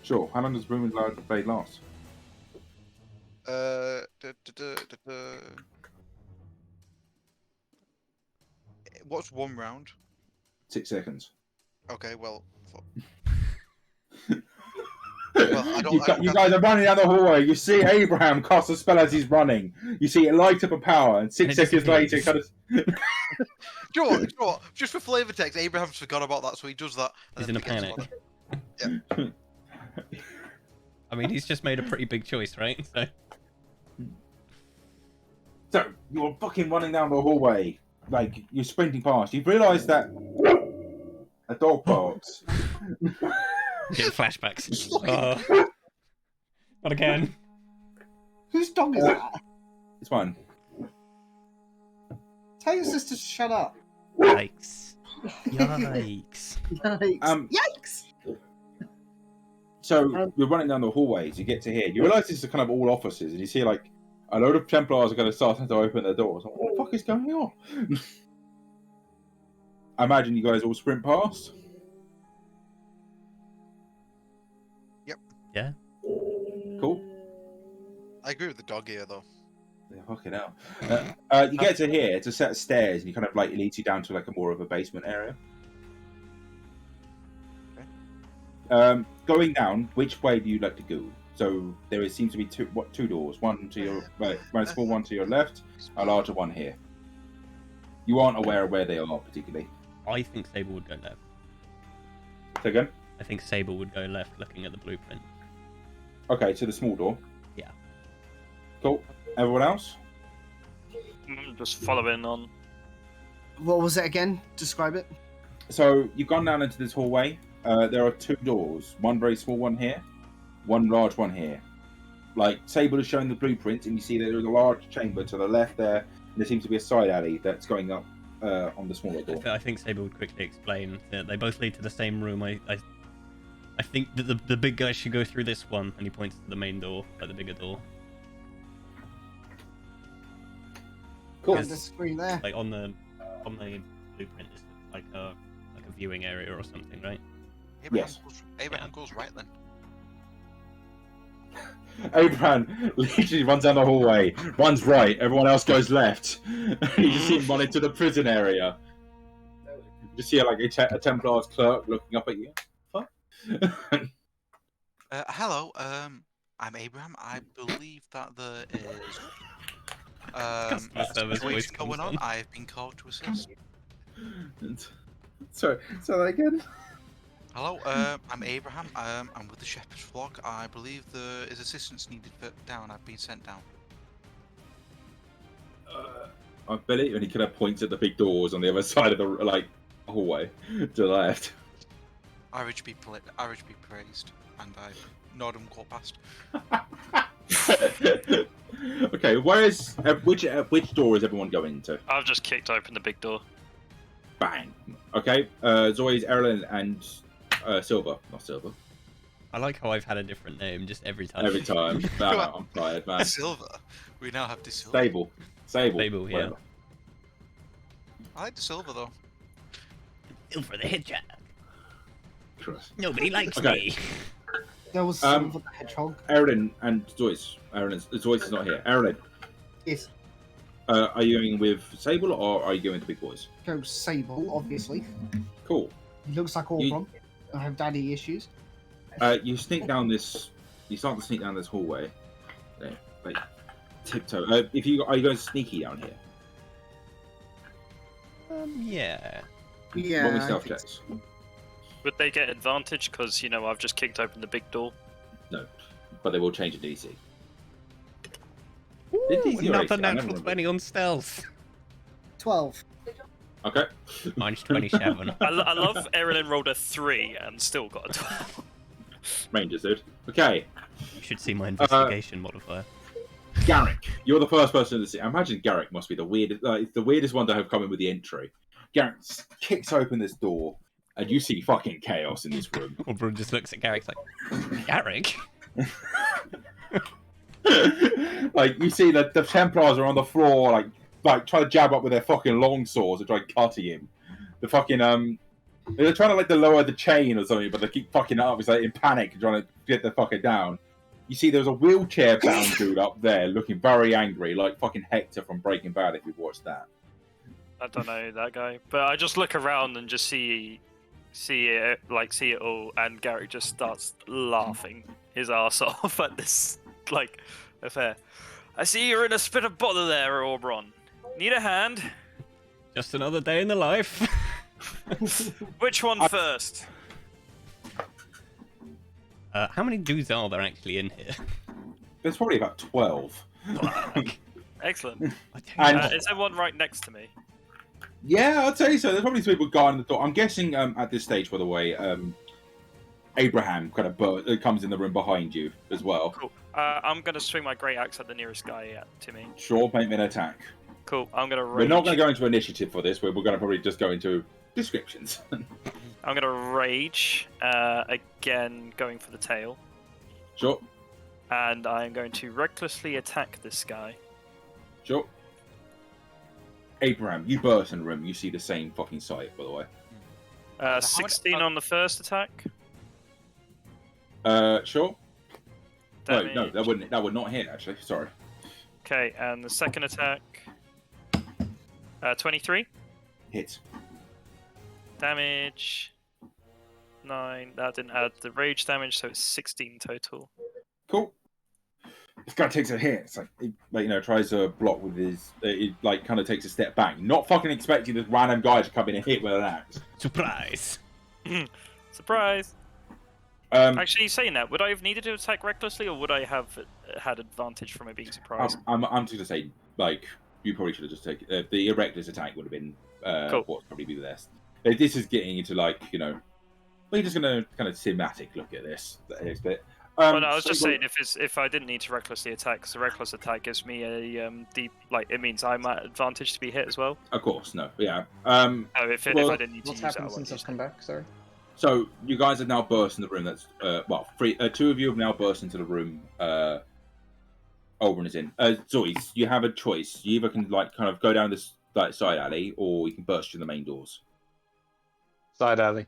Sure. How long does Booming Blade last? What's one round? 6 seconds. Okay, well. Well, I don't. You guys are running down the hallway. You see Abraham cast a spell as he's running. You see it light up a power, and 6 And it seconds later, it disappears. kind of. Do you know what? Do you know what? Just for flavour text, Abraham's forgot about that, so he does that. And He's then in a forgets panic. about it. I mean, he's just made a pretty big choice, right? So So you're fucking running down the hallway, like you're sprinting past. You realise that a dog barks. get flashbacks. It's fucking- Not again. Whose dog is that? It's mine. Tell your sister to shut up. Yikes! Yikes! Yikes! Yikes! So you're running down the hallways. You get to here. You realise this is kind of all offices, and you see like a load of Templars are going to start to open their doors. What the fuck is going on? I imagine you guys all sprint past. Yeah. Cool. I agree with the dog here, though. Yeah, fucking hell. You get to here. It's a set of stairs, and you kind of like it leads you down to like a more of a basement area. Going down, which way do you like to go? So seems to be two doors. One to your right, a small one to your left, a larger one here. You aren't aware of where they are particularly. I think Sable would go left. Say again? I think Sable would go left, looking at the blueprint. Okay, to the small door. Yeah. Cool. Everyone else? Just following on. What was it again? Describe it. So you've gone down into this hallway. There are two doors. One very small one here, one large one here. Like Sable is showing the blueprint, and you see that there's a large chamber to the left there, and there seems to be a side alley that's going up on the smaller door. I think Sable would quickly explain that they both lead to the same room. I think that the big guy should go through this one, and he points to the main door, like the bigger door. Cool. Can't disagree there. Like on the blueprint, it's like a viewing area or something, right? Abraham goes right then. Abraham literally runs down the hallway, runs right, everyone else goes left. You just see him run into the prison area. You just see like a Templar's clerk looking up at you. Fuck. Hello, I'm Abraham. I believe that there is Customer a service voice situation comes going on. on. I have been called to assist. Sorry, say that again. Hello, I'm Abraham. I'm with the Shepherd's Flock. I believe there is assistance needed down. I've been sent down. I believe, and he kind of points at the big doors on the other side of the hallway to the left. Average be praised, and I nod and go past. Okay, which door is everyone going into? I've just kicked open the big door. Bang. Okay, Zoe's Erlen and Silver, not Silver. I like how I've had a different name just every time. Every time. No, I'm tired, man. Silver. We now have the silver. Sable. Sable, yeah. Whatever. I like the silver though. Silver the Hedgehog. Christ. Nobody likes Okay. me. There was Silver the Hedgehog. Erlen and Zoyce. Zoyce is not here. Erlen, Yes. are you going with Sable or are you going with the big boys? Go Sable, obviously. Cool. He looks like Orbron. I have daddy issues. You sneak down this. You start to sneak down this hallway. There, like tiptoe. Are you going sneaky down here? Yeah. Yeah. Roll me I stealth think checks. Would they get advantage? Because, I've just kicked open the big door. No, but they will change the DC. Ooh, Did DC or another AC? I never natural remember. 20 on stealth. 12. Okay. Mine's 27. I love Erin rolled a 3 and still got a 12. Rangers, dude. Okay, You should see my investigation modifier. Garrick, you're the first person to see. I imagine Garrick must be the weirdest one to have come in with the entry. Garrick kicks open this door, and you see fucking chaos in this room. Orbron just looks at Garrick like, Garrick? Like you see that the Templars are on the floor, like trying to jab up with their fucking long swords and try cutting him. The fucking they're trying to lower the chain or something, but they keep fucking up. It's like in panic trying to get the fucker down. You see, there's a wheelchair-bound dude up there looking very angry, like fucking Hector from Breaking Bad. If you've watched that, I don't know that guy, but I just look around and just see it all, and Garrick just starts laughing his ass off at this affair. I see you're in a spit of bother there, Oberon. Need a hand? Just another day in the life. Which one first? How many dudes are there actually in here? There's probably about 12. Excellent. And Is there one right next to me? yeah, I'll tell you so. There's probably some people guarding the door. I'm guessing at this stage, by the way, Abraham kind of comes in the room behind you as well. Cool. I'm gonna swing my great axe at the nearest guy to me. Sure, make me an attack. Cool. I'm gonna rage. We're not going to go into initiative for this. We're going to probably just go into descriptions. I'm gonna rage again, going for the tail, Sure, and I'm going to recklessly attack this guy. sure. Abraham, you burst in the room. You see the same fucking sight, by the way. 16 on the first attack. Sure. No, Damage. that would not hit actually. Sorry. Okay, and the second attack. 23 Hit. damage. 9. That didn't add the rage damage, so it's 16 total. Cool. This guy takes a hit. It's like he, tries to block with his. He kind of takes a step back, not fucking expecting this random guy to come in and hit with an axe. Surprise! Surprise! Actually, saying that, would I have needed to attack recklessly, or would I have had advantage from it being surprised? I'm just gonna say, you probably should have just taken the reckless attack would have been Cool. what would probably be the best. This is getting into we're just gonna kind of cinematic look at this bit. Well, no, I was just saying if I didn't need to recklessly attack, because the reckless attack gives me a deep, it means I'm at advantage to be hit as well. Of course, no, yeah. Oh, if I didn't need to What's use happened that, since I've come back? Sorry. So you guys have now burst in the room. That's two of you have now burst into the room. Oberon is in. Zois, you have a choice. You either can kind of go down this side alley, or you can burst through the main doors. Side alley.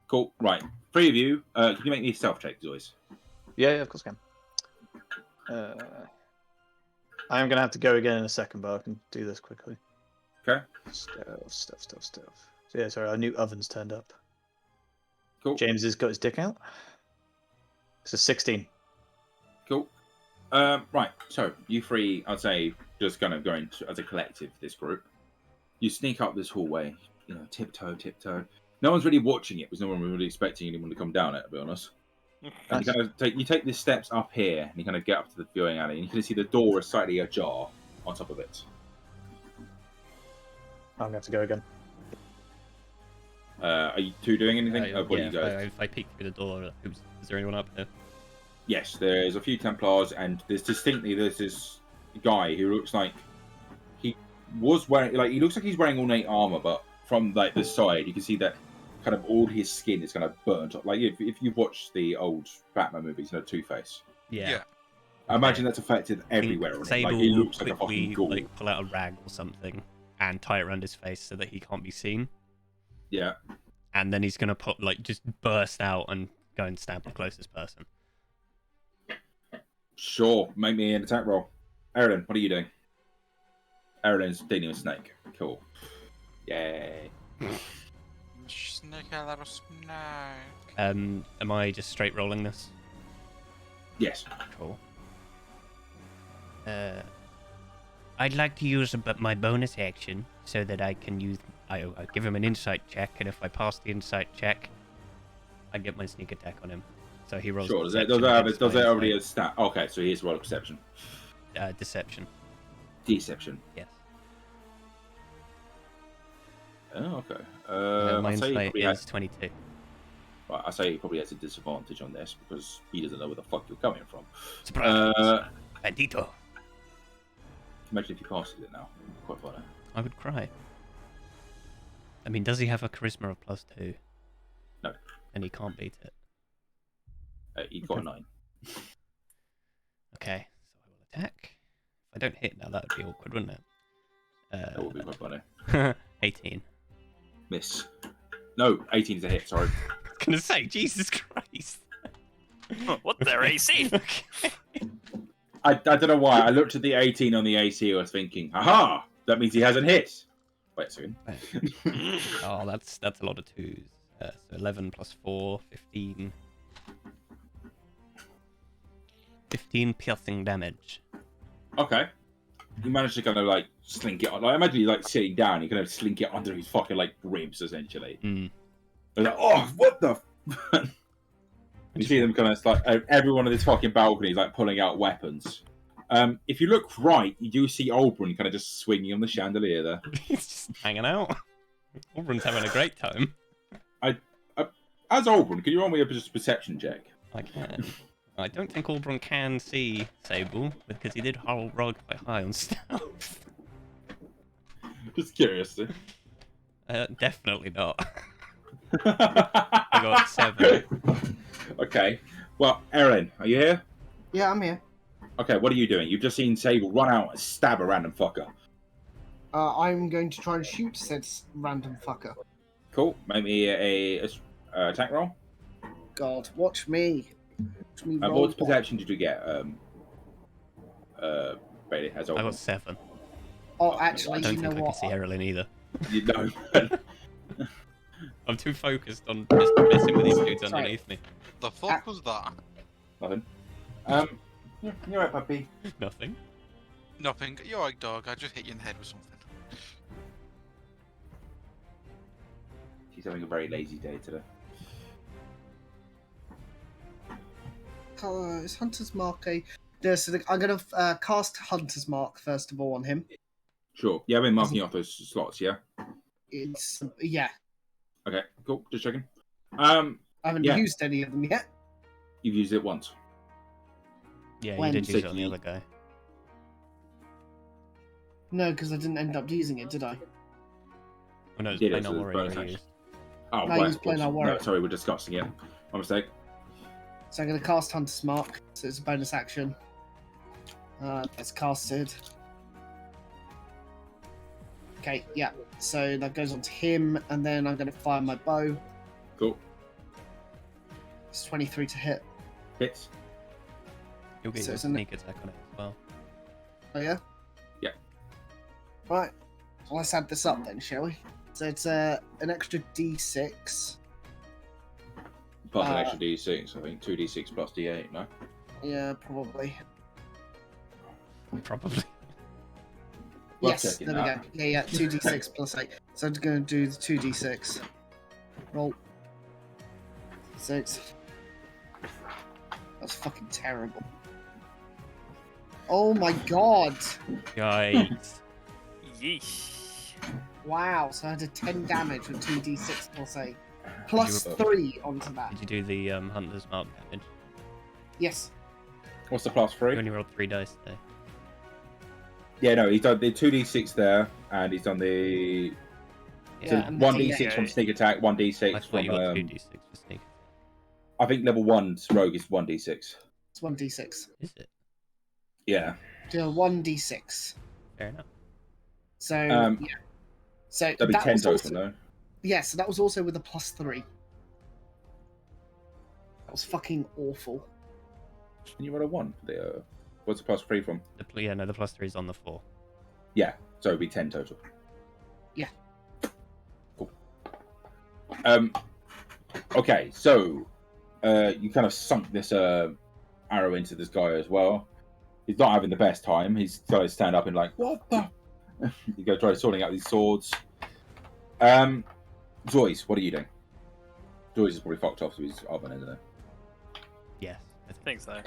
Cool. Right, three of you. Can you make me a stealth check, Zois? Yeah, of course I can. I am going to have to go again in a second, but I can do this quickly. Okay. Stuff. So yeah, sorry, our new oven's turned up. Cool. James has got his dick out. It's a 16. Cool. Right, so you three, I'd say, just kind of going as a collective, this group. You sneak up this hallway, tiptoe. No one's really watching it, because no one was really expecting anyone to come down it, to be honest. And you take the steps up here, and you kind of get up to the viewing alley, and you can see the door is slightly ajar on top of it. I'm going to have to go again. Are you two doing anything? What do you guys? If I peek through the door, is there anyone up here? Yes, there's a few Templars, and there's this guy who looks like he was wearing, he looks like he's wearing ornate armor, but from the side, you can see that kind of all his skin is kind of burnt up. Like if you've watched the old Batman movies, Two-Face. Yeah. I imagine that's affected everywhere on him. Sable He looks will like a fucking ghoul. pull out a rag or something and tie it around his face so that he can't be seen. Yeah. And then he's gonna just burst out and go and stab the closest person. Sure, make me an attack roll. Erilyn, what are you doing? Erilyn's dealing with Snake. Cool. Yay. Snake, a little snake. Am I just straight rolling this? Yes. Cool. I'd like to use my bonus action so that I can use. I give him an insight check, and if I pass the insight check, I get my sneak attack on him. So he rolls. Sure. Does that already a stat? Okay, so here's roll of perception. Deception. Deception. Yes. Oh, okay. My I'll say he insight probably is 22. Right, I say he probably has a disadvantage on this because he doesn't know where the fuck you're coming from. Surprise! Bandito. Imagine if he passes it now. Quite funny. I would cry. I mean, does he have a charisma of +2? No. And he can't beat it. He got a 9. Okay, so I will attack. If I don't hit now, that would be awkward, wouldn't it? That would be quite funny. 18. Miss. No, 18 is a hit, sorry. I was gonna say, Jesus Christ. What their AC? I don't know why. I looked at the 18 on the AC, I was thinking, aha! That means he hasn't hit. Wait a second. Oh, that's a lot of twos. So 11 plus 4, 15. 15 piercing damage. Okay. You managed to kind of like slink it. Like, imagine you like sitting down. You kind of slink it under his fucking like ribs, essentially. Mm. They're like, oh, what the? You see them kind of like everyone on this fucking balcony is like pulling out weapons. If you look right, you do see Oberon kind of just swinging on the chandelier there. He's just hanging out. Oberon's having a great time. As Oberon, can you roll me a perception check? I can. I don't think Oberon can see Sable because he did roll quite high on stealth. Just curious. Definitely not. I got 7. Okay. Well, Erin, are you here? Yeah, I'm here. Okay, what are you doing? You've just seen Sable run out and stab a random fucker. I'm going to try and shoot said random fucker. Cool. Make me a attack roll. God, watch me. Watch me roll. What perception did you get? Bailey has I Oberon. got 7. Oh, actually, I don't you know think I can what? see Erilyn either. You know. I'm too focused on just messing with these dudes Sorry. underneath me. The fuck was that? Nothing. You're right, puppy. Nothing. Nothing. You're right, dog. I just hit you in the head with something. She's having a very lazy day today. Is Hunter's Mark a... So I'm going to cast Hunter's Mark, first of all, on him. Sure. Yeah, I've been marking off those slots, yeah? It's... Yeah. Okay, cool. Just checking. I haven't Yeah. used any of them yet. You've used it once. Yeah, When? you did use it on the other guy. No, because I didn't end up using it, did I? Oh no, it's Yeah, plain so on it's warrior bonus you action. used. Oh, No, I right. used plain of course. old warrior. No, sorry, we're discussing it. My mistake. So I'm going to cast Hunter's Mark, so it's a bonus action. It's casted. Okay, yeah. So that goes on to him, and then I'm going to fire my bow. Cool. It's 23 to hit. Hits. You'll get So your it's an- sneak attack on it as well. Oh, yeah? Yeah. Right. Well, let's add this up then, shall we? So it's an extra d6. Plus an extra d6, I think. 2d6 plus d8, no? Yeah, probably. Probably. Well, Yes, checking there we that. go. Yeah, 2d6 plus 8. So I'm going to do the 2d6. Roll. 6. That's fucking terrible. Oh my god! Yikes. Yeesh. Wow, so I did 10 damage with 2d6 plus 8. Plus You were- 3 onto that. Did you do the Hunter's Mark damage? Yes. What's the plus You 3? only rolled 3 dice there. Yeah, no, he's done the 2d6 there, and he's done the... So Yeah, and the 1d6 D8. from sneak attack, I 1d6 thought from... you got 2d6 for sneak. I think level 1's rogue is 1d6. It's 1d6. Is it? Yeah. Do a 1d6. Fair enough. So, Um, yeah. So That'd be that 10 was total, also, no? yeah, so that was also with a plus 3. That was fucking awful. Can you roll a 1 for the... what's the plus 3 from? Yeah, no, the plus 3 is on the 4. Yeah, so it'd be 10 total. Yeah. Cool. Okay, so you kind of sunk this arrow into this guy as well. He's not having the best time. He's trying to stand up and like, what the? You go try sorting out these swords. Joyce, what are you doing? Joyce is probably fucked off to his oven, isn't it? Yes. I think so.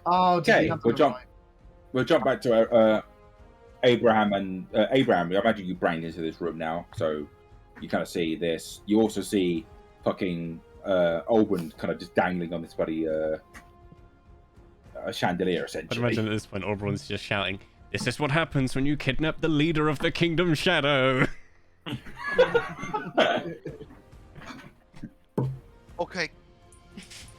Oh, did Okay, you have we'll the jump. right? We'll jump back to Abraham and Abraham. I imagine you brain into this room now, so you kind of see this. You also see fucking Oberon kind of just dangling on this bloody a chandelier, I'd essentially. imagine at this point Oberon's just shouting, "This is what happens when you kidnap the leader of the Kingdom Shadow!" Okay.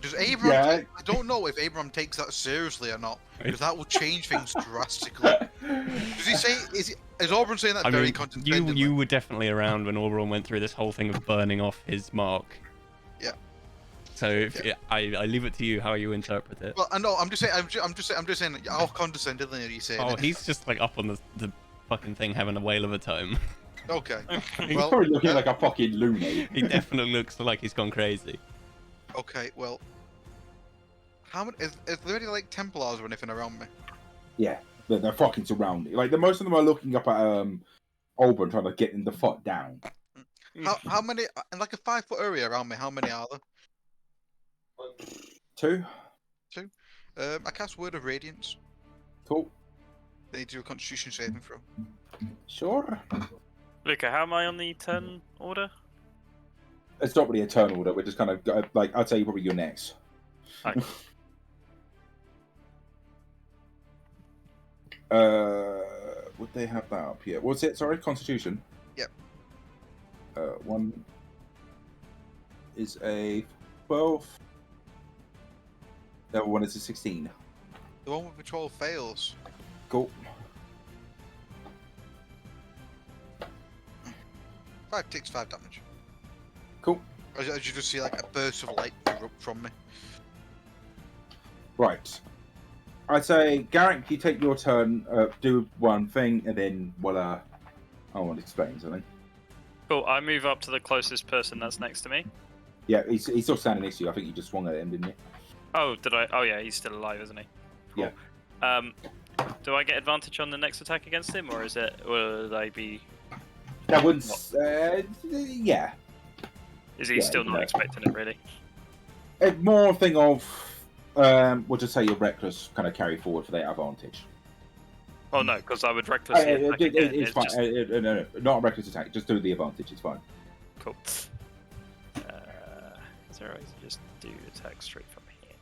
Does Abraham? Yeah. I don't know if Abraham takes that seriously or not, because that will change things drastically. Does he say? Is Oberon saying that I very mean, condescendingly? you were definitely around when Oberon went through this whole thing of burning off his mark. Yeah. So if, Yeah. I leave it to you how you interpret it. Well, I know. I'm just saying. How condescendingly are you saying Oh, it? he's just like up on the fucking thing having a whale of a time. Okay. He's Well, probably looking like a fucking loony. He definitely looks like he's gone crazy. okay. Well, how many? Is there any like Templars or anything around me? Yeah, they're fucking surrounded. Like most of them are looking up at Oberon, trying to get him the fuck down. How many in like a 5 foot area around me? How many are there? 2. I cast Word of Radiance. Cool. They do a Constitution saving throw. Sure. Luca, how am I on the turn order? It's not really a turn order. We're just kind of like I'd say probably you're next. Okay. Would they have that up here? What's it? Sorry, Constitution. Yep. One is a 12. The other one is a 16. The one with the 12 fails. Cool. 5 ticks, 5 damage. Cool. As you just see like a burst of light erupt from me. Right. I'd say, Garrick, you take your turn, do one thing, and then, I want to explain something. Cool. I move up to the closest person that's next to me. Yeah, he's still standing next to you. I think you just swung at him, didn't you? Oh, did I? Oh, yeah, he's still alive, isn't he? Cool. Yeah. Do I get advantage on the next attack against him, or will I be? That wouldn't. Yeah. Is he Yeah, still not no. expecting it, really? It's more a thing of, we'll just say you're reckless, kind of carry forward for that advantage. Oh no, because I would recklessly attack again. It's fine. Just... No, not a reckless attack. Just do the advantage. It's fine. Cool. Is there a way to just do attack straight from here?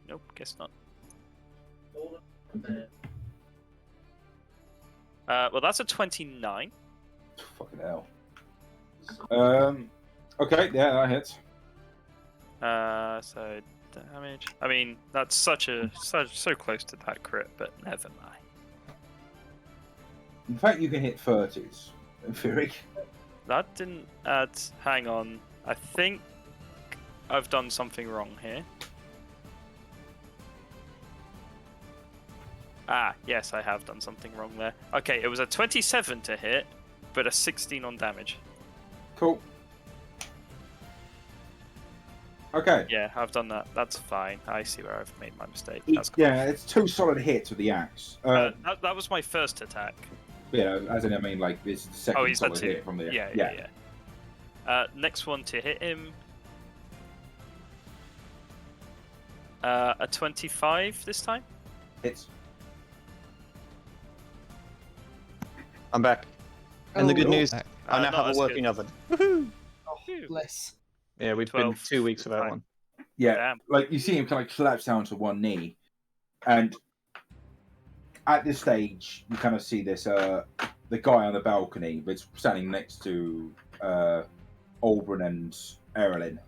Nope, guess not. Well, that's a 29. Fucking hell. Okay, yeah, that hits. So damage. I mean, that's so close to that crit, but never mind. In fact, you can hit 30s, in theory. That didn't add. Hang on. I think I've done something wrong here. Ah, yes, I have done something wrong there. Okay, it was a 27 to hit, but a 16 on damage. Cool. Okay. Yeah, I've done that. That's fine. I see where I've made my mistake. That's cool. Yeah, it's 2 solid hits with the axe. That was my first attack. Yeah, as in, I mean, like, this is the second He's had solid 2. hit from the... Yeah. Next one to hit him. A 25 this time. Hits. I'm back. And the good news, I now not have a as working good. oven. Oh, Phew. bless. Yeah, we've been 12. 2 weeks without Fine. one. Yeah, Damn. like, you see him kind of collapse down to one knee. And at this stage, you kind of see this, the guy on the balcony that's standing next to Oberon and Erilyn.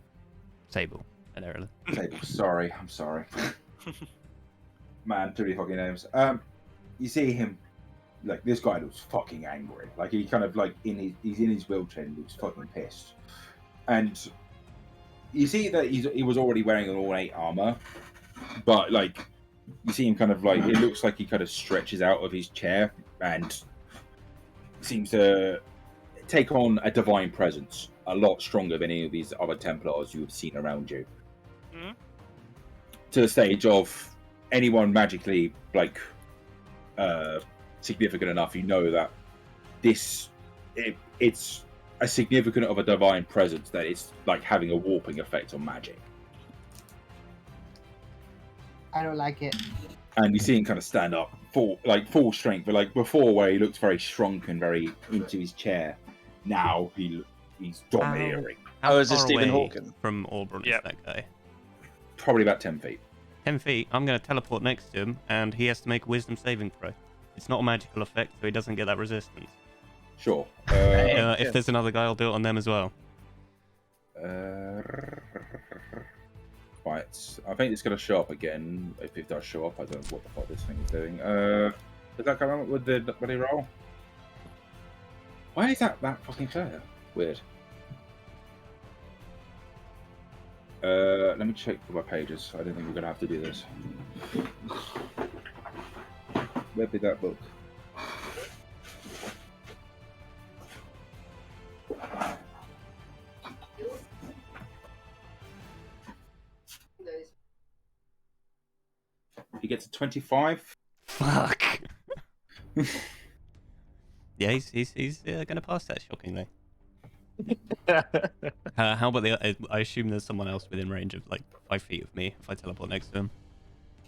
Sable and Erlen. Table. Sorry, I'm sorry. Man, too many fucking names. You see him, like, this guy looks fucking angry. Like, he kind of, like, he's in his wheelchair and looks fucking pissed. And you see that he was already wearing an ornate armor, but, like, you see him kind of, like, it looks like he kind of stretches out of his chair and seems to take on a divine presence a lot stronger than any of these other Templars you have seen around you. Mhm. To the stage of anyone magically, like, significant enough, you know that it's a significant of a divine presence that it's like having a warping effect on magic. I don't like it. And you see him kind of stand up, full strength, but like before, where he looked very shrunken, very into his chair. Now he's domineering. Oh, is this far Stephen away Hawking? From Auburn is Yep. that guy? Probably about 10 feet. 10 feet, I'm going to teleport next to him, and he has to make a wisdom saving throw. It's not a magical effect, so he doesn't get that resistance. Sure. If there's another guy, I'll do it on them as well. Right, I think it's going to show up again. If it does show up, I don't know what the fuck this thing is doing. Does that come out with the bloody roll? Why is that fucking clear? Weird. Let me check my pages. I don't think we're going to have to do this. Where did that book? He gets a 25. Fuck. Yeah, he's gonna pass that shockingly. How about the? I assume there's someone else within range of like 5 feet of me if I teleport next to him.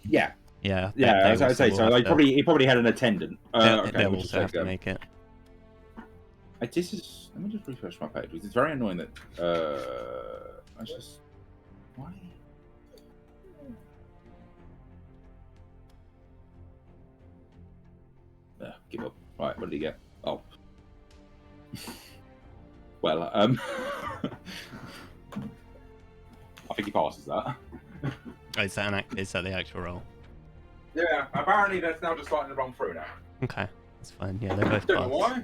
Yeah. Yeah. Yeah, they as I also say, will so have like, to- he probably had an attendant. Okay, they'll we'll just also have take to them. make it. This is. Let me just refresh my page because it's very annoying that. I just. Why? Give up. Right, what did he get? Oh. Well, I think he passes that. Oh, is that the actual roll? Yeah, apparently that's now just starting to run through now. Okay, that's fine. Yeah, they both Don't know pass. why.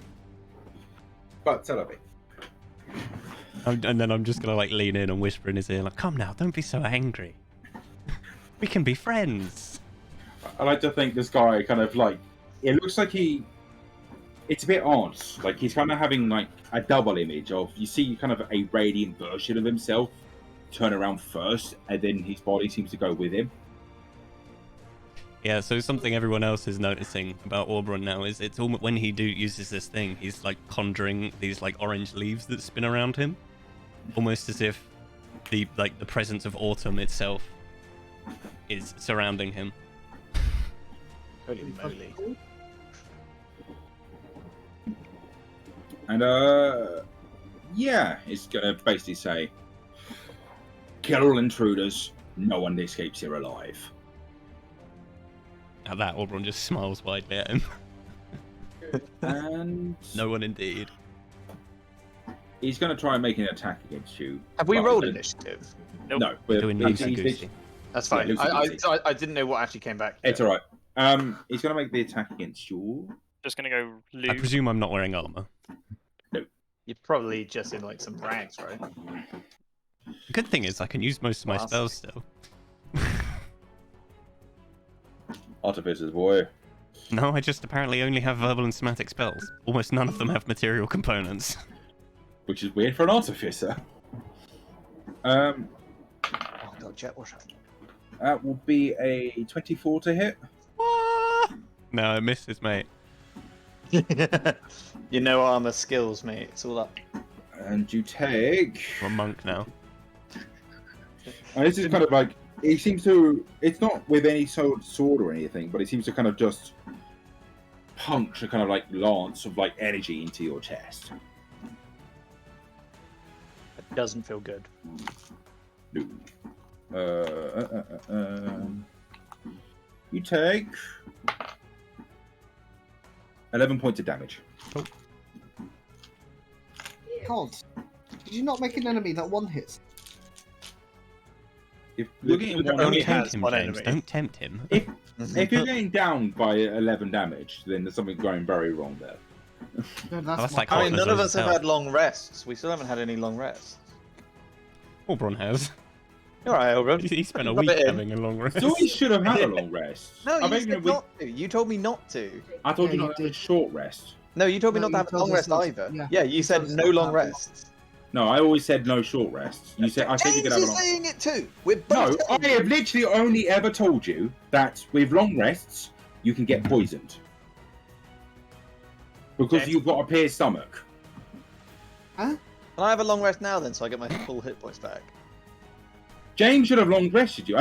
But tell me. And then I'm just gonna like lean in and whisper in his ear, like, "Come now, don't be so angry. We can be friends." I like to think this guy kind of like. It looks like it's a bit odd. Like he's kind of having like a double image of you see kind of a radiant version of himself turn around first, and then his body seems to go with him. Yeah, so something everyone else is noticing about Aubrun now is it's almost when he uses this thing, he's like conjuring these like orange leaves that spin around him, almost as if the presence of autumn itself is surrounding him. Holy moly. And yeah, it's gonna basically say, kill all intruders. No one escapes here alive. At that, Aubrun just smiles widely at him. And No one indeed. he's gonna try and make an attack against you. Have we But rolled he's initiative? Nope. No, We're but doing he's- loosey he's- goosey. That's fine. Yeah, I didn't know what actually came back. It's alright. He's gonna make the attack against you. Just gonna go I Lou. presume I'm not wearing armor. You're probably just in like some rags, right? The good thing is I can use most of my Classic. spells still. Artificers, boy. No, I just apparently only have verbal and somatic spells. Almost none of them have material components. Which is weird for an artificer. Oh god, Jet, what's happening? That will be a 24 to hit. No, it misses, mate. You know armor skills, mate. It's all up. And you take. I'm a monk now. And this is kind of like he seems to. It's not with any sword or anything, but it seems to kind of just punch a kind of like lance of like energy into your chest. It doesn't feel good. No. You take 11 points of damage. God, did you not make an enemy that one hits? If you're getting Look, one Don't only hit- tempt has him, one James. enemy. Don't tempt him. if you're getting down by 11 damage, then there's something going very wrong there. No, that's that's like my- I mean, none of us have Hell. had long rests. We still haven't had any long rests. Aubrun has. You're right, Elrond. He spent a Rub week it in. having a long rest. So he should have had a long rest. No, I you think said we- not to. You told me not to. I told you Yeah, not you to have a did. short rest. No, you told me No, not to you have a told long us rest not to- either. yeah. Yeah, you said told us no not to long have rests. No, I always said no short rests. You said I said you could have a James long. is saying it too. We're No, both. I have literally only ever told you that with long rests you can get poisoned because Okay. you've got a pierced stomach. Can I have a long rest now then, so I get my full hit points back? James should have long rested you.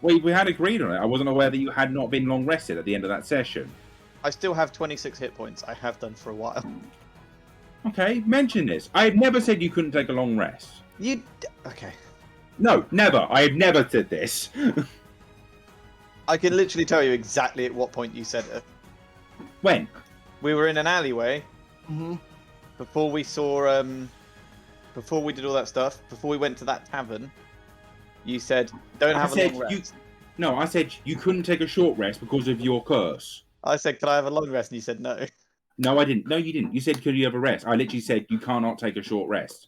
We had agreed on it. I wasn't aware that you had not been long rested at the end of that session. I still have 26 hit points. I have done for a while. Okay, mention this. I have never said you couldn't take a long rest. Okay. No, never. I have never said this. I can literally tell you exactly at what point you said it. When? We were in an alleyway Mhm. before we saw before we did all that stuff, before we went to that tavern. You said, "Don't I have a said long you. rest." No, I said you couldn't take a short rest because of your curse. I said, "Can I have a long rest?" And you said, "No." No, I didn't. No, you didn't. You said, could you have a rest? I literally said you cannot take a short rest.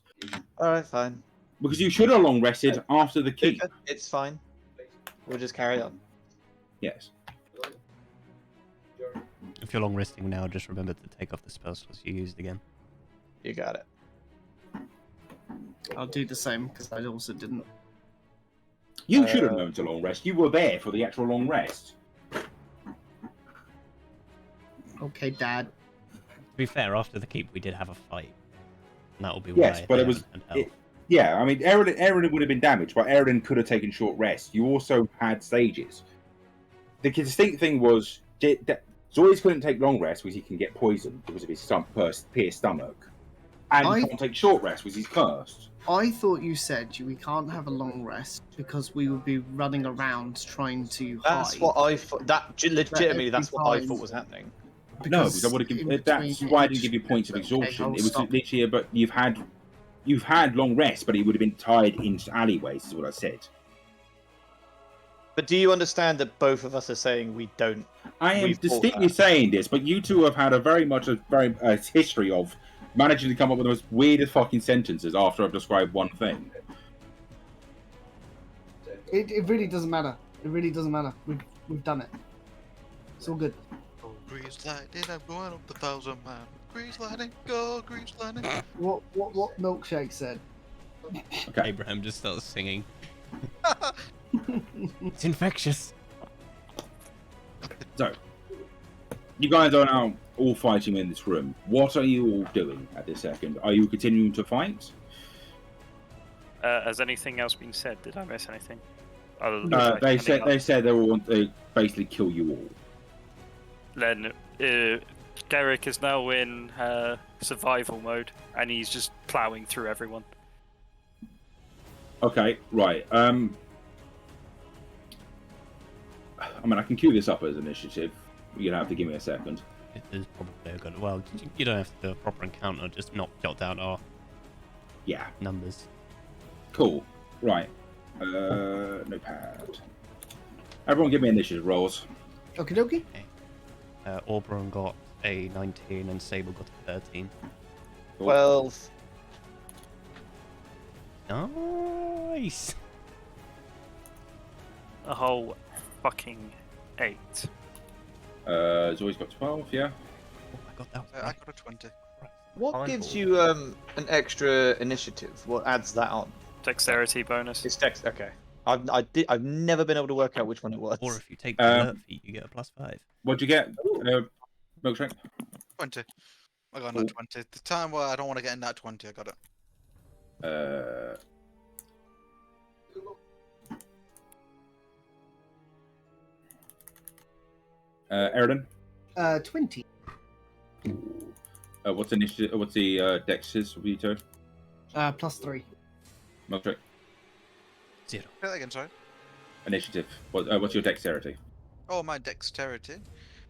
All right, fine. Because you should have long rested after the keep. It's fine. We'll just carry on. Yes. If you're long resting now, just remember to take off the spell slots you used again. You got it. I'll do the same because I also didn't. You should have known to long rest. You were there for the actual long rest. Okay, Dad. To be fair, after the keep, we did have a fight. And that'll be Yes, why but they it was. haven't had health. Yeah, I mean, Aerodin would have been damaged, but Aerodin could have taken short rest. You also had stages. The distinct thing was Zoy's couldn't take long rest because he can get poisoned because of his pierced stomach, and he can't take short rest because he's cursed. I thought you said we can't have a long rest because we would be running around trying to That's hide. what I thought. Legitimately, that's what I time- thought was happening. No, because I would have given. That's why I didn't give you points of exhaustion. It was literally, but you've had long rest, but it would have been tied into alleyways. Is what I said. But do you understand that both of us are saying we don't? I am we've thought distinctly that. saying this, but you two have had a very history of managing to come up with the most weirdest fucking sentences after I've described one thing. It really doesn't matter. It really doesn't matter. We've done it. It's all good. Go grease lightning, I'm going up the 1,000 man. Grease lightning, go grease lightning. What Milkshake said. Okay. Abraham just starts singing. It's infectious. So, you guys are now all fighting in this room. What are you all doing at this second? Are you continuing to fight? Has anything else been said? Did I miss anything? They said they want to basically kill you all. Then Garrick is now in survival mode, and he's just ploughing through everyone. Okay, right. I mean, I can queue this up as initiative. You're gonna have to give me a second. It is probably a good. Well, you don't have to do a proper encounter. Just not jot down our numbers. Cool. Right. Notepad. Everyone, give me initiative rolls. Okie dokie. Okay. Auburn got a 19 and Sable got a 13. 12. Nice. A whole fucking 8. Zoe's got 12. Yeah. Oh, I got that. I got a 20. What gives you an extra initiative? What adds that on? Dexterity bonus. It's dex. Okay. I've never been able to work out which one it was. Or if you take the alert feat, you get a +5. What'd you get? Milkshake? 20. I got a nat 20. The time where I don't want to get in that 20, I got it. Aerodin? 20. What's initiative? What's the dexes for you two? +3. Milkshake? 0. Say that again, sorry. Initiative. What's your dexterity? Oh, my dexterity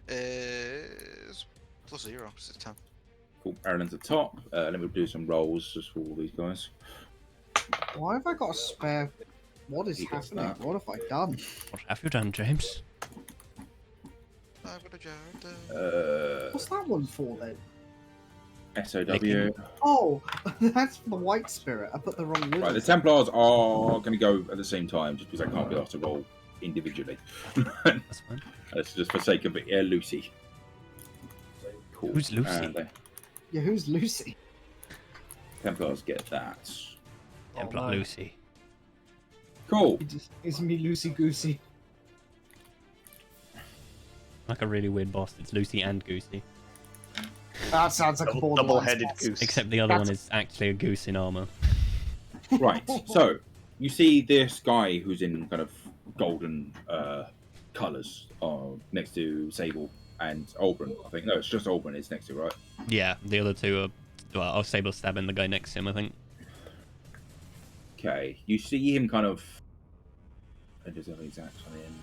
is +0. So it's 10. Cool. Aerodin's at top. Let me do some rolls just for all these guys. Why have I got a spare? What is happening? that. What have I done? What have you done, James? I've got a jar. What's that one for then? SOW. Oh, that's for the white spirit. I put the wrong one. Right, the Templars are going to go at the same time just because I can't be asked to roll individually. That's fine. That's just for sake of it. Yeah, Lucy. Cool. Who's Lucy? And Yeah, who's Lucy? Templars get that. Templar no. Lucy. Cool. It's me, Lucy Goosey. Like a really weird boss. It's Lucy and Goosey. That sounds like a borderline Double-headed boss. goose. Except the other one is actually a goose in armor. Right. So you see this guy who's in kind of golden colours next to Sable and Oberon. I think no, it's just Oberon is next to, right? Yeah, the other two are. Well, I'll Sable stabbing the guy next to him, I think. Okay. You see him kind of. I don't have exact in.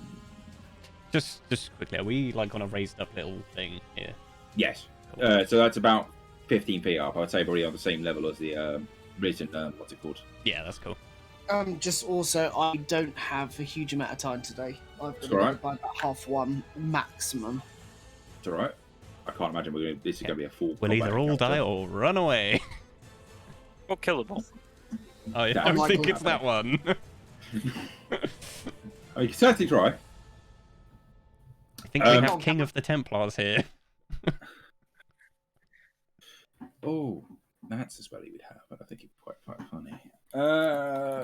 Just quickly, are we like on a raised up little thing here? Yes. So that's about 15 feet up. I'd say probably on the same level as the recent. What's it called? Yeah, that's cool. Just also, I don't have a huge amount of time today. I've It's got alright. by about 1:30 maximum. It's all right. I can't imagine this is going to be a full. We'll combat either all encounter. die or run away. Or killable. I Yeah, don't like think all it's that. that one. I mean, you can certainly try. I think we Um, have King of the Templars here. Oh, that's the spell he would have, but I think it'd be quite funny.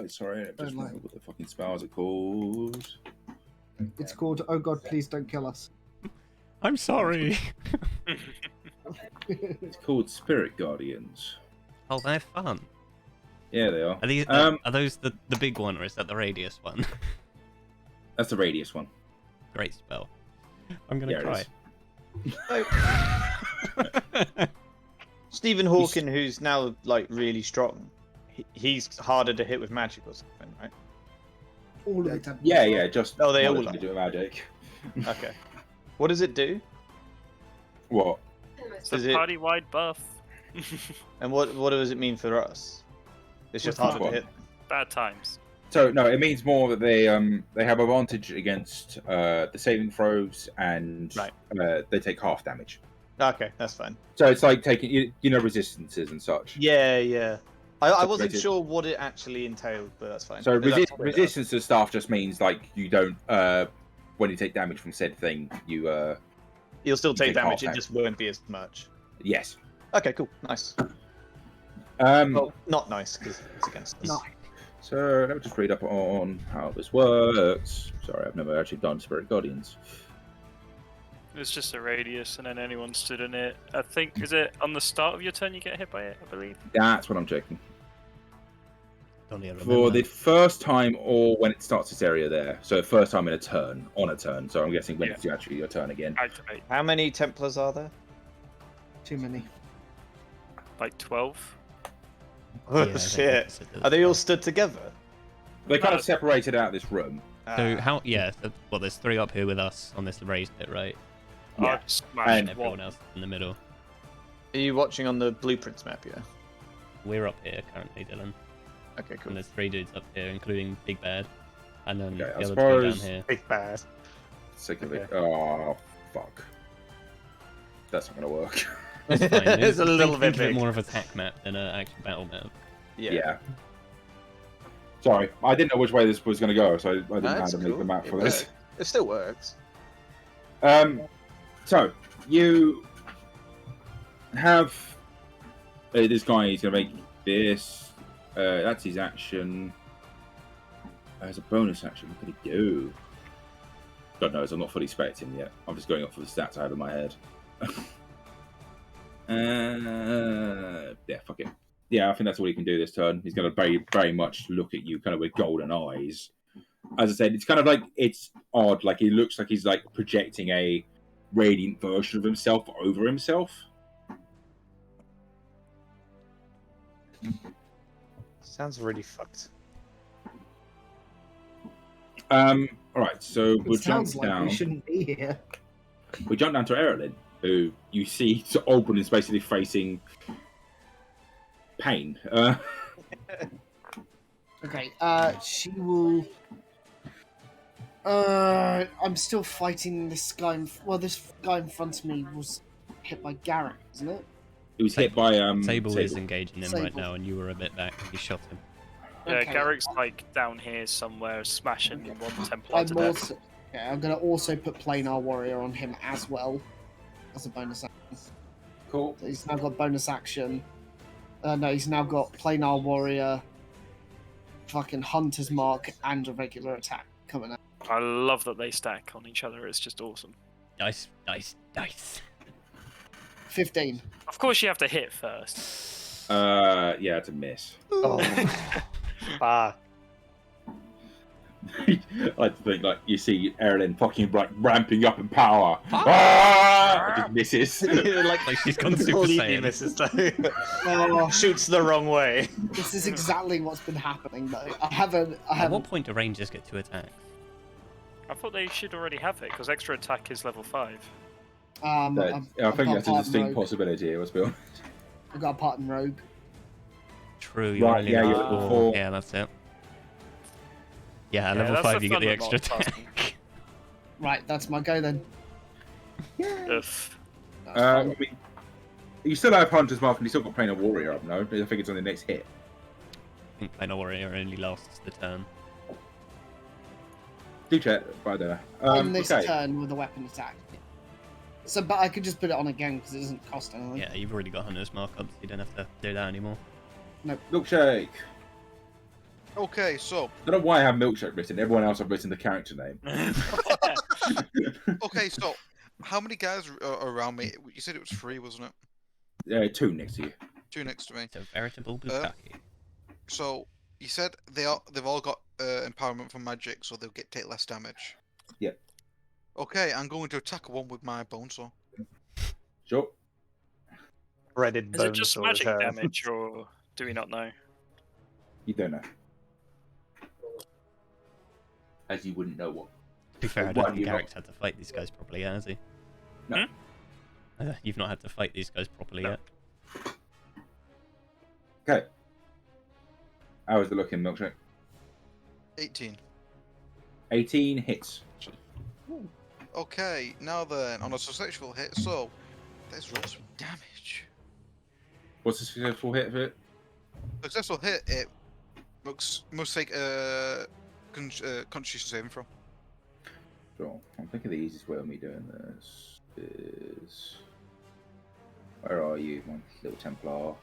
Sorry, I just Don't remember what the fucking spells are called. It's called "Oh God, please don't kill us." I'm sorry. It's called Spirit Guardians. Oh, they're fun. Yeah, they are. Are these? Are those the big one, or is that the radius one? That's the radius one. Great spell. I'm gonna Yeah, cry. Stephen Hawking, who's now like really strong, he's harder to hit with magic or something, right? All of it. Yeah, just Oh, they all nothing are. to do with magic. Okay. What does it do? What? It's Is a it- party-wide buff. And what does it mean for us? It's just What's harder to that hit. Bad times. So no, it means more that they have advantage against the saving throws, and Right. They take half damage. Okay, that's fine. So it's like taking you know resistances and such. Yeah. I wasn't Separated. sure what it actually entailed, but that's fine. So That's clear resistance to stuff just means like you don't when you take damage from said thing, enough. You'll still you take take damage, half it just won't be as much. yes. Okay, cool. Nice. Well, not nice, because it's against us. No. So let me just read up on how this works. Sorry, I've never actually done Spirit Guardians. It's just a radius, and then anyone stood in it. I think, is it on the start of your turn you get hit by it, I believe? That's what I'm checking. Don't even For remember. the first time or when it starts this area there. So first time in a turn, on a turn. So I'm guessing when Yeah. it's actually your turn again. Activate. How many Templars are there? Too many. Like 12? Oh, Yeah, I think shit. that's it. Are they all stood together? They kind of separated out this room. So Ah. how? Yeah. Well, there's 3 up here with us on this raised bit, right? Yeah. I've smashed And And everyone one. else in the middle. Are you watching on the blueprints map, yeah? We're up here currently, Dylan. Okay, cool. And there's 3 dudes up here, including Big Bad, and then Okay, I the other 2 down suppose- here. Big bad. Sick of it. Okay. Oh, fuck. That's not going to work. It's fine. It's a little think bit of it big. more of a attack map than an actual battle map. Yeah. Sorry, I didn't know which way this was going to go, so I didn't know how That's to make the cool. map It for this. works. It still works. So you have this guy. He's going to make this. That's his action. As a bonus action, what could he do? God knows, I'm not fully spec'd him yet. I'm just going off of the stats I have in my head. Yeah, fuck it. Yeah, I think that's all he can do this turn. He's going to very, very much look at you, kind of with golden eyes. As I said, it's kind of like it's odd. Like he looks like he's like projecting a radiant version of himself over himself. Sounds really fucked. All right, so It we'll jump sounds like down. we shouldn't be here. We jump down to Erlin, who you see Oberon is basically facing pain. Okay, she will. I'm still fighting this guy. This guy in front of me was hit by Garrett, isn't it? He was hit by Sable is Sable. engaging him right Sable. now, and you were a bit back. And you shot him. Yeah, Okay. Garrick's like down here somewhere, smashing one Templar I'm to death. also. Yeah, I'm gonna also put Planar Warrior on him as well, as a bonus action. Cool. So he's now got bonus action. No, he's now got Planar Warrior, fucking Hunter's Mark, and a regular attack coming out. I love that they stack on each other. It's just awesome. Dice, dice, dice. 15. Of course, you have to hit first. Yeah, it's a miss. Oh. Fuck. I like to think like you see Erlin fucking like ramping up in power. Ah! It just misses. like she's gone Super completely Saiyan. misses though. Oh, Shoots the wrong way. this is exactly what's been happening though. I haven't. At what point do rangers get 2 attacks? I thought they should already have it because extra attack is level 5. I think I've got that's a part distinct rogue. possibility here, let's be honest. I've got a part in Rogue. True, you're Right, only yeah, level you're level 4. four. Yeah, that's it. Yeah, Yeah, level that's 5 the you get fun the of extra multitasking. attack. Right, that's my go then. Ugh. That's I fine. mean, you still have Hunter's Mark and you still got Planar Warrior up, no? I think it's on the next hit. I think Planar Warrior only lasts the turn. Do check, but I don't know. On this Okay. turn with a weapon attack. So, but I could just put it on again because it doesn't cost anything. Yeah, you've already got Hunter's Mark up, so you don't have to do that anymore. Milkshake. Okay, so I don't know why I have Milkshake written. Everyone else I've written the character name. okay, so How many guys are around me? You said it was 3, wasn't it? 2 next to you. 2 next to me. It's a veritable bukkake. So you said they've all got empowerment from magic, so they'll take less damage. Yep. Okay, I'm going to attack one with my bone saw. Sure. Breaded Is it bone just saw magic return. damage, or do we not know? You don't know. As you wouldn't know what. To be fair, I Why don't do think you not- Garrick's had to fight these guys properly yet, has he? No. You've not had to fight these guys properly No. yet. Okay. How is the looking, Milkshake? 18. 18 hits. Okay, now then, on a successful hit, so let's roll some damage. What's the successful hit of it? Successful hit, it must take Constitution saving throw. Sure. I'm thinking the easiest way of me doing this is... Where are you, my little Templar?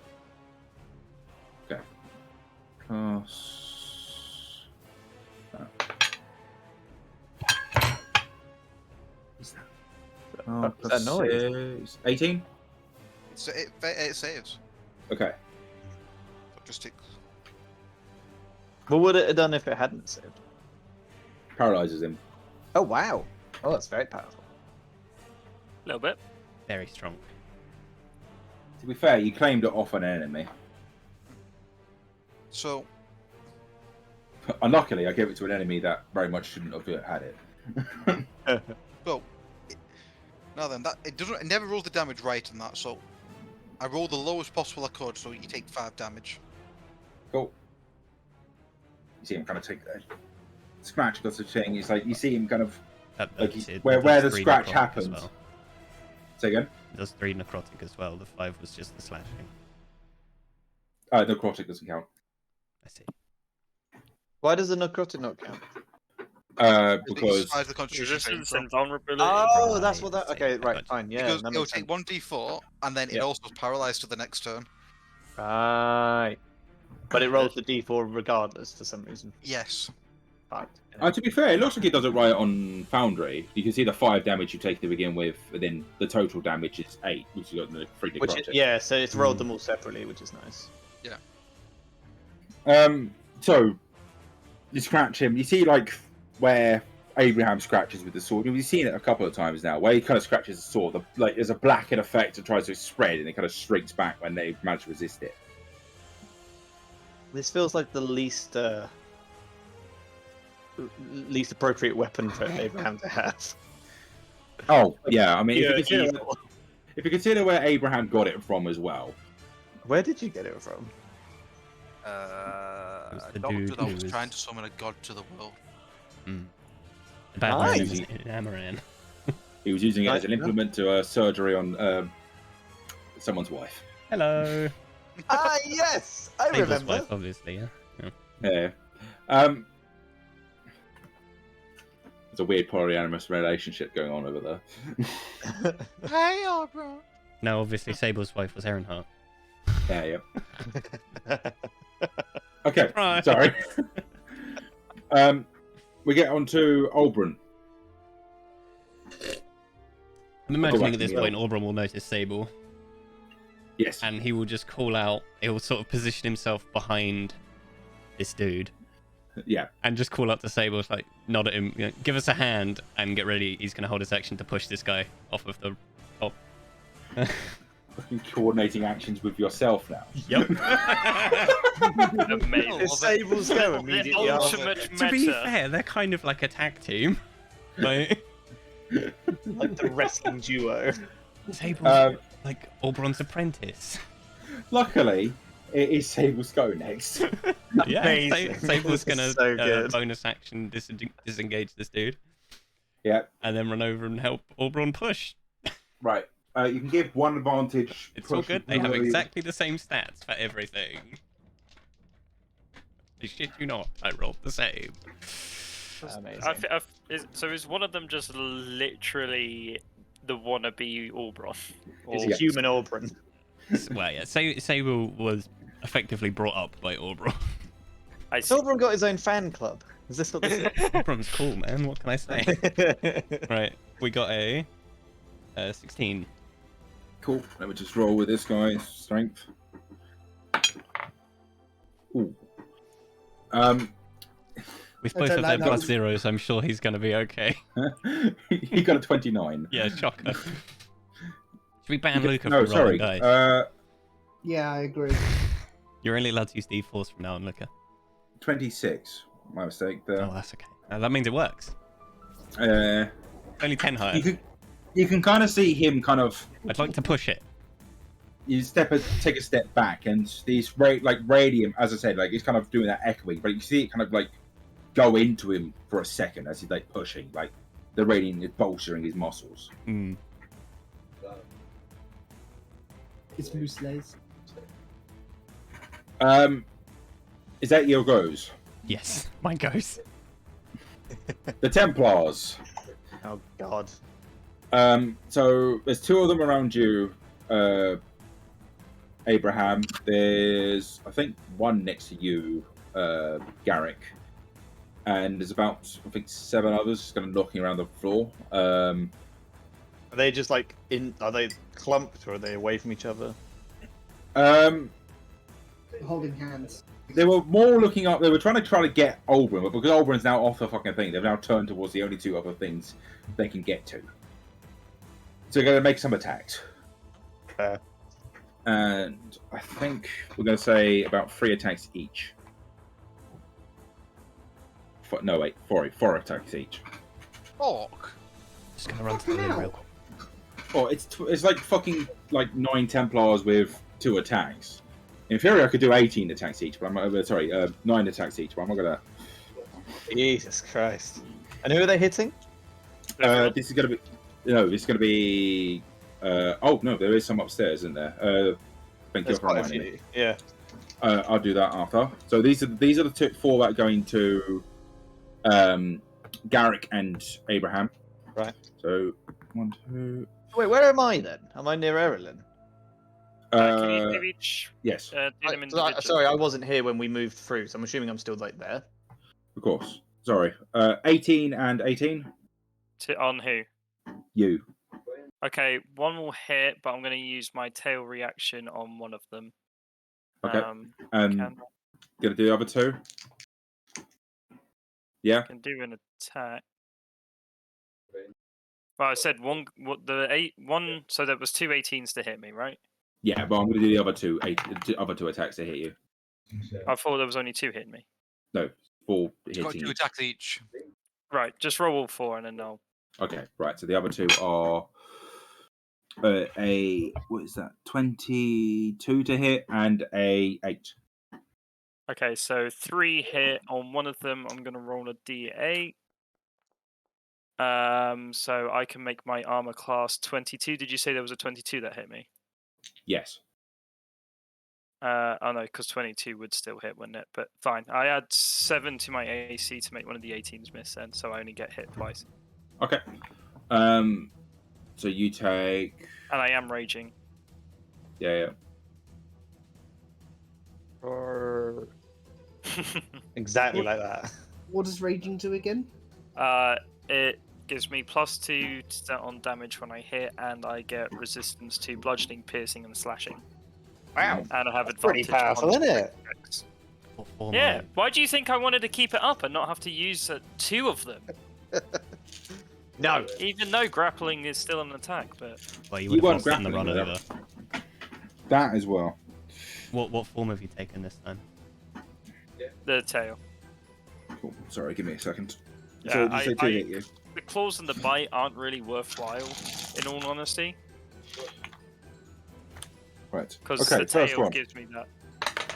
Okay. Plus... What's that? What's that noise? 18? So it saves. Okay. So just take. What would it have done if it hadn't saved? Paralyzes him. Oh wow! Oh, that's very powerful. A little bit. Very strong. To be fair, you claimed it off an enemy. So Unluckily, I gave it to an enemy that very much shouldn't have had it. So now then, that it never rolls the damage right in that. So I rolled the lowest possible I could, so you take 5 damage. Cool. You see him kind of take that scratch because of thing. He's like, you see him kind of like where the does scratch 3 necrotic happens. as well. Say again. It does 3 necrotic as well. The 5 was just the slashing. Necrotic doesn't count. I see. Why does the necrotic not count? the Because Constitution saving Resistance throw. and vulnerability. Oh, Right, that's what that. I see. Okay, I right, got you. fine. Yeah, Because that it'll makes take sense. 1d4, and then it Yeah. also is paralyzed to the next turn. Right. But it rolls the d4 regardless for some reason. Yes. Right. to be fair, it looks like it does it right on Foundry. You can see the 5 damage you take to begin with, and then the total damage is 8, which you got the 3 Which necrotic. yeah, so it's rolled them all separately, which is nice. So you scratch him. You see like where Abraham scratches with the sword. You've seen it a couple of times now, where he kind of scratches the sword. There's a blackened effect that tries to spread, and it kind of shrinks back when they manage to resist it. This feels like the least appropriate weapon for Abraham to have. Oh yeah, I mean, Pure if you consider where Abraham got it from as well. Where did you get it from? was the Doctor dude that who was was- trying to summon a god to the world. The bad Nice. man in Amaran. He was using it as an implement to surgery on someone's wife. Hello. Ah, yes, I Sable's remember. wife, obviously, yeah. Yeah. There's a weird polyamorous relationship going on over there. Hey, bro. No, obviously Sable's wife was Earnhardt. Yeah. Okay, Right. sorry. We get on to Oberon. I'm imagining back at to this the point Oberon will notice Sable, Yes. and he will just call out. He will sort of position himself behind this dude, Yeah. and just call out to Sable, like nod at him, give us a hand, and get ready. He's going to hold his action to push this guy off of the top. Coordinating actions with yourself now. Yep. Amazing. If Sable's go The immediately after. ultimate To be meta. fair, they're kind of like a tag team. Like, Like the wrestling duo. Sable's like Oberon's apprentice. Luckily, it is Sable's go next. Yeah, Amazing. Sable's This gonna is so good. bonus action disengage this dude, Yeah. and then run over and help Oberon push. Right. You can give one advantage. It's all push good. They have really- exactly the same stats for everything. I shit you not. I rolled the same. Amazing. So is one of them just literally the wannabe Oberon? Is Or- a human Oberon. Well, yeah. Sable was effectively brought up by Oberon. I see. Oberon got his own fan club. Is this what this is? Oberon's cool, man. What can I say? Right. We got a 16. Cool. Let me just roll with this guy's strength. Ooh. With I both don't of like their plus those. zeros, I'm sure he's going to be okay. He got a 29. Yeah, shocker. Should we ban You Luca get- no, from rolling sorry. dice? Yeah, I agree. You're only allowed to use D4s from now on, Luca. 26. My mistake there. Oh, that's okay. That means it works. Uh, Only 10 higher. you can kind of see him kind of. I'd like to push it. You take a step back, and these radium, as I said, like he's kind of doing that echoing, but you see it kind of like go into him for a second as he's like pushing, like the radium is bolstering his muscles. Mm. It's Mooselays. Is that your goes? Yes, mine goes. The Templars. Oh God. So there's two of them around you, Abraham. There's, I think, one next to you, Garrick, and there's about, I think, 7 others just kind of knocking around the floor. Are they just like in? Are they clumped or are they away from each other? Holding hands. They were more looking up. They were trying to get Oberon, but because Oberon's now off the fucking thing, they've now turned towards the only 2 other things they can get to. So they're going to make some attacks. Fair. And I think we're going to say about 3 attacks each. No, wait, 4 attacks each. Fuck. Just going to run to the lid real quick. Oh, it's like fucking like 9 Templars with 2 attacks. In theory, I could do 18 attacks each, but I'm 9 attacks each, but I'm not gonna. Jesus Christ! And who are they hitting? This is gonna be. No, this is gonna be. Oh no, there is some upstairs, isn't there? Thank you There's for quite a reminding me. few. Yeah. I'll do that after. So these are the 4 that are going to Garrick and Abraham. Right. So 1, 2. Wait, where am I then? Am I near Erilyn? Can you do each? Yes, Do them individually? Sorry, I wasn't here when we moved through, so I'm assuming I'm still like there. of course. Sorry. 18 and 18. On who? You. Okay, one will hit, but I'm going to use my tail reaction on one of them. Okay. Can Gonna do the other 2. Yeah. do an attack. Well, I said one. What the 8 one? So there was 2 18s to hit me, right? Yeah, but I'm going to do the other 2 attacks to hit you. I thought there was only 2 hitting me. No, 4 It's got hitting 2 each. attacks each. Right, just roll all 4 and then I'll. Okay, right. So the other 2 are what is that? 22 to hit and a 8. Okay, so 3 hit on one of them. I'm going to roll a d8. So I can make my armor class 22. Did you say there was a 22 that hit me? Yes. Oh no, because 22 would still hit, wouldn't it? But fine. I add 7 to my AC to make one of the 18s miss then, so I only get hit twice. Okay. So you take. And I am raging. Yeah. Or exactly like that. What does raging do again? It gives me +2 on damage when I hit, and I get resistance to bludgeoning, piercing, and slashing. Wow. And I have That's pretty advantage. powerful, on isn't it? checks. For Yeah. my- Why do you think I wanted to keep it up and not have to use 2 of them? No. Even though grappling is still an attack, but Well, you You would weren't have gotten the run grappling over. That as well. What form have you taken this time? the tail. Cool. Sorry, give me a second. Yeah, So did you say 2 hit you? The claws and the bite aren't really worthwhile, in all honesty, Right. because Okay, the first tail one gives me that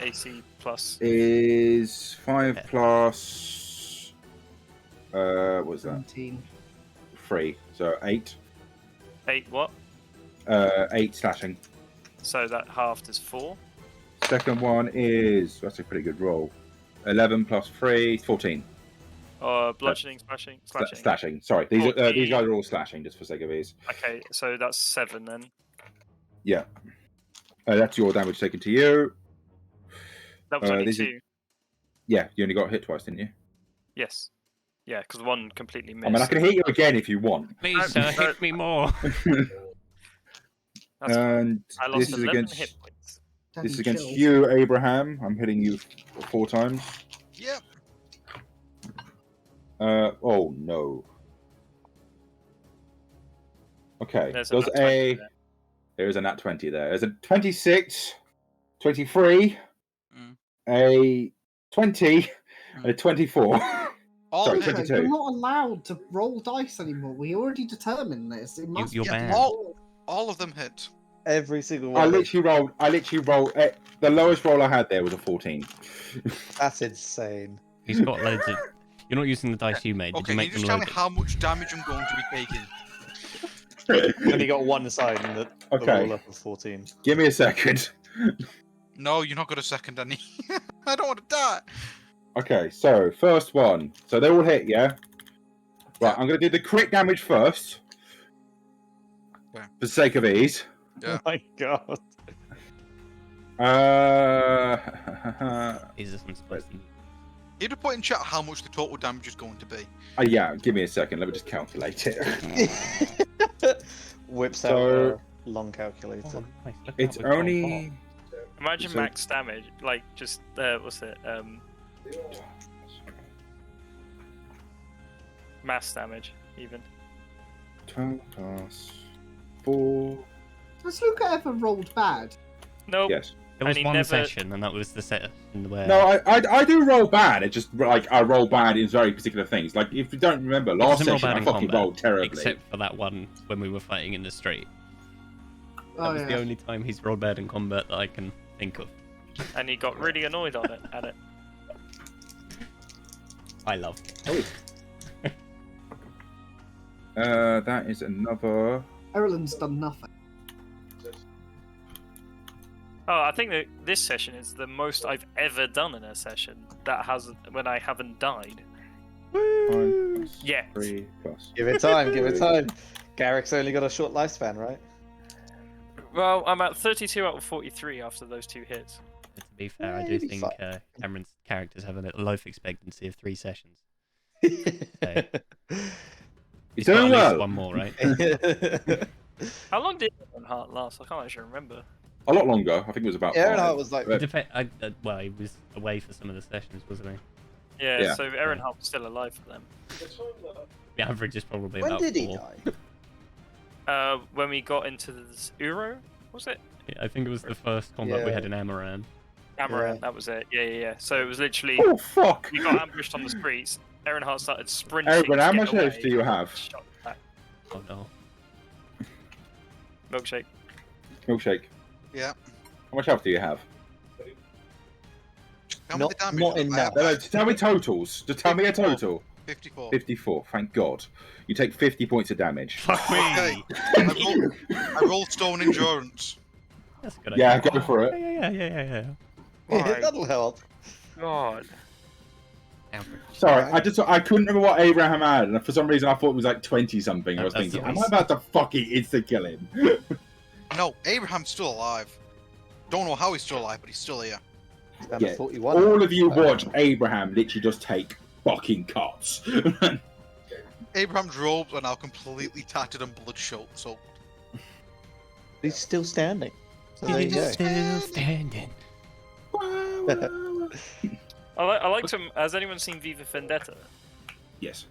AC plus. is 5 plus. What's that? 17. 3. So 8. 8 what? 8 slashing. So that halved is 4. Second one is, that's a pretty good roll. 11 plus 3, 14. Bludgeoning, slashing. Slashing. Sorry, these 14. guys are all slashing, just for sake of ease. Okay, so that's 7 then. Yeah. That's your damage taken to you. That was only these are- 2. Yeah, you only got hit twice, didn't you? Yes. Yeah, because one completely missed. I mean, I can hit you again if you want. Please, sir, hit me more. That's fine. And I lost this is 11 against hit points. Daddy this is against chills. you, Abraham. I'm hitting you 4 times. Yep. Oh no. Okay. There's Does a nat 20 there. there is a nat 20 there. There's a 26, 23, Mm. a 20, and a 24. All Sorry, hit. 22. You're not allowed to roll dice anymore. We already determined this. It must You're be banned. All of them hit. Every single I one. literally rolled. The lowest roll I had there was a 14. That's insane. He's got loads of. You're not using the dice you made. Did Okay, you can make you them just tell me loaded? how much damage I'm going to be taking? Only got one side in the Okay. roll up of 14. Give me a second. No, you're not got a second, Danny. I don't want to die. Okay, so first one. So they all hit, yeah? Right, Yeah. I'm going to do the crit damage first. Okay. For the sake of ease. Yeah. Oh my god. These are some spicy. You need to put in chat how much the total damage is going to be. Yeah, give me a second. Let me just calculate it. Whips out So- a long calculator. Oh, nice. Look It's out, we've got a only. Imagine So- max damage, like just what's it? Mass damage, even. 12 plus 4. Has Luca ever rolled bad? Nope. Yes. There was And he one never- session, and that was the session where. No, I do roll bad. It's just like I roll bad in very particular things. Like if you don't remember, last doesn't roll session bad I in fucking combat, rolled terribly. Except for that one when we were fighting in the street. That Oh, was yeah. the only time he's rolled bad in combat that I can think of. And he got really annoyed on it at it. I love. That is another. Erlen's done nothing. Oh, I think that this session is the most I've ever done in a session that hasn't when I haven't died. 5 plus Yet. 3 plus. Give it time, give it time. Garrick's only got a short lifespan, right? Well, I'm at 32 out of 43 after those 2 hits. To be fair, I do Maybe think fine. Cameron's characters have a life expectancy of 3 sessions. You're He's got doing at least well. one more, right? How long did Heart last? I can't actually remember. A lot longer. I think it was about. Aaron 5. Hart was like, Well, he was away for some of the sessions, wasn't he? Yeah, Yeah. so Aaron Hart was still alive for them. The average is probably when about did he 4. die? When we got into this Uro, was it? Yeah, I think it was the first combat we had in Amaran. Amaranth, Yeah. that was it. Yeah. So it was literally Oh fuck! we got ambushed on the streets. Aaron Hart started sprinting. Aaron, how to much get health away, do you have? shot back. Oh no. Milkshake. Milkshake. Yeah. How much health do you have? Tell me Not- the damage. not I enough. have No, just tell me totals. Just tell me a total. 54. 54. Thank God. You take 50 points of damage. Fuck me! Okay. I rolled stone endurance. That's a good Yeah, idea. go for it. Yeah. Why? That'll help. God. Average. Sorry, I couldn't remember what Abraham had, and for some reason I thought it was like 20 something. I was That's thinking, always- am I about to fucking insta kill him? No, Abraham's still alive. Don't know how he's still alive, but he's still here. It's down to Yeah, 41. All of you watch Abraham literally just take fucking cuts. Abraham's robes are now completely tattered and bloodshot, so He's still standing. So there you go. Still standing. I like to. Has anyone seen Viva Vendetta? Yes.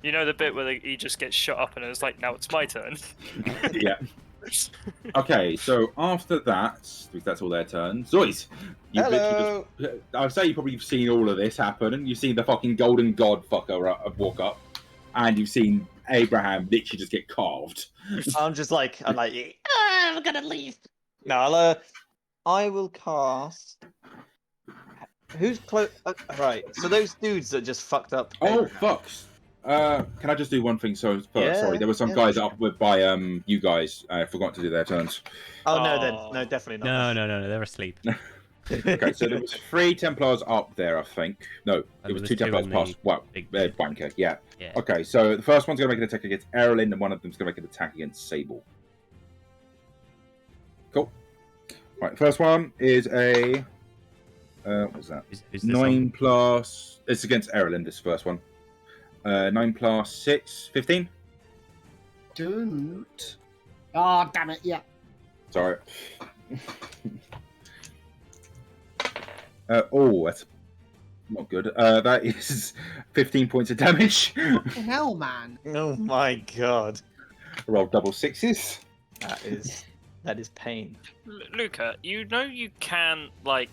You know the bit where he just gets shot up and it's like, now it's my turn. Yeah. Okay, so after that, because that's all their turn. Zois, you've Hello. literally just. I'd say you've probably seen all of this happen, and you've seen the fucking golden god fucker walk up, and you've seen Abraham literally just get carved. I'm like, I'm gonna leave. no, I will cast. Who's close? Right, so those dudes that just fucked up. Oh Abraham. fucks. Can I just do one thing? So first, Yeah, sorry, there were some yeah. guys up with by you guys. I forgot to do their turns. Oh no, then Oh. no, definitely not. No, they're asleep. Okay, so there was 3 Templars up there, I think. No, And it was there 2 was 2 Templars on plus the big big- wanker. Yeah. Yeah. Okay, so the first one's gonna make an attack against Erlin, and one of them's gonna make an attack against Sable. Cool. Right, first one is a what was that? Who's this 9 plus. It's against Erlin. This first one. 9 plus 6, 15. Don't. Oh, damn it, yeah. Sorry. Oh, that's not good. That is 15 points of damage. Hell, man. Oh my god. Roll double sixes. That is pain. Luca, you know you can like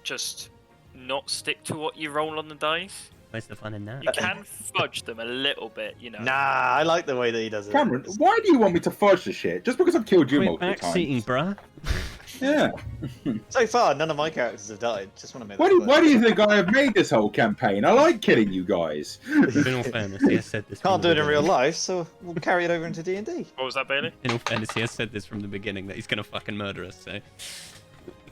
just not stick to what you roll on the dice. Where's the fun in that? You can fudge them a little bit, you know. Nah, I like the way that he does it. Cameron, why do you want me to fudge the shit? Just because I've killed you Quit multiple backseating, times. bruh. Yeah. So far, none of my characters have died. Just want to make Why that do, why do you think I have made this whole campaign? I like killing you guys. In all fairness, he has said this. Can't from do the it in real beginning. life, so we'll carry it over into D&D. What was that, Bailey? In all fairness, he has said this from the beginning that he's gonna fucking murder us. So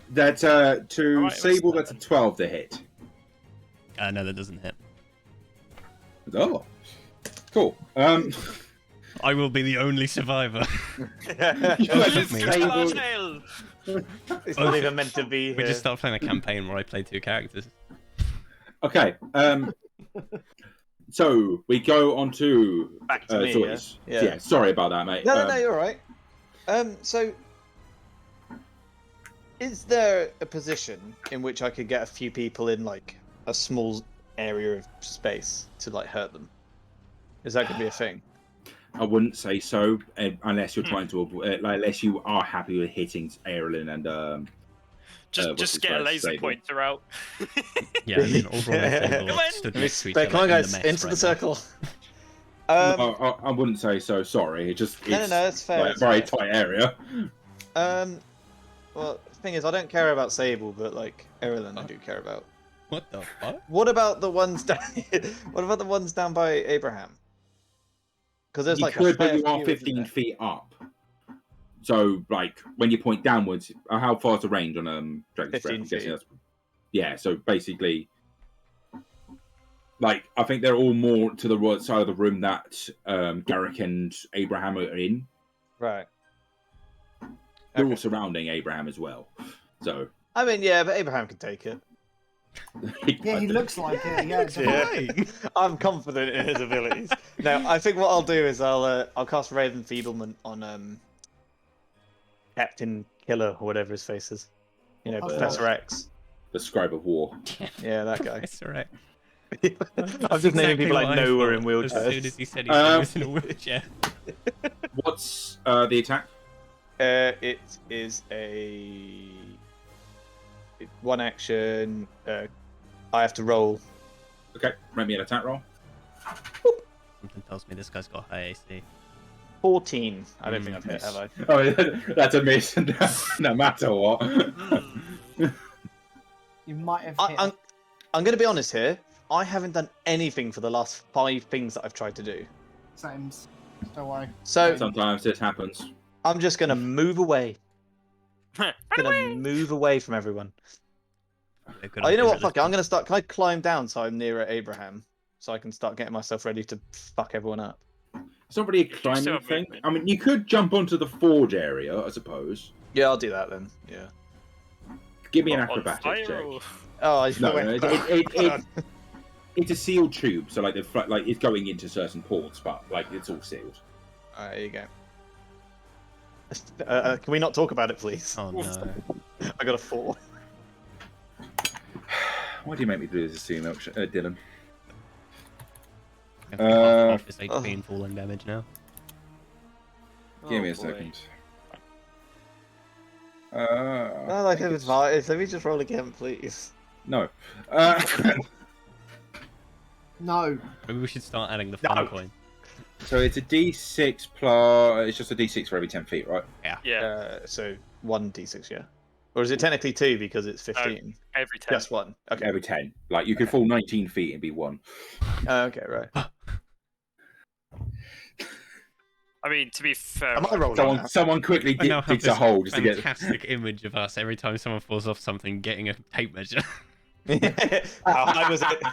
That to Alright, Sable, what's that's a 12 to hit. no, that doesn't hit. Oh, cool. I will be the only survivor. It's Me. Sable, not even meant to be We here. just start playing a campaign where I play 2 characters. okay. So we go on to Back to me, Zoe's. yeah? Yeah. Sorry about that, mate. No, you're right. So, is there a position in which I could get a few people in, like, a small area of space to, like, hurt them? Is that going to be a thing? I wouldn't say so, unless you're trying to avoid, like, unless you are happy with hitting Aerolin and what's his Just get a face? laser Sable. pointer out. Yeah, I mean, overall, Come they on! stood But next to each come other on, in guys, the mess into the right circle. I wouldn't say so. Sorry, it's No, it's fair. like, it's a very fair. tight area. Well, the thing is, I don't care about Sable, but like Erilyn, I do care about. now. What the fuck? What about the ones down? What about the ones down by Abraham? Because there's You like could, a but fair you are few, 15 isn't feet up. So, like, when you point downwards, how far's the range on Dragon's Breath? 15 I'm guessing feet. that's... Yeah, so basically, like, I think they're all more to the right side of the room that Garrick and Abraham are in. there? Right. They're Okay. all surrounding Abraham as well. So, I mean, yeah, but Abraham can take it. Yeah, he looks like it. Yeah, Yeah. I'm confident in his abilities. No, I think what I'll do is I'll cast Raven Feeblement on Captain Killer or whatever his face is. You know, Oh, Professor X. the Scribe of War. Yeah, that guy. That's alright. I'm just naming people I know are in As wheelchairs. soon as he said he was in a wheelchair. What's the attack? It is one action. I have to roll. Okay, make me an attack roll. Something tells me this guy's got high AC. 14. I don't think I've hit, Miss. have I? Oh, that's a miss, no matter what. you might have hit. I'm going to be honest here. I haven't done anything for the last 5 things that I've tried to do. Same. Don't worry. So Sometimes this happens. I'm just going to move away. Run Going away! to move away from everyone. They could Oh, you know have what? been Fuck it. I'm going to start. Can I climb down so I'm nearer Abraham? So I can start getting myself ready to fuck everyone up. It's not really a still climbing have thing. movement. I mean, you could jump onto the forge area, I suppose. Yeah, I'll do that then. Yeah. Give me an On acrobatics fire check. or- Oh, I No, went- it's a sealed tube, so like like it's going into certain ports, but like it's all sealed. Alright, here you go. Can we not talk about it, please? Oh no. I got a 4. Why do you make me do this, Dylan? I have to half off his oh. HP and falling damage now. Give me Oh, a boy. second. No, like it was fine. Let me just roll again, please. No. No. Maybe we should start adding the fun No. coin. So it's a D6 plus. It's just a D6 for every 10 feet, right? Yeah, So 1d6, yeah. Or is it technically 2 because it's 15? every 10. Just 1. Okay. Every 10. Like you could fall 19 feet and be 1. Okay, right. I mean, to be fair, Am I rolling? Someone quickly I now have digs a this hole just to get. fantastic image of us every time someone falls off something getting a tape measure. How high was it?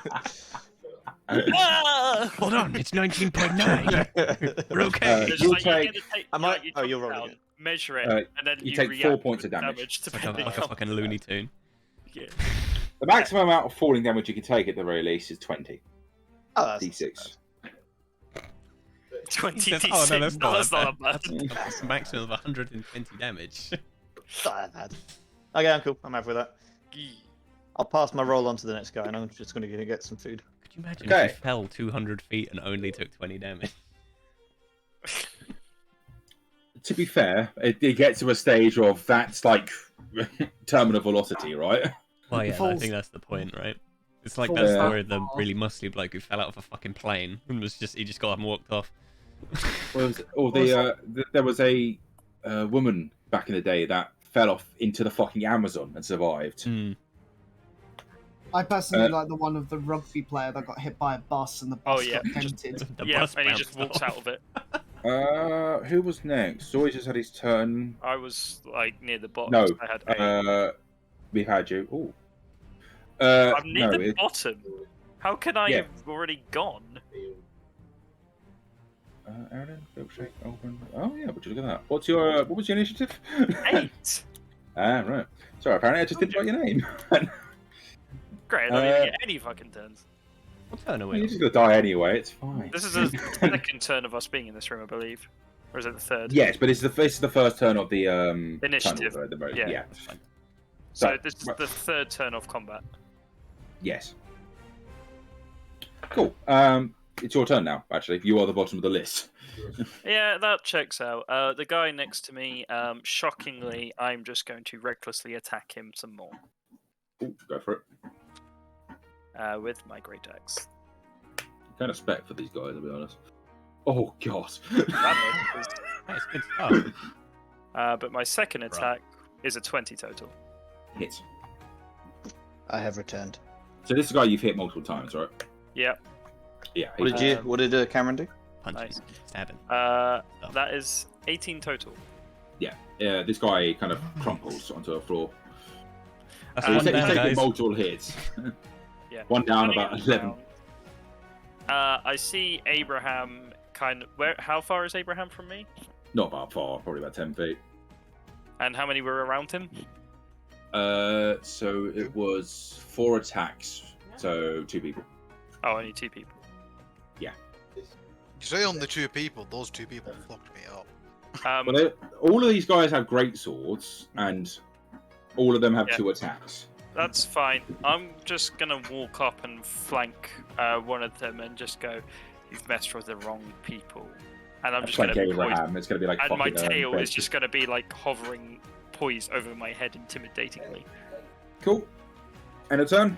Ah! Hold on, it's 19.9. We're okay. It's you'll like you take- get a tape- Am I- you oh, drop you're it rolling down, it. measure it, and then you you take react 4 points with of damage. It's like depending like a on- fucking Looney Tune. Yeah. The maximum amount of falling damage you can take at the very least is 20 Oh, that's D6. 20 He says, oh no, that's D6. No, that's not not bad. bad. That's a maximum of 120 damage. Not that bad. Okay, I'm cool. I'm happy with that. I'll pass my roll on to the next guy, and I'm just going to get some food. Could you imagine Okay. if you fell 200 feet and only took 20 damage? To be fair, it gets to a stage of that's like terminal velocity, right? Well, yeah, I falls- think that's the point, right? It's like that falls story that of the far. really muscly bloke who fell out of a fucking plane and he just got up and walked off. There was a woman back in the day that fell off into the fucking Amazon and survived. Hmm. I personally like the one of the rugby player that got hit by a bus and the Oh, bus yeah, got just- dented. The Yeah, bus and he just bounced walks off. out of it. Who was next? Zoe just had his turn. I was like near the bottom. No, so I had A. we've had you. Ooh. I'm near no, the bottom. How can I Yeah. have already gone? Aaron, milkshake, open. Oh yeah, would you look at that? What was your initiative? 8. Right. Sorry, apparently I just didn't write your name. Great, I don't even get any fucking turns. What turn are we You're on? just gonna die anyway. It's fine. This is the second turn of us being in this room, I believe. Or is it the third? Yes, but this is the first turn of the Initiative. tunnel, at the moment. Yeah. Yeah. That's fine. So this is the third turn of combat. Yes. Cool. It's your turn now. Actually, you are the bottom of the list. Yeah, that checks out. The guy next to me, shockingly, I'm just going to recklessly attack him some more Ooh, go for it. with my great axe. Kind of spec for these guys, to be honest. Oh god. That is- Nice, good stuff. but my second attack is a 20 total. Hit. I have returned. So this is a guy you've hit multiple times, right? Yeah. Yeah. What did Cameron do? Punching, Nice. stabbing. That is 18 total. Yeah. This guy kind of crumples onto the floor. That's So he's one down, taking guys. multiple hits. Yeah. One down, Running about on the 11. ground. I see Abraham kind of. How far is Abraham from me? Not that far, probably about 10 feet. And how many were around him? So it was 4 attacks, so 2 people. Oh, only 2 people. You say on the 2 people, those 2 people fucked me up. Well, all of these guys have great swords, and all of them have Yeah. 2 attacks. That's fine. I'm just gonna walk up and flank one of them and just go, "You've messed with the wrong people." And I'm just like gonna be poised. Abraham, it's going to be like And my fucking, tail is Fred. just gonna be like hovering, poised over my head intimidatingly. Cool. And a turn.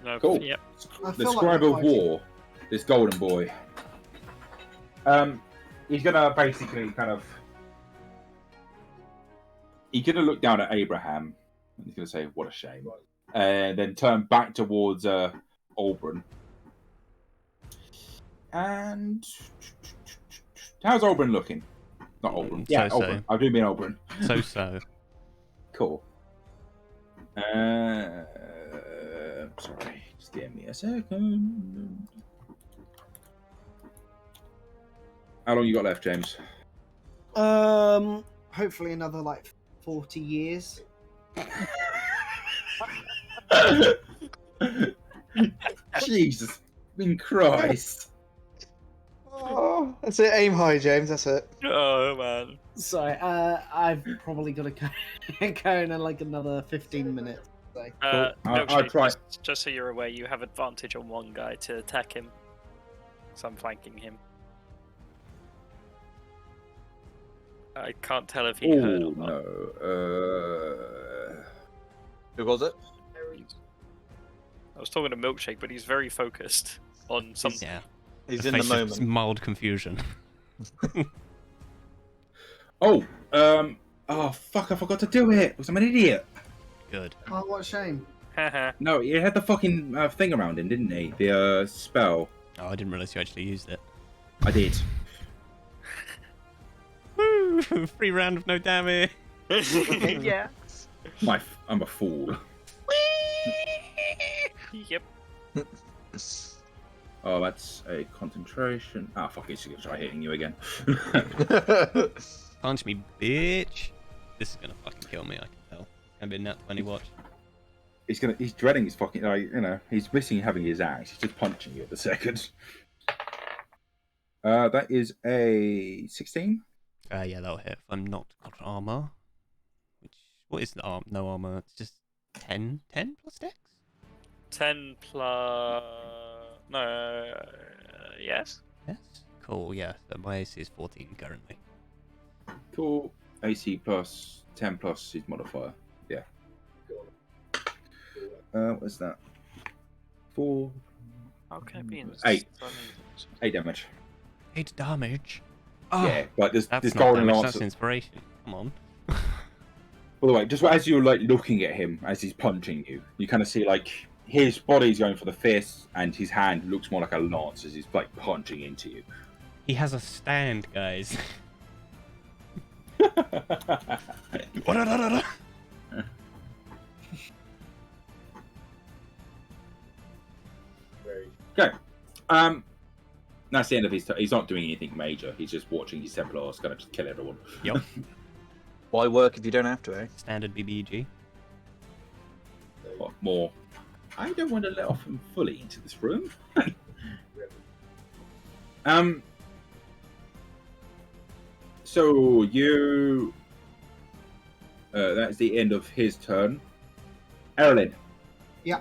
No, Cool. Yep. I The feel like Scribe we're of War, this golden boy. He's gonna basically kind of. He's gonna look down at Abraham, and he's gonna say, "What a shame," and then turn back towards Oberon. And how's Oberon looking? Not Oberon. Yeah, So-so. Oberon. I do mean Oberon. So. Cool. Sorry, just give me a second. How long you got left, James? Hopefully another like 40 years. Jesus, in Christ! Oh, that's it. Aim high, James. That's it. Oh man. So I've probably got to go in like another 15 minutes. So. I'll Milkshake, try. just so you're aware, you have advantage on one guy to attack him. So I'm flanking him. I can't tell if he heard Oh or not. no. Who was it? I was talking to Milkshake, but he's very focused on something. Yeah. He's The in the face of moment. mild confusion. Oh, fuck! I forgot to do it because I'm an idiot. Good. Oh, what a shame. Haha. No, he had the fucking thing around him, didn't he? The spell. Oh, I didn't realise you actually used it. I did. Woo! Free round of no damage. Yeah. I'm a fool. Yep. Oh, that's a concentration. Ah, fuck it, she's gonna try hitting you again. Punch me, bitch. This is gonna fucking kill me, I can tell. It's gonna be a nat 20 watch. He's dreading his fucking, he's missing having his axe. He's just punching you at the second. That is a 16. Yeah, that'll hit if I'm not got armor. What is the no armor? It's just 10 plus dex? 10 plus. No. Yes. Yes. Cool, yeah. So my AC is 14 currently. Cool. AC plus 10 plus his modifier. Yeah. What's that? 4. How can it be in 8. 8 damage. 8 damage? Yeah, like this That's not golden damage, lance. that's inspiration. Come on. By the way, just as you're like looking at him as he's punching you, you kind of see like his body's going for the fist, and his hand looks more like a lance as he's like punching into you. He has a stand, guys. Okay. That's the end of his. He's not doing anything major. He's just watching his Templars kind of just kill everyone. Yep. Why work if you don't have to, eh? Standard BBG. What more? I don't want to let off him fully into this room. So you. That's the end of his turn. Erlin. Yeah.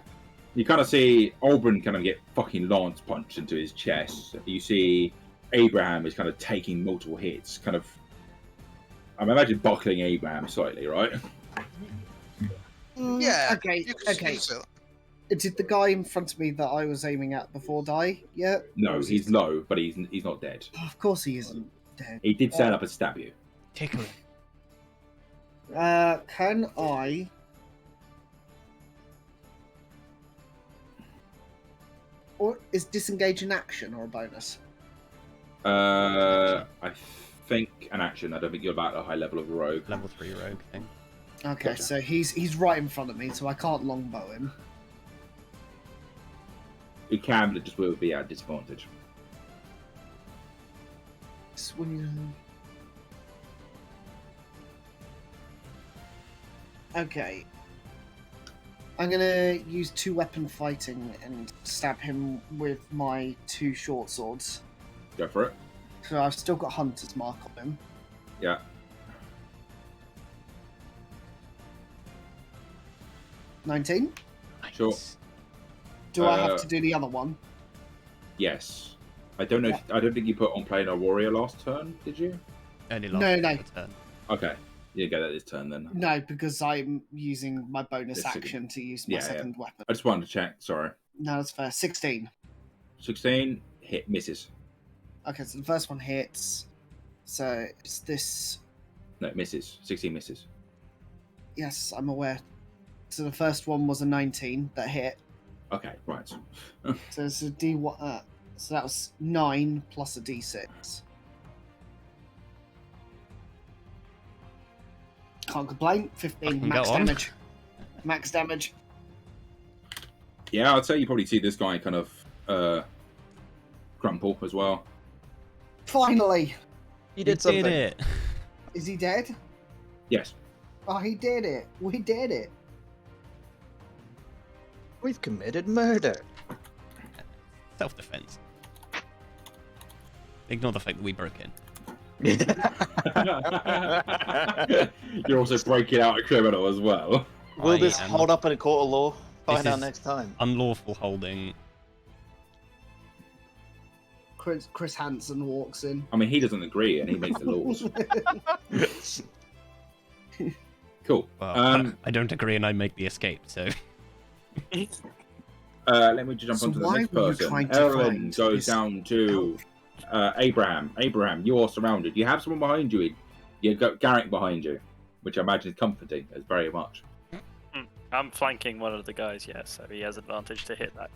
You kind of see Oberon kind of get fucking lance punched into his chest. You see Abraham is kind of taking multiple hits, kind of. I imagine buckling Abraham slightly, right? Yeah. Okay. You can Okay. say that. Did the guy in front of me that I was aiming at before die? Yeah. No, he's low, but he's not dead. Of course he isn't dead. He did stand up and stab you. Tickle. Can I? Or is disengage an action or a bonus? I think an action. I don't think you're about a high level of rogue. Level 3 rogue thing. Okay, Gotcha. so he's right in front of me, so I can't longbow him. You can, but it just will be at disadvantage. Swing. Okay. I'm gonna use 2-weapon fighting and stab him with my 2 short swords. Go for it. So I've still got Hunter's Mark on him. Yeah. 19. Sure. Do I have to do the other one? Yes. I don't know. I don't think you put on playing a warrior last turn. Did you? Only No, last no. turn. Okay. You get that this turn then. No, because I'm using my bonus This is- action to use my yeah, second weapon. I just wanted to check. Sorry. No, that's fair. 16. 16 hit misses. Okay, so the first one hits. So it's this. No, it misses. 16 misses. Yes, I'm aware. So the first one was a 19 that hit. Okay, right. So it's a D1. So that was 9 plus a D6. Can't complain. 15 Fucking max go on. damage. Max damage. Yeah, I'd say you probably see this guy kind of crumple as well. Finally! You did something. Did it. Is he dead? Yes. Oh, he did it. We did it. We've committed murder. Self-defense. Ignore the fact that we broke in. You're also breaking out a criminal as well. Will I this am- hold up in a court of law? This Find out is- next time. Unlawful holding. Chris Hansen walks in. I mean, he doesn't agree and he makes the laws. Cool. Well, I don't agree and I make the escape, so... Let me jump So onto the why next were you person. trying to Erlen find goes this down to Abraham. Abraham, you are surrounded. You have someone behind you. You've got Garrick behind you, which I imagine is comforting as very much. I'm flanking one of the guys, yeah, so he has advantage to hit that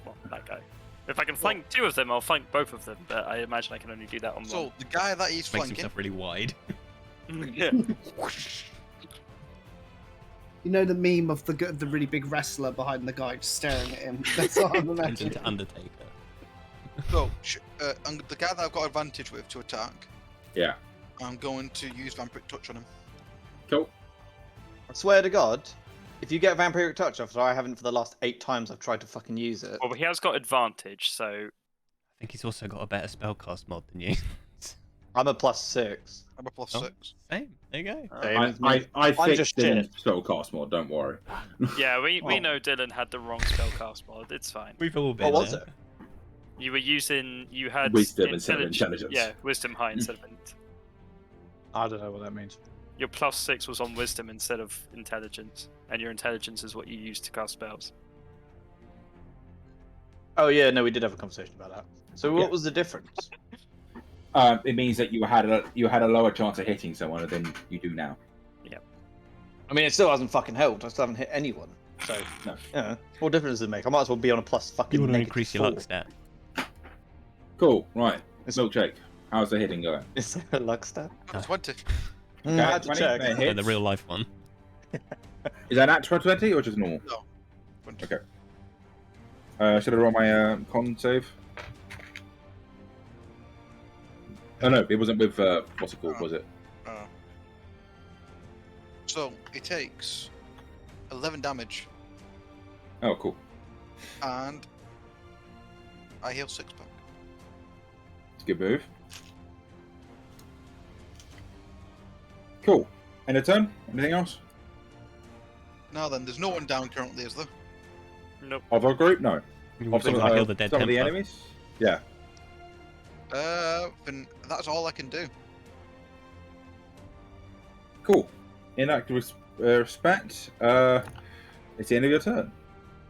guy. If I can flank 2 of them, I'll flank both of them, but I imagine I can only do that on So one. the guy that he's Makes flanking, himself really wide. Yeah. You know the meme of the really big wrestler behind the guy just staring at him? That's what I'm Turns imagining. into Undertaker. so the guy that I've got advantage with to attack, Yeah. I'm going to use Vampiric Touch on him. Cool. I swear to God, if you get Vampiric Touch after I haven't for the last 8 times I've tried to fucking use it. Well, he has got advantage, so I think he's also got a better spellcast mod than you. I'm a +6. I'm a plus Oh. 6. Same. There you go. Same as me. I I'm think just Dylan's shit. spellcast mod. Don't worry. Yeah, we Oh. know Dylan had the wrong spellcast mod. It's fine. We've all been What was there. it? You were using you had Wisdom instead of intelligence. Yeah, wisdom high instead of I don't know what that means. your +6 was on wisdom instead of intelligence, and your intelligence is what you use to cast spells. Oh yeah, no, we did have a conversation about that. So what Yeah. was the difference? It means that you had a lower chance of hitting someone than you do now. I mean, it still hasn't fucking helped. I still haven't hit anyone. So, No. yeah, what difference does it make? I might as well be on a plus fucking You want to negative increase your 4. luck stat. Cool. Right. It's- Milkshake. How's the hitting going? Is there a luck stat? No. 20. I had to 20, check. that So hits. the real life one. Is that natural 20 or just normal? No. 20. Okay. Should I roll my con save? Oh no, it wasn't with what's it called? Oh. Was it? So it takes 11 damage, Oh, cool. and I heal 6 back. It's a good move. Cool. End of turn. Anything else? Now then, there's no one down currently, is there? Nope. Of our group? No. You Of want to heal the dead some of the Templar. enemies? Yeah. Then that's all I can do. Cool. In that respect, it's the end of your turn.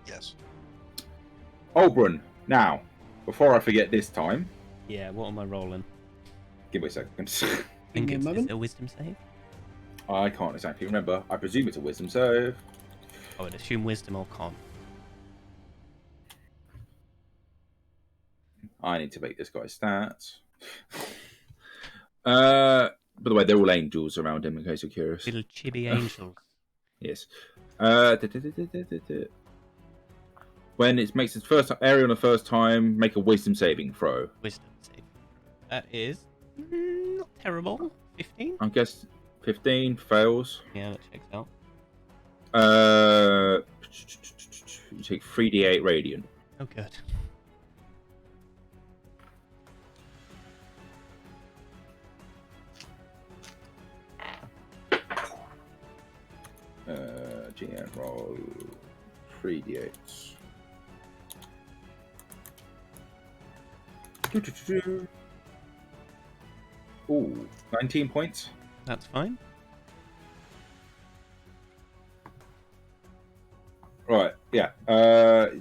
Yes. Oberon. Now, before I forget this time, Yeah, what am I rolling? give me a second. I think Give me a it's moment. a wisdom save. I can't exactly remember. I presume it's a wisdom save. I would assume wisdom or con. I need to make this guy's stats. By the way, they're all angels around him, in case you're curious. Little chibi angels. Yes. When it makes its first area on the first time, make a wisdom saving throw. Wisdom save. That is not terrible. 15? I guess 15 fails. Yeah, that checks out. You take 3d8 radiant. Oh, good. GM roll 3d8s. Ooh, 19 points. That's fine. Right, yeah.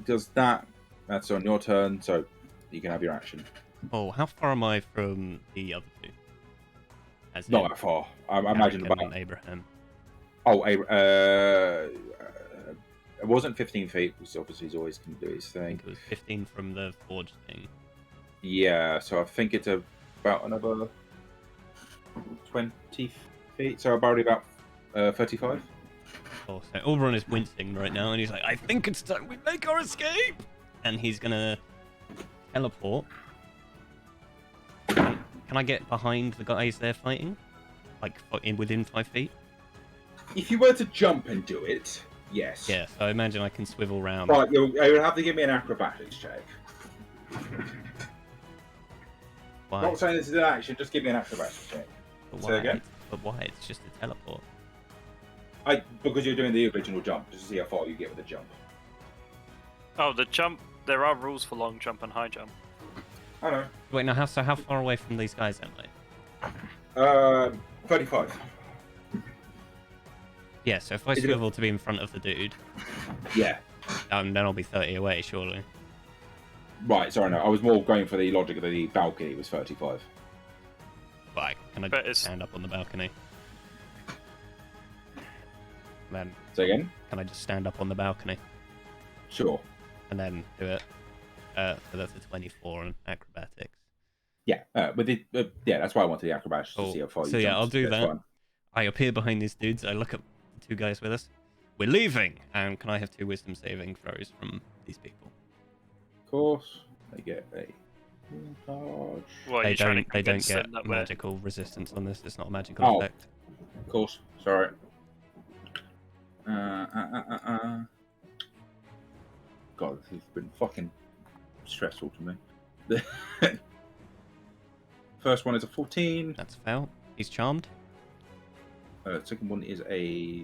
Does that? That's on your turn, so you can have your action. Oh, how far am I from the other two? As Not in that far. I Harry imagine Kevin about. and Abraham. Oh, it wasn't 15 feet, because obviously he's always going to do his I thing. think it was 15 from the forge thing. Yeah, so I think it's about another 20 feet, so probably about 35. Oh, so Oberon is wincing right now, and he's like, I think it's time we make our escape! And he's gonna teleport. Can I get behind the guys they're fighting? Like, within 5 feet? If you were to jump and do it, yes. Yeah, so I imagine I can swivel round. But you'll have to give me an acrobatics check. Why? Not saying this is an action, just give me an acrobatics check. But Say why? again? But why? It's just a teleport. Because you're doing the original jump, just to see how far you get with the jump. Oh, the jump. There are rules for long jump and high jump. I know. Wait, now how far away from these guys am I? 35. Yeah, so if I Is it a- swivel to be in front of the dude, Yeah. then I'll be 30 away, surely. Right, sorry, no. I was more going for the logic that the balcony was 35. Right, can I But it's- stand up on the balcony? Then Say again? can I just stand up on the balcony Sure. and then do it? So that's a 24 on acrobatics. Yeah, yeah, that's why I wanted the acrobatics to Cool. see how far you So yeah, jumped. I'll do That's that. fine. I appear behind these dudes. I look at the two guys with us. We're leaving. And can I have 2 wisdom saving throws from these people? Of course, they get a charge. Well, They you're trying don't. to They don't convince get them that we're- magical resistance on this. It's not a magical Oh. effect. Of course, sorry. God, this has been fucking stressful to me. First one is a 14. That's a fail. He's charmed. Second one is a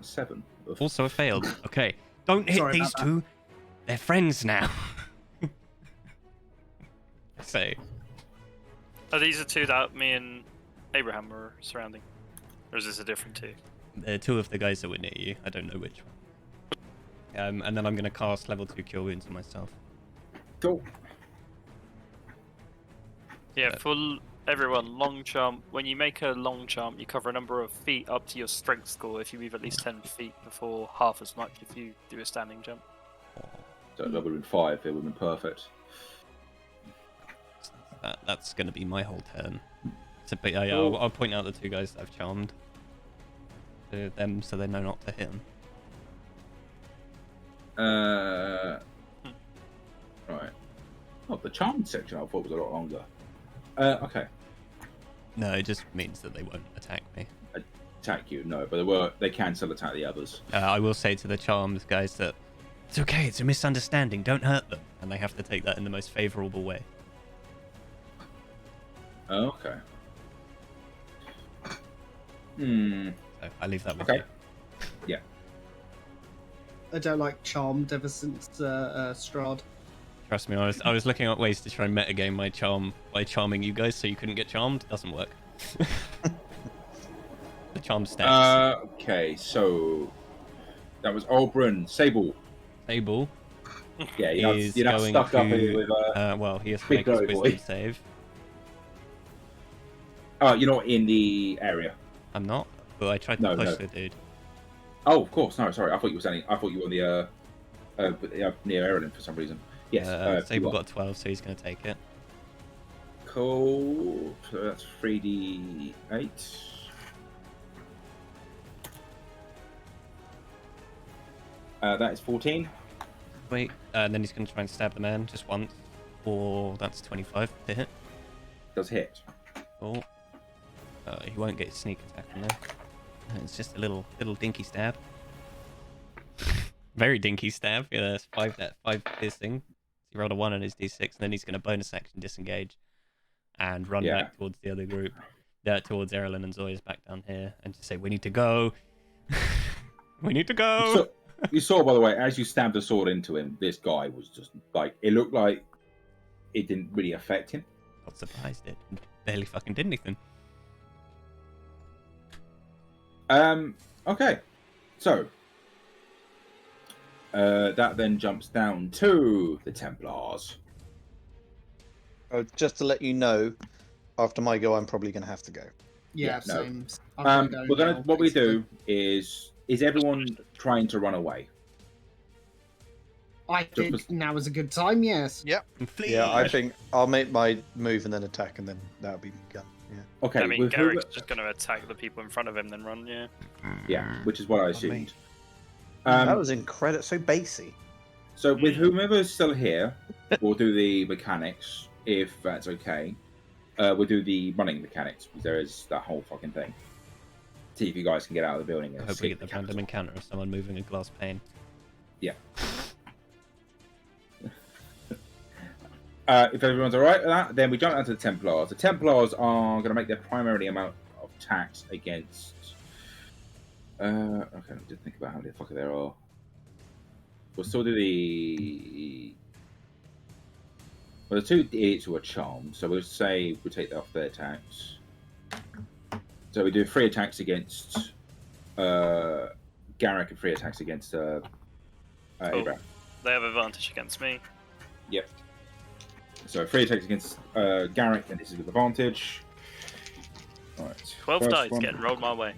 7. Oof. Also a failed. Okay. Don't hit Sorry these about that. two. They're friends now. So, Are these the two that me and Abraham were surrounding? Or is this a different two? they're two of the guys that were near you. I don't know which one. And then I'm going to cast level 2 Cure Wounds on myself. Cool. Yeah, for everyone, long charm. When you make a long charm, you cover a number of feet up to your strength score if you move at least 10 feet before half as much if you do a standing jump. So that would have been 5. It would have been perfect. That's going to be my whole turn. So, but yeah, I'll point out the two guys that I've charmed to them so they know not to hit them. Right. Oh, the charmed section I thought was a lot longer. Okay. No, it just means that they won't attack me. Attack you, no, but they can still attack the others. I will say to the charmed guys that it's okay, it's a misunderstanding, don't hurt them. And they have to take that in the most favourable way. Okay. So I leave that with Okay. you. Yeah. I don't like Charmed ever since Strahd. Trust me, I was looking at ways to try and metagame my charm by charming you guys so you couldn't get charmed. Doesn't work. The charm stacks. Okay, so that was Oberon. Sable. Sable Yeah, is you're not going stuck to, up here with well, he has to big make his glowy wisdom boy. save. You're not in the area. I'm not, but I tried to No, push no. the dude. Oh, of course. No, sorry. I thought you were on the near Erlen for some reason. Yes. Sable you are. got 12, so he's going to take it. Cool. So that's 3d8. That is 14. Wait, and then he's going to try and stab the man just once. Or that's 25 to hit. Does hit. Oh. He won't get his sneak attack in there. It's just a little dinky stab. Very dinky stab. Yeah, that's 5 piercing. He rolled a 1 on his d6, and then he's going to bonus action disengage and run Yeah. back towards the other group. Towards Erlen and Zoya's back down here, and just say, "We need to go. We need to go." So, you saw, by the way, as you stabbed the sword into him, this guy was just like, it looked like it didn't really affect him. Not surprised it barely fucking did anything. Okay. So, that then jumps down to the Templars. Just to let you know, after my go, I'm probably going to have to go. Yeah, no. same. I'm go We're gonna. now, What we basically. do is everyone trying to run away? I think Just- now is a good time. Yes. Flee. Yeah, I think I'll make my move and then attack, and then that'll be gun. Yeah. Okay. I mean, with Garrick's just going to attack the people in front of him, then run, yeah. yeah, which is what I assumed. That was incredible. So basy. So with whomever's still here, we'll do the mechanics if that's okay. We'll do the running mechanics because there is that whole fucking thing. See if you guys can get out of the building. I And hope we escape get the capital. random encounter of someone moving a glass pane. Yeah. If everyone's alright with that, then we jump down to the Templars. The Templars are going to make their primary amount of attacks against. Okay, let me just think about how many fucker there are. We'll still do the. Well, the two idiots who are charmed, so we'll say we'll take off their attacks. So we do 3 attacks against Garrick and 3 attacks against Abraham. They have advantage against me. Yep. So 3 attacks against Garrick, and this is with advantage. Alright. 12 first dice one. getting rolled my way.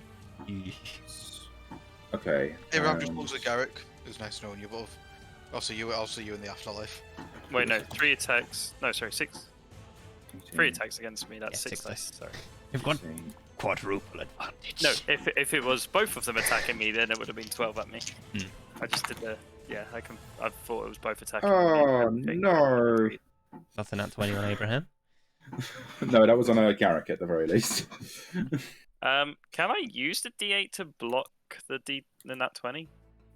Okay. Abraham just and- looks at Garrick. It's nice knowing you both. I'll see you in the afterlife. Wait, no, 3 attacks. No, sorry, 6. 3 attacks against me, that's Yeah, 6 6 dice. Sorry. You've got quadruple advantage. No, if it was both of them attacking me, then it would have been 12 at me. Hmm. I just did the. Yeah, I thought it was both attacking Oh, me. no. That's an at 20 on Abraham. No, that was on a Garrick at the very least. Can I use the D8 to block the nat 20?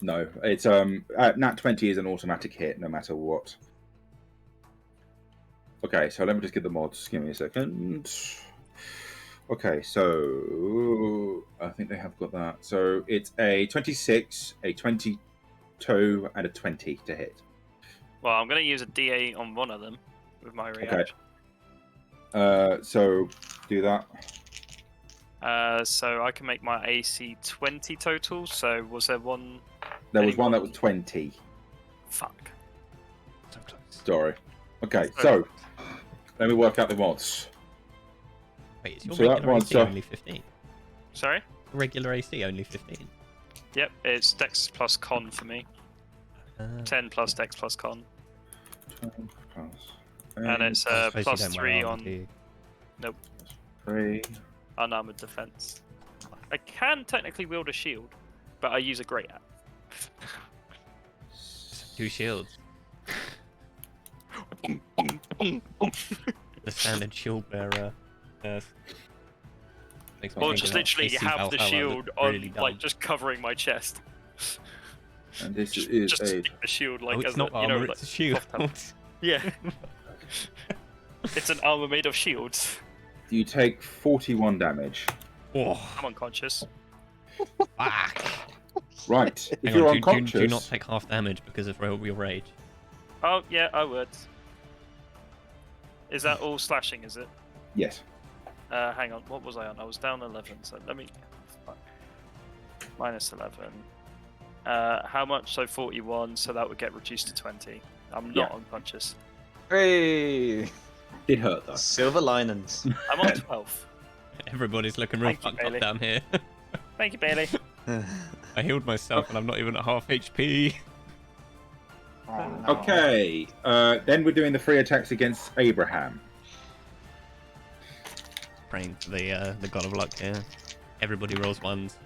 No, it's Nat 20 is an automatic hit no matter what. Okay, so let me just get the mods. Give me a second. Okay, so I think they have got that. So it's a 26, a 22, and a 20 to hit. Well, I'm going to use a D8 on one of them with my reaction. So do that. So I can make my AC 20 total. So was there one? There was one that was 20. Fuck. So close. Sorry. Okay, so let me work out the mods. Wait, is your So that regular one's, AC only 15? Sorry? Regular AC only 15? Yep, it's Dex plus Con for me. 10 plus Dex plus Con. And it's I suppose you plus don't wear 3 armor, on do you? nope, 3. unarmored defense. I can technically wield a shield, but I use a great axe. 2 shields. The standard shield bearer. Yes. Makes me Or think just of literally AC have the Valhalla, shield but on, really dumb. like, just covering my chest. And this Just is a. stick the shield, like, Oh, it's as not a, you know, armor, like, it's a shield. yeah. It's an armor made of shields. You take 41 damage. Oh, I'm unconscious. fuck. Right. If Hang you're on, unconscious, do not take half damage because of your rage. Oh, yeah, I would. Is that all slashing, is it? yes. Hang on, what was I on? I was down 11, so let me... Fuck. Minus 11. How much? So 41, so that would get reduced to 20. I'm not Yeah. unconscious. Hey, Did hurt though. silver linings. I'm on 12. Everybody's looking real Thank you, fucked up Bailey. down here. Thank you, Bailey. I healed myself and I'm not even at half HP. Okay. Then we're doing the 3 attacks against Abraham. Praying for the god of luck here. Everybody rolls ones.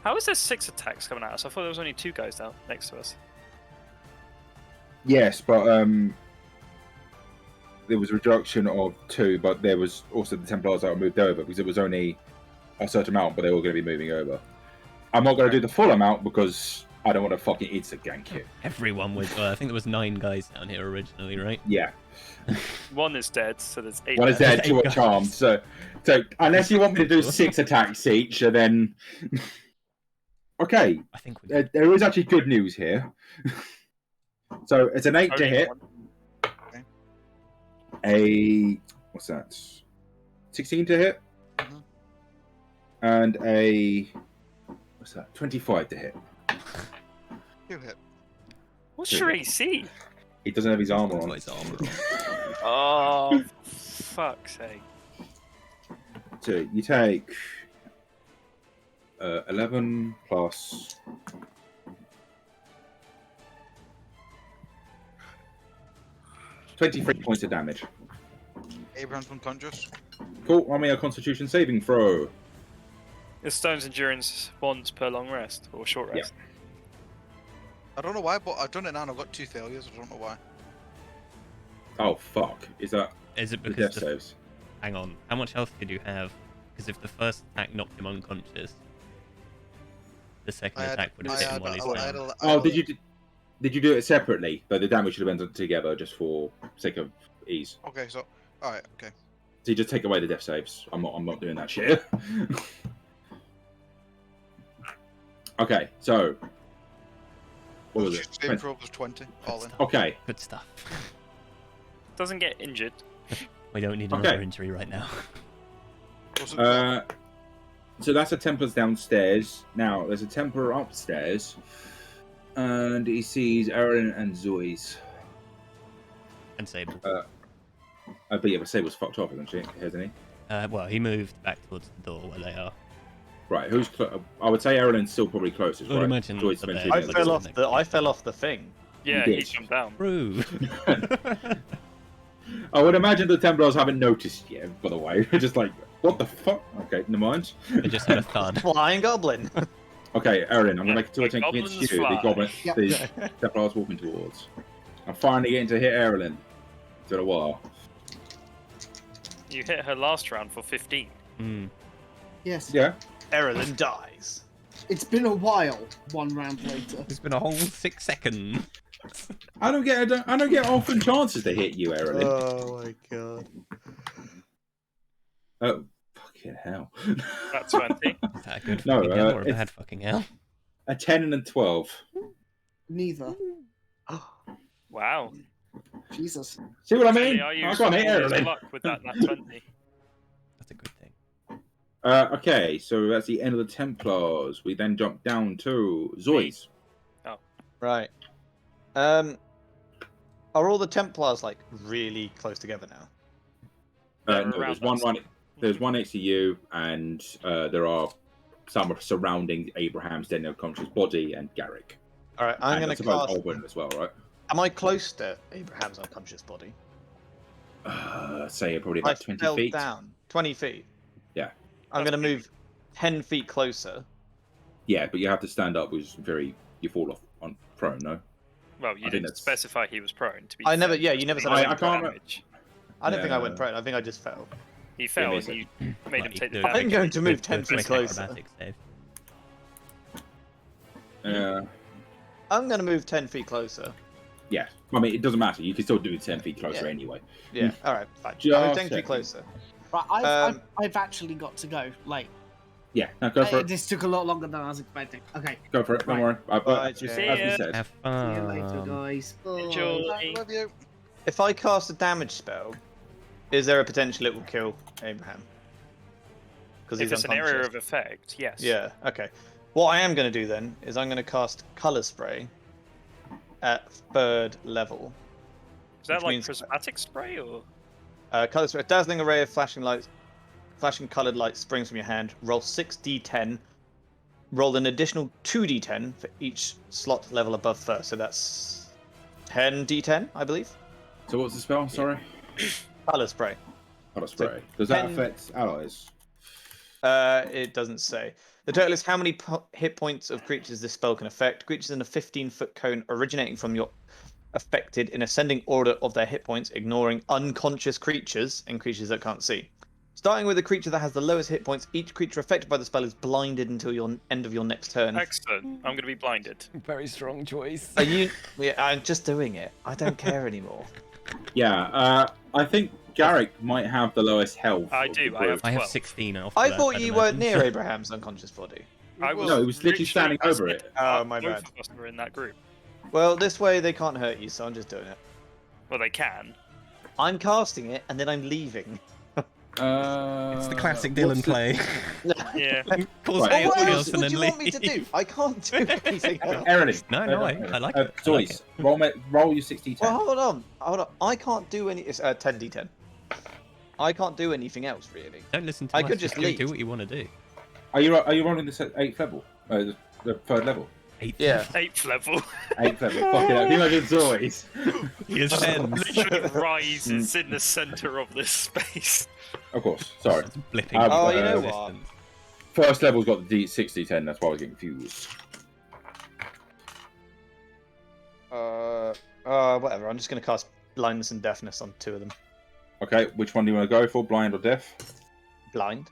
How is there 6 attacks coming at us? I thought there was only 2 guys down next to us. Yes, but there was a reduction of 2, but there was also the Templars that were moved over because it was only a certain amount, but they were going to be moving over. I'm not going to do the full amount because I don't want to fucking instant gank you. Everyone was. I think there was 9 guys down here originally, right? Yeah. 1 is dead, so there's 8 One is left. dead, 2 are charmed. So unless you want me to do 6 attacks each, then okay. I think we. There is actually good news here. So it's an 8 to Only hit. 1. A what's that? 16 to hit. Mhm. And a what's that? 25 to hit. 2 hit. What's your AC? He doesn't have his armor on. Got his armor on. Oh, fuck's sake. So you take 11 plus 23 points of damage. Abraham's unconscious. Cool. Roll me a Constitution saving throw. Is Stone's Endurance once per long rest or short rest? I don't know why, but I've done it now and I've got 2 failures. I don't know why. Oh fuck! Is that Is it the because death saves? Hang on. How much health did you have? Because if the first attack knocked him unconscious, the second attack would have hit him while he's down. Oh, did you do it separately? But the damage should have been done together just for sake of ease. Okay, so alright, okay. So you just take away the death saves. I'm not doing that shit. Okay, so what was it? Saving throw was 20, all in. Okay, Good stuff. Doesn't get injured. We don't need Okay. another injury right now. so that's a Templar's downstairs. Now there's a Templar upstairs, and he sees Aaron and Zoe's. And Sable. But yeah, but Sable's fucked off, isn't she? Hasn't he? Well, he moved back towards the door where they are. Right. Who's? I would say Aaron's still probably closest. I would Right. imagine Zoe's the been bed. shooting I at the fell door. off I fell off the thing. Yeah, did. he jumped down. Rude. I would imagine the Templars haven't noticed yet. By the way, just like what the fuck? Okay, never mind. They just had a thud. Flying goblin. Okay, Aaron, I'm gonna make a 2 The attempt against goblins you. fly. The goblin, Yep. the Templars walking towards. I'm finally getting to hit Aaron. It's been a while. You hit her last round for 15. Hmm. Yes. Yeah. Erlen dies. It's been a while. 1 round later. It's been a whole 6 seconds. I don't get often chances to hit you, Erlen. Oh my god. Oh, fucking hell. That's 20. Is that a good No, fucking hell or a it's- bad fucking hell? A 10 and a 12. Neither. Wow. Jesus. See what I Clearly, mean? I I used can't all hit his Erlen. luck with that nat 20. That's a good thing. Okay, so that's the end of the Templars. We then jump down to Zoids. Right. Are all the Templars like really close together now? They're No, around there's us. one. There's one next to you, and there are some surrounding Abraham's dead and unconscious body and Garrick. All right, I'm And I gonna suppose cast. Alban as well, right? Am I close to Abraham's unconscious body? Say probably I about 20 fell feet. down. 20 feet. Yeah. I'm That's gonna big. move 10 feet closer. Yeah, but you have to stand up, which is you fall off on prone, no? Well, you I think didn't that's- specify he was prone. To be I never- fair. yeah, you never said I I can't went remember. damage. I don't think I Yeah. went prone. I think I just fell. He fell miss and it. you made him Like, take the do a I'm damage. going to move quick- 10 quick feet closer. acrobatics save. I'm gonna move 10 feet closer. Yeah. I mean, it doesn't matter. You can still do it 10 feet closer Yeah. anyway. Yeah, alright, fine. Just I'll move 10 feet checking. closer. Right, I've actually got to go. Like, Yeah, no, go for it. this took a lot longer than I was expecting. Okay. Go for it. Don't Right. worry. Bye, As we Jay. said. Have See you later, fun. guys. Bye. Enjoy. I love you. If I cast a damage spell, is there a potential it will kill Abraham? Because If he's it's an unconscious. area of effect, yes. Yeah, okay. What I am going to do then is I'm going to cast Colour Spray at 3rd level. Is that Which like means- prismatic spray or? Colour Spray, a dazzling array of flashing coloured lights springs from your hand. Roll 6d10. Roll an additional 2d10 for each slot level above first. So that's 10d10, I believe. So what's the spell? Sorry? Colour Spray. Colour spray. Does that 10 affect allies? It doesn't say. The total is how many hit points of creatures this spell can affect. Creatures in a 15-foot cone originating from your affected in ascending order of their hit points, ignoring unconscious creatures and creatures that can't see. Starting with the creature that has the lowest hit points, each creature affected by the spell is blinded until your end of your next turn. Excellent. I'm going to be blinded. Very strong choice. Are you? Yeah, I'm just doing it. I don't care anymore. Yeah, I think Garrick might have the lowest health. I of do, the I have group. I have 12. 16 off. I that, thought I'd you weren't imagine. near Abraham's unconscious body. I was No, it was literally standing I over said, it. Oh, my both bad. of us were in that group. Well, this way they can't hurt you, so I'm just doing it. Well, they can. I'm casting it and then I'm leaving. It's the classic Dylan play. Yeah. Cause Right. What chaos else and would then you want me to leave. do? I can't do anything else. Aaron, No, I like it. I like Joyce, roll your 60 Well, hold on. I can't do any. It's 10d10. I can't do anything else really. Don't listen to I us, could just do leave. what you want to do. Are you rolling this at 8th level? The 3rd level? Eighth Yeah. 8th level. 8th level. Fucking hell. Can you imagine Zoids? He ascends. Literally rises in the center of this space. Of course. Sorry. It's blipping. Oh, into you know what? existence. First level's got the D6010. That's why I was getting confused. Whatever. I'm just gonna cast blindness and deafness on 2 of them. Okay, which one do you want to go for? Blind or deaf? Blind.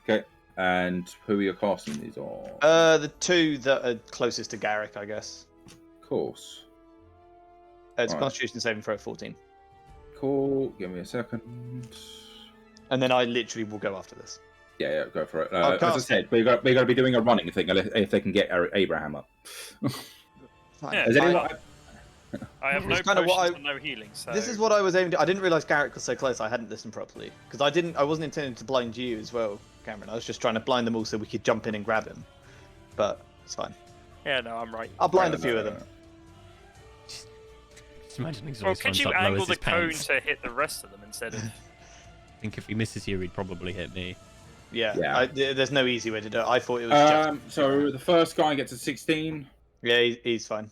Okay. And who are you casting these on? The 2 that are closest to Garrick, I guess. Of course. It's Alright. Constitution saving throw 14. Cool. Give me a second. And then I literally will go after this. Yeah, go for it. I'll As I cast said, we're going to be doing a running thing if they can get Abraham up. Fine. Yeah, Has anyone... I have no It's kinda potions what I- and no healing, so... This is what I was aiming to. I didn't realize Garrick was so close. I hadn't listened properly because I wasn't intending to blind you as well, Cameron. I was just trying to blind them all so we could jump in and grab him. But it's fine. Yeah, no, I'm right. I'll blind a few of them. Just imagining Well, Zoids could runs you up, angle lowers the his cone pants. to hit the rest of them instead of... I think if he misses you, he'd probably hit me. Yeah. Yeah. There's no easy way to do it. I thought it was just. So the first guy gets a 16. Yeah, he's fine.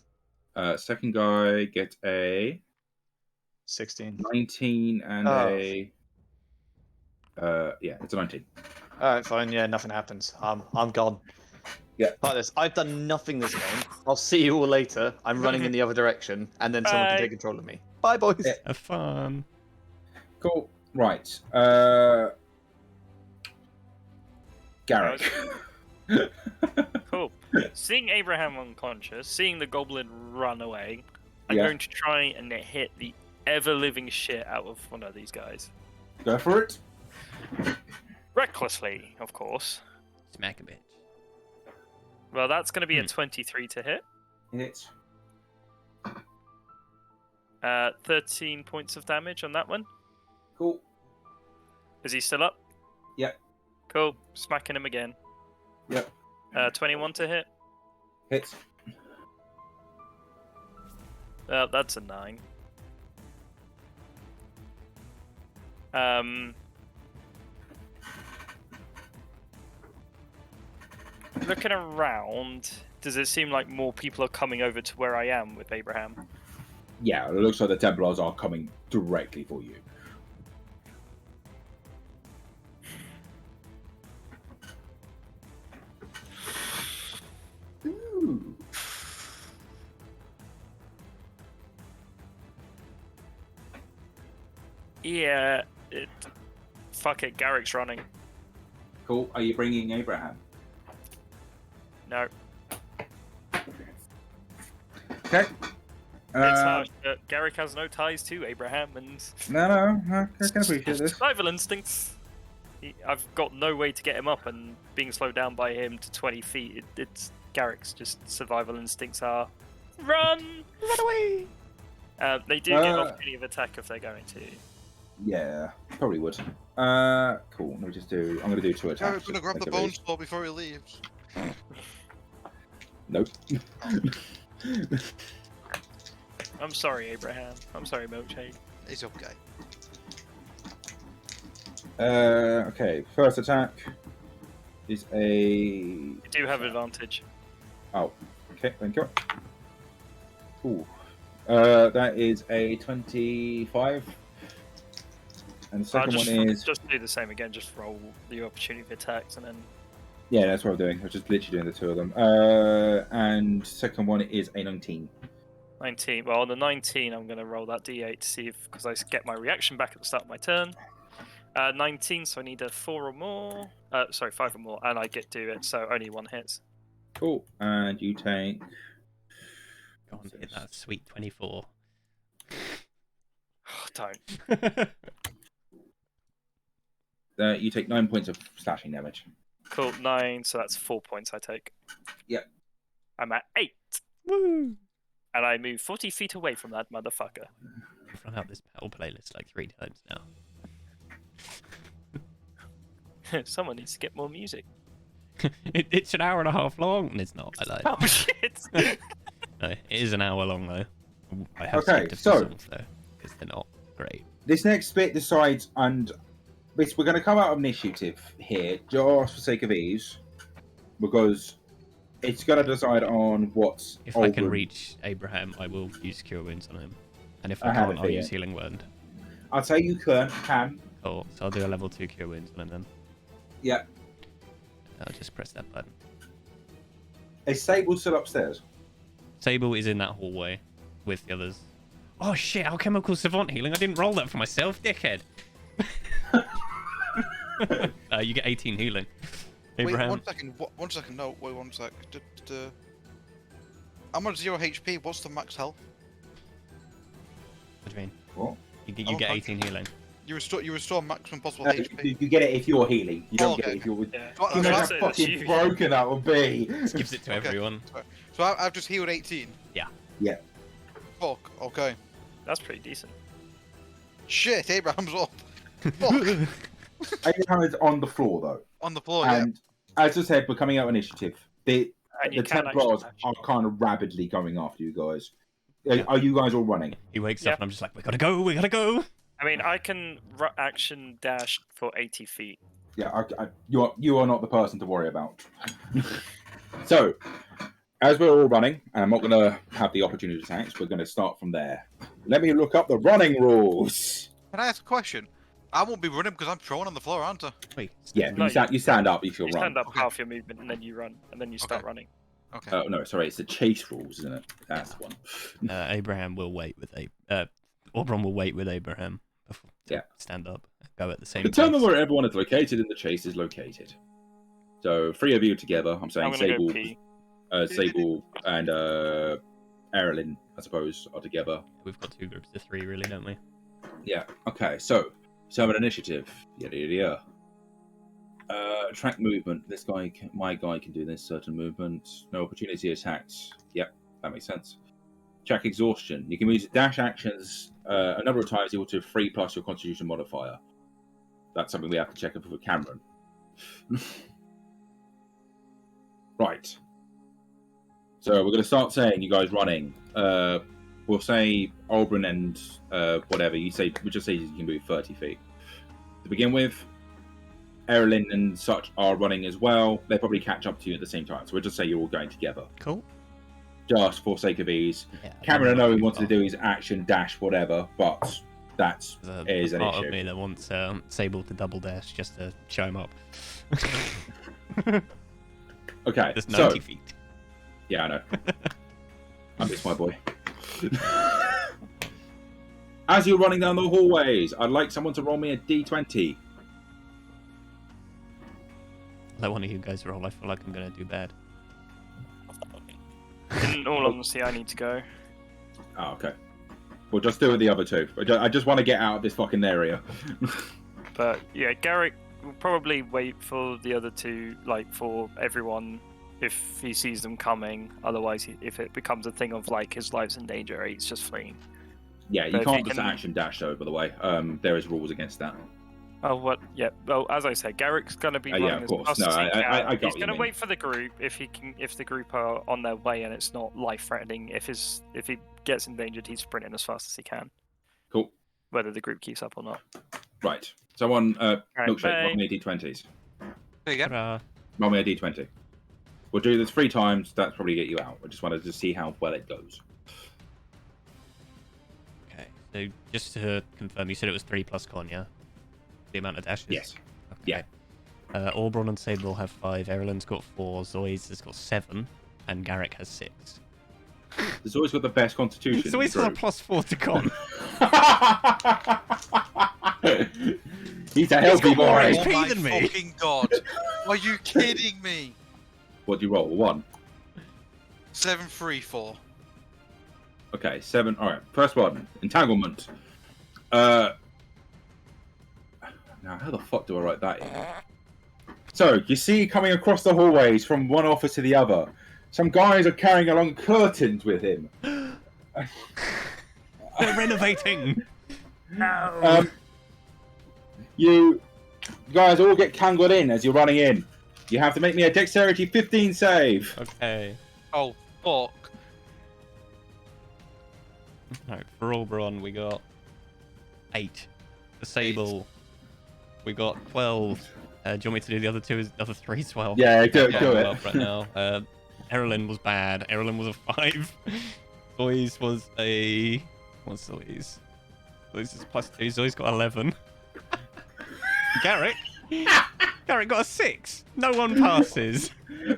Second guy gets a 16. 19 and Oh. yeah, it's a 19. All right, fine. Yeah, nothing happens. I'm gone. Yeah. Like this. I've done nothing this game. I'll see you all later. I'm running in the other direction, and then someone can Bye. take control of me. Bye, boys. Yeah. Have fun. Cool. Right. Garrick. Cool. Seeing Abraham unconscious, seeing the goblin run away, I'm Yeah. going to try and hit the ever-living shit out of one of these guys. Go for it. Recklessly, of course. Smack a bitch. Well, that's going to be a 23 to hit. Hit. 13 points of damage on that one. Cool. Is he still up? Yep. Cool. Smacking him again. Yep. 21 to hit. Hits. That's a 9. Looking around, does it seem like more people are coming over to where I am with Abraham? Yeah, it looks like the Templars are coming directly for you. Ooh. Yeah, fuck it, Garrick's running. Cool. Are you bringing Abraham? No. Okay. It's harsh, but Garrick has no ties to Abraham, and No, I can appreciate this. survival instincts. I've got no way to get him up, and being slowed down by him to 20 feet, it's Garrick's just survival instincts are run away. They do get opportunity of attack if they're going to. Yeah, probably would. Cool. Let me just do. I'm gonna do 2 attacks. Garrett's gonna just grab to the make it bone easy. spore before he leaves. Nope. I'm sorry, Abraham. I'm sorry, Moche. It's okay. Okay. First attack is a. You do have advantage. Oh. Okay. Thank you. Ooh. That is a 25. And the second one is. Just do the same again. Just roll the opportunity of attacks, and then. Yeah, that's what I'm doing. I'm just literally doing the 2 of them. And second one is a 19. 19. Well, on the 19, I'm going to roll that d8 to see if, because I get my reaction back at the start of my turn. 19, so I need a 4 or more. Sorry, 5 or more, and I get to do it, so only 1 hits. Cool. And you take. Go on, hit that sweet 24. Don't. You take 9 points of slashing damage. Cool, 9, so that's 4 points I take. Yep. I'm at 8. Woo! And I move 40 feet away from that motherfucker. I've run out this battle playlist like 3 times now. Someone needs to get more music. It's an hour and a half long. And it's not. I lied. Oh, shit! No, it is an hour long though. I have Okay, skipped a few so- songs though because they're not great. This next bit decides, and we're going to come out of initiative here, just for sake of ease, because it's going to decide on what's. If I can reach Abraham, I will use Cure Wounds on him, and if I I have can't, it I'll for use you. Healing Wound. I'd say you can. Cool. So I'll do a level 2 Cure Wounds on him then. Yeah. I'll just press that button. Is Sable still upstairs? Sable is in that hallway with the others. Oh shit! Alchemical Savant Healing. I didn't roll that for myself, dickhead. You get 18 healing. Abraham. Wait, 1 second. 1 second. No, wait 1 sec. I'm on 0 HP. What's the max health? What do you mean? What? You Oh, get fuck. 18 healing. You restore maximum possible HP. You get it if you're healing. You don't Oh, get it okay. if you're. Yeah. So, You so know I- how that's fucking huge. broken that would be. Just gives it to Okay. everyone. so I've just healed 18. Yeah. Fuck. Okay. That's pretty decent. Shit. Abraham's up. Fuck. Abraham is on the floor though, On the floor. Yeah. and as I said, we're coming out of initiative. The And you can Templars actually. are kind of rabidly going after you guys. Yeah. Are you guys all running? He wakes Yeah. up and I'm just like, we gotta go, we gotta go. I mean, I can action dash for 80 feet. Yeah, you are not the person to worry about. So, as we're all running, and I'm not going to have the opportunity to attacks, we're going to start from there. Let me look up the running rules. Can I ask a question? I won't be running because I'm prone on the floor, aren't I? Wait. Yeah, No, you stand up if you'll You run. stand up Okay. half your movement, and then you run, and then you start Okay. running. Okay. Oh no, sorry, it's the chase rules, isn't it? That's the one. Abraham will wait with Oberon will wait with Abraham before to Yeah. stand up and go at the same Determine pace. where everyone is located and the chase is located. So 3 of you together. I'm saying I'm gonna Sable, go pee. Sable, and Erilyn I suppose, are together. We've got 2 groups of 3, really, don't we? Yeah. Okay. So, summon initiative. Yada yada yada. Track movement. My guy can do this certain movement. No opportunity attacks. Yep, that makes sense. Track exhaustion. You can use dash actions a number of times equal to 3 plus your Constitution modifier. That's something we have to check up with Cameron. Right. So we're going to start saying you guys running. We'll say Oberon and whatever you say. We'll just say you can move 30 feet to begin with. Erilyn and such are running as well. They probably catch up to you at the same time. So we'll just say you're all going together. Cool. Just for sake of ease. Yeah, Cameron, I know he wanted to do his action dash, whatever, but that's is an part issue. of me that wants Sable to double dash just to show him up. Okay, Just so 90 feet. yeah, I know. I miss my boy. As you're running down the hallways, I'd like someone to roll me a d20. Let one of you guys roll. I feel like I'm gonna do bad. In all honesty, I need to go. Oh, okay. We'll just do it the other two. I just want to get out of this fucking area. But yeah, Garrick will probably wait for the other two, like for everyone, if he sees them coming. Otherwise, if it becomes a thing of like his life's in danger, he's just fleeing. Yeah, you But if can't you just can- action dash though, by the way. There is rules against that. Oh, what? Yeah. Well, as I said, Garrick's gonna be Yeah, running of as course. fast No, as he I can. got He's what you gonna mean. wait for the group if he can. If the group are on their way and it's not life-threatening. If he gets endangered, he's sprinting as fast as he can, Cool. whether the group keeps up or not. Right. Someone, Right, milkshake, roll bye. me a d20s. There you go. Ta-da. Roll me a d20. We'll do this 3 times. That's probably get you out. I just wanted to see how well it goes. Okay, so just to confirm, you said it was 3 plus con, yeah? The amount of dashes? Yes. Okay. Yeah. Auberon and Sable have 5, Erilyn's got 4, Zoids has got 7, and Garrick has 6. There's always got the best constitution. Zoids has a plus 4 to con. He's a healthy got more boy. HP Oh my than me. fucking god! Are you kidding me? What do you roll? 1. 7, 3, 4. Okay, 7. All right. First one, entanglement. Now, how the fuck do I write that in? So, you see coming across the hallways from one office to the other, some guys are carrying along curtains with him. They're renovating! No! You guys all get tangled in as you're running in. You have to make me a dexterity 15 save. Okay. Oh, fuck. Alright, for Auberon we got 8. For Sable, we got 12. Do you want me to do the other 3 as well? Yeah, do Yeah, it. up right now. Erilyn was bad. Erilyn was a 5. Zoi's was a... What's Zoi's? Zoi's is plus 2. Zoi's got 11. Garrick? Garrick got a 6. No one passes.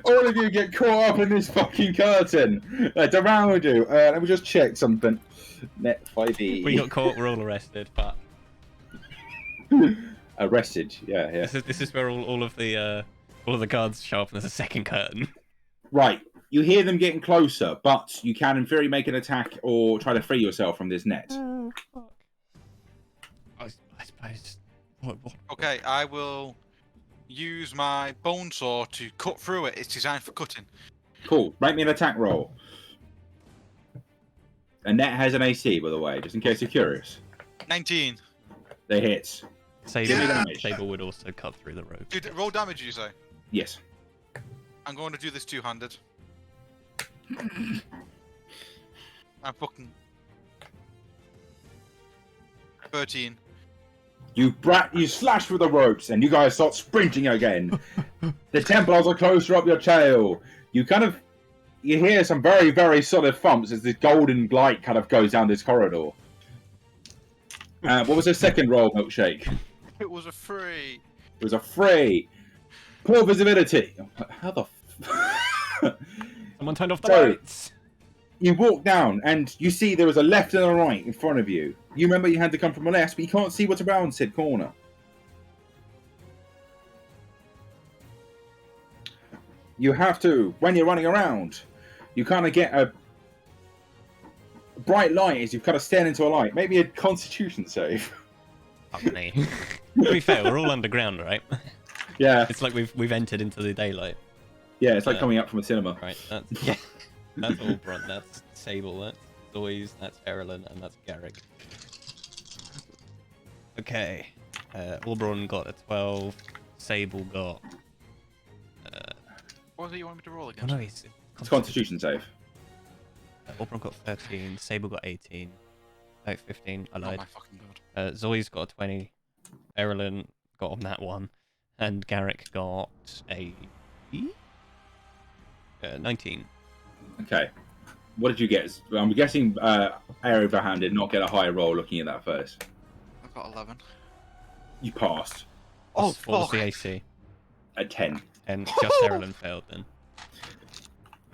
All of you get caught up in this fucking curtain. It's around you. Let me just check something. Net 5e. We got caught. We're all arrested. But Arrested. Yeah. this is where all of the guards show up, and there's a second curtain. Right. You hear them getting closer, but you can in theory make an attack or try to free yourself from this net. Oh, fuck. I suppose. What? Okay, I will use my bone saw to cut through it. It's designed for cutting. Cool. Make me an attack roll. A net has an AC, by the way, just in case you're curious. 19. They hit. Sable, Give me damage. Sable would also cut through the rope. Dude, roll damage, you say? Yes. I'm going to do this two-handed. I'm fucking... 13. You slash through the ropes, and you guys start sprinting again. The Templars are closer up your tail. You hear some very, very solid thumps as the golden light kind of goes down this corridor. What was the second roll, Milkshake? It was a 3. It was a 3. Poor visibility. How the Someone turned off the Sorry. lights. You walk down, and you see there was a left and a right in front of you. You remember you had to come from a left, but you can't see what's around said corner. You have to, when you're running around, you kind of get bright light as you kind of stand into a light. Maybe a Constitution save. Fuck me. To be fair, we're all underground, right? Yeah, It's like we've entered into the daylight. yeah, it's like coming up from a cinema. Right, that's Oberon, that's Sable, that's Zoys, that's Erilyn, and that's Garrick. Okay. Oberon got a 12, Sable got... What was it you want me to roll Oh again? no, It's Constitution save. Oberon got 13, Sable got 18, no, 15, I Oh lied. my fucking god. Zoe's got a 20, Erilyn got on that one, and Garrick got a 19. Okay. What did you get? I'm guessing Abraham did not get a high roll looking at that first. I've got 11. You passed. Oh, What was fuck. the AC? A 10. And just Erilyn failed then.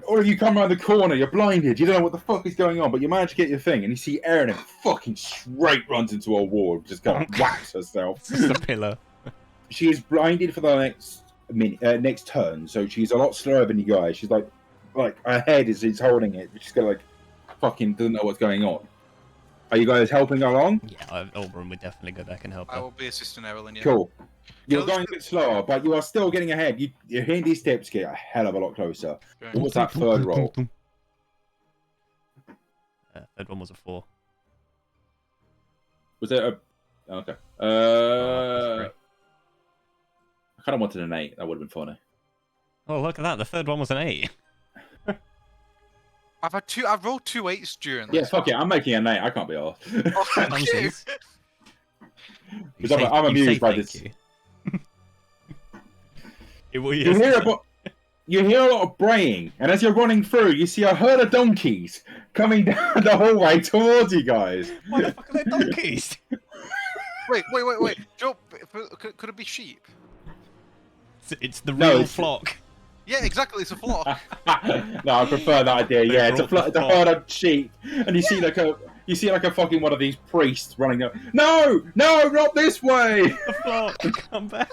Or if you come around the corner, you're blinded, you don't know what the fuck is going on, but you manage to get your thing, and you see Erin fucking straight runs into a wall, just kind of whacks herself. It's the pillar. She is blinded for the next turn, so she's a lot slower than you guys. She's like her head is holding it. She's got fucking doesn't know what's going on. Are you guys helping her along? Yeah, Oberon would definitely go back and help I her. will be assisting Erilyn, yeah. Cool. You're Can I going a bit slower, but you are still getting ahead. You're hearing these steps get a hell of a lot closer. Okay. What was that third roll? Third one was a 4. Was it a... Okay. Great. I kind of wanted an 8. That would have been funny. Oh, look at that. The third one was an 8. I've rolled 2 8s during this. Yeah, fuck it. I'm making an 8. I can't be off. Oh, thank you. Nonsense. Because I'm amused by this. You hear a lot of braying, and as you're running through, you see a herd of donkeys coming down the hallway towards you guys. Why the fuck are there donkeys? Wait. Joe, could it be sheep? It's the No, real it's- flock. Yeah, exactly. It's a flock. No, I prefer that idea. They Yeah, it's a brought the herd of sheep, and you see like a fucking one of these priests running up. No, not this way! The flock, come back.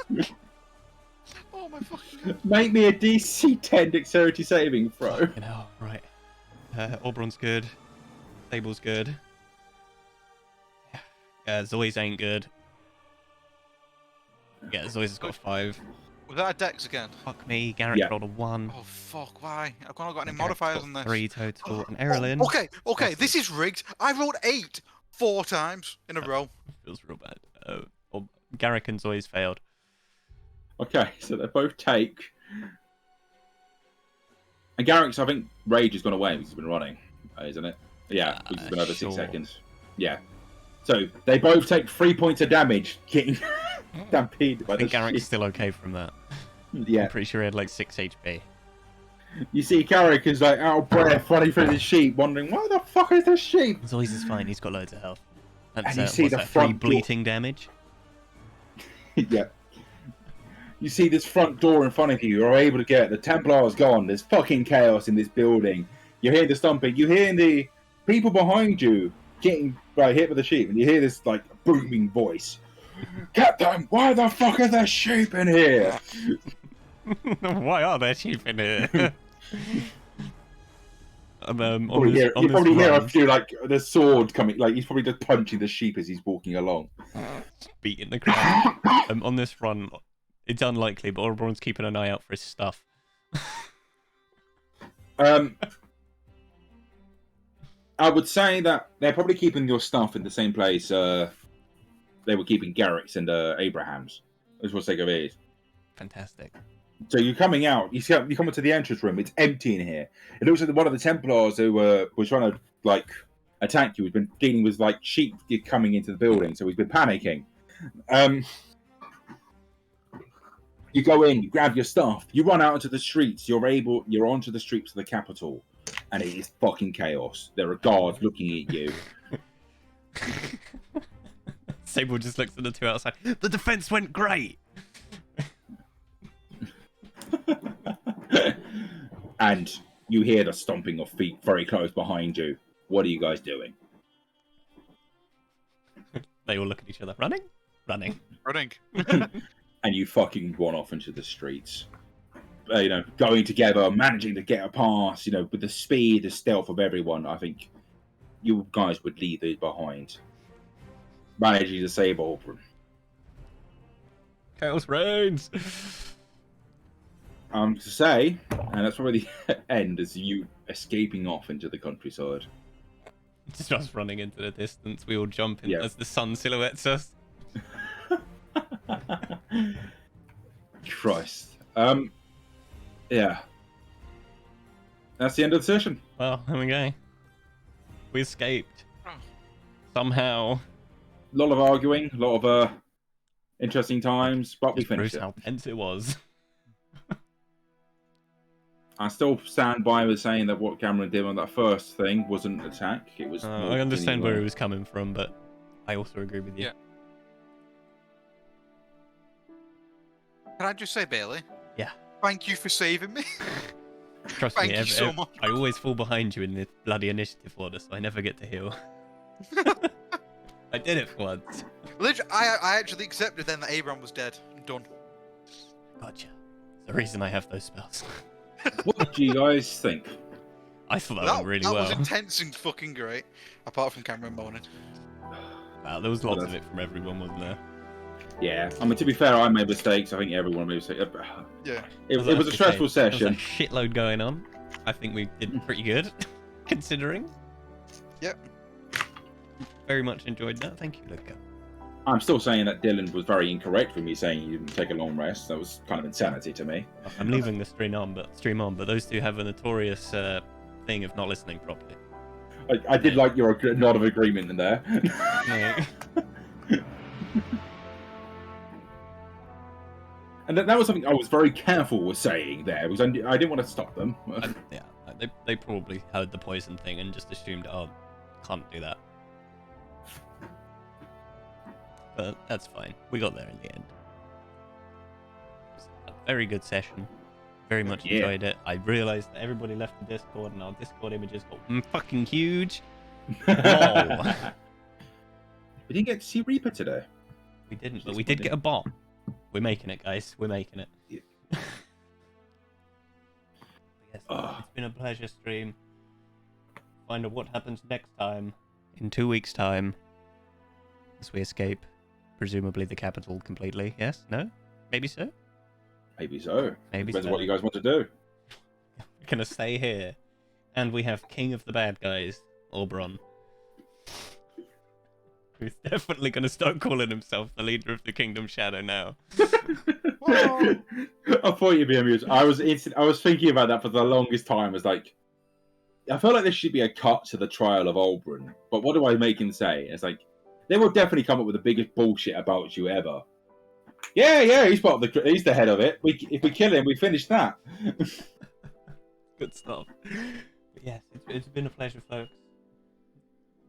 Oh my fucking. Make me a DC 10 dexterity saving throw. Fucking hell, right. Oberon's good. Sable's good. Zoe's ain't good. Yeah, Zoe's has got a 5. Was that a dex again? Fuck me, Garrett Yeah. rolled a 1. Oh fuck! Why? I've not got any Garrett's modifiers got on this. 3 total. And Erilyn Okay. This is rigged. I rolled 8 4 times in a row. feels real bad. Garrick and Zoe's failed. Okay, so they both take. And Garrick's, I think, rage has gone away because he's been running, isn't it? Yeah, because it's been over sure. 6 seconds. Yeah. So they both take 3 points of damage, getting stampeded by I the think Garrick's sheep. still okay from that. Yeah. I'm pretty sure he had like 6 HP. You see Garrick is like out of breath running through the sheep, wondering, why the fuck is this sheep? Zoe's is fine, he's got loads of health. That's, And you see what's the that, 3 front door- bleating damage? Yeah. You see this front door in front of you. You're able to get the Templar's gone. There's fucking chaos in this building. You hear the stomping. You hear the people behind you getting hit with the sheep, and you hear this like booming voice. Captain, why the fuck are there sheep in here? Why are there sheep in here? You probably hear a few like the sword coming. Like he's probably just punching the sheep as he's walking along. beating the crowd. On this run, it's unlikely, but Oberon's keeping an eye out for his stuff. I would say that they're probably keeping your stuff in the same place they were keeping Garrick's and Abraham's. That's what's sake of it is. Fantastic. So you're coming out. You come into the entrance room. It's empty in here. It looks like one of the Templars who was trying to like attack you has been dealing with like sheep coming into the building, so he's been panicking. You go in, you grab your stuff, you run out into the streets. You're onto the streets of the capital, and it is fucking chaos. There are guards looking at you. Sable just looks at the two outside. The defense went great. And you hear the stomping of feet very close behind you. What are you guys doing? They all look at each other. Running? Running. And you fucking run off into the streets. Going together, managing to get a pass, with the speed, the stealth of everyone. I think you guys would leave these behind. Managing to save Oberon. Chaos reigns. To say, and that's probably the end, is you escaping off into the countryside. Just us running into the distance. We all jump in Yeah. as the sun silhouettes us. Christ. Yeah. That's the end of the session. Well, there we go. We escaped. Oh. Somehow. A lot of arguing, a lot of interesting times, but we Just proves finished it. how tense it was. I still stand by with saying that what Cameron did on that first thing wasn't an attack. It was. I understand where he was coming from, but I also agree with you. Yeah. Can I just say, Bailey? Yeah. Thank you for saving me. Trust Thank me, you so much. I always fall behind you in the bloody initiative order, so I never get to heal. I did it once. Literally, I actually accepted then that Abraham was dead. I'm done. Gotcha. It's the reason I have those spells. What do you guys think? I thought that went really that well. was intense and fucking great. Apart from Cameron moaning. Wow, there was lots of it from everyone, wasn't there? Yeah, I mean, to be fair, I made mistakes. I think everyone made mistakes. Yeah. It was a stressful session. There was a shitload going on. I think we did pretty good, considering. Yep. Very much enjoyed that. Thank you, Luca. I'm still saying that Dylan was very incorrect for me saying you didn't take a long rest. That was kind of insanity to me. I'm leaving the stream on, but those two have a notorious thing of not listening properly. I did like your nod of agreement in there. No. And that was something I was very careful with saying there, because I didn't want to stop them. Yeah, they probably heard the poison thing and just assumed, oh, can't do that. But that's fine. We got there in the end. It was a very good session. Very much enjoyed it. I realised that everybody left the Discord and our Discord images got fucking huge. Lol. We didn't get to see Reaper today. We didn't, but we did get a bot. We're making it, guys. We're making it. Yeah. Yes, it's been a pleasure stream. Find out what happens next time, in 2 weeks' time, as we escape, presumably the capital completely. Yes? No? Maybe so? Maybe so. Maybe Depends so. what you guys want to do. We're gonna stay here. And we have King of the Bad Guys, Oberon. Who's definitely gonna start calling himself the leader of the Kingdom Shadow now. I thought you'd be amused. I was thinking about that for the longest time. I was like, I feel like there should be a cut to the trial of Oberon, but what do I make him say? It's like, they will definitely come up with the biggest bullshit about you ever. Yeah, he's he's the head of it. If we kill him, we finish that. Good stuff. But yes, it's been a pleasure, folks.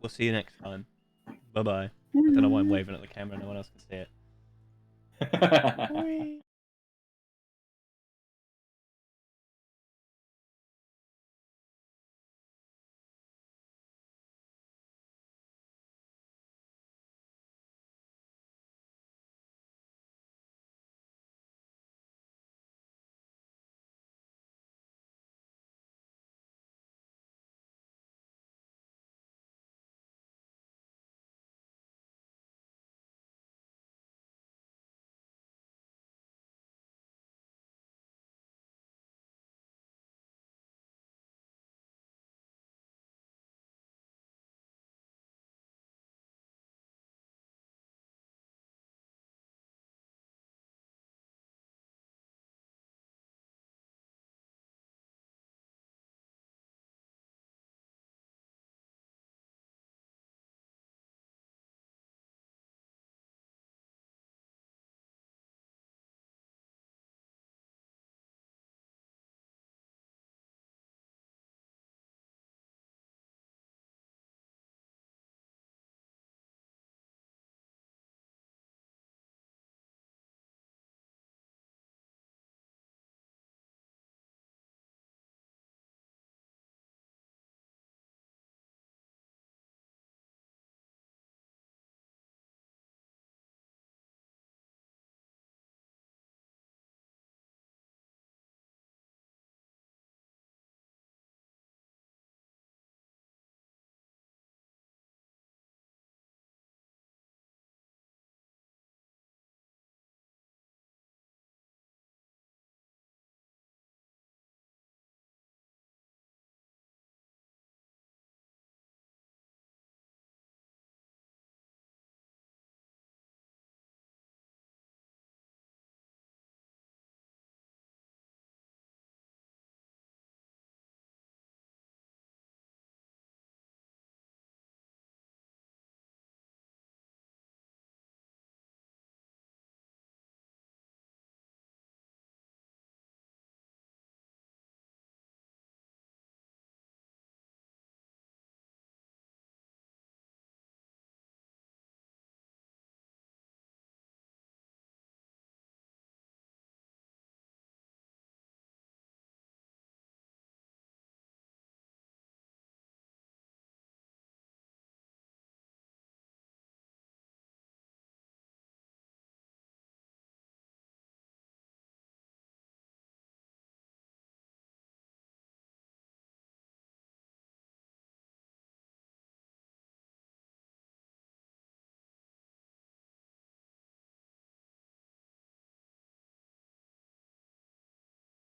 We'll see you next time. Bye-bye. I don't know why I'm waving at the camera, no one else can see it. Whee!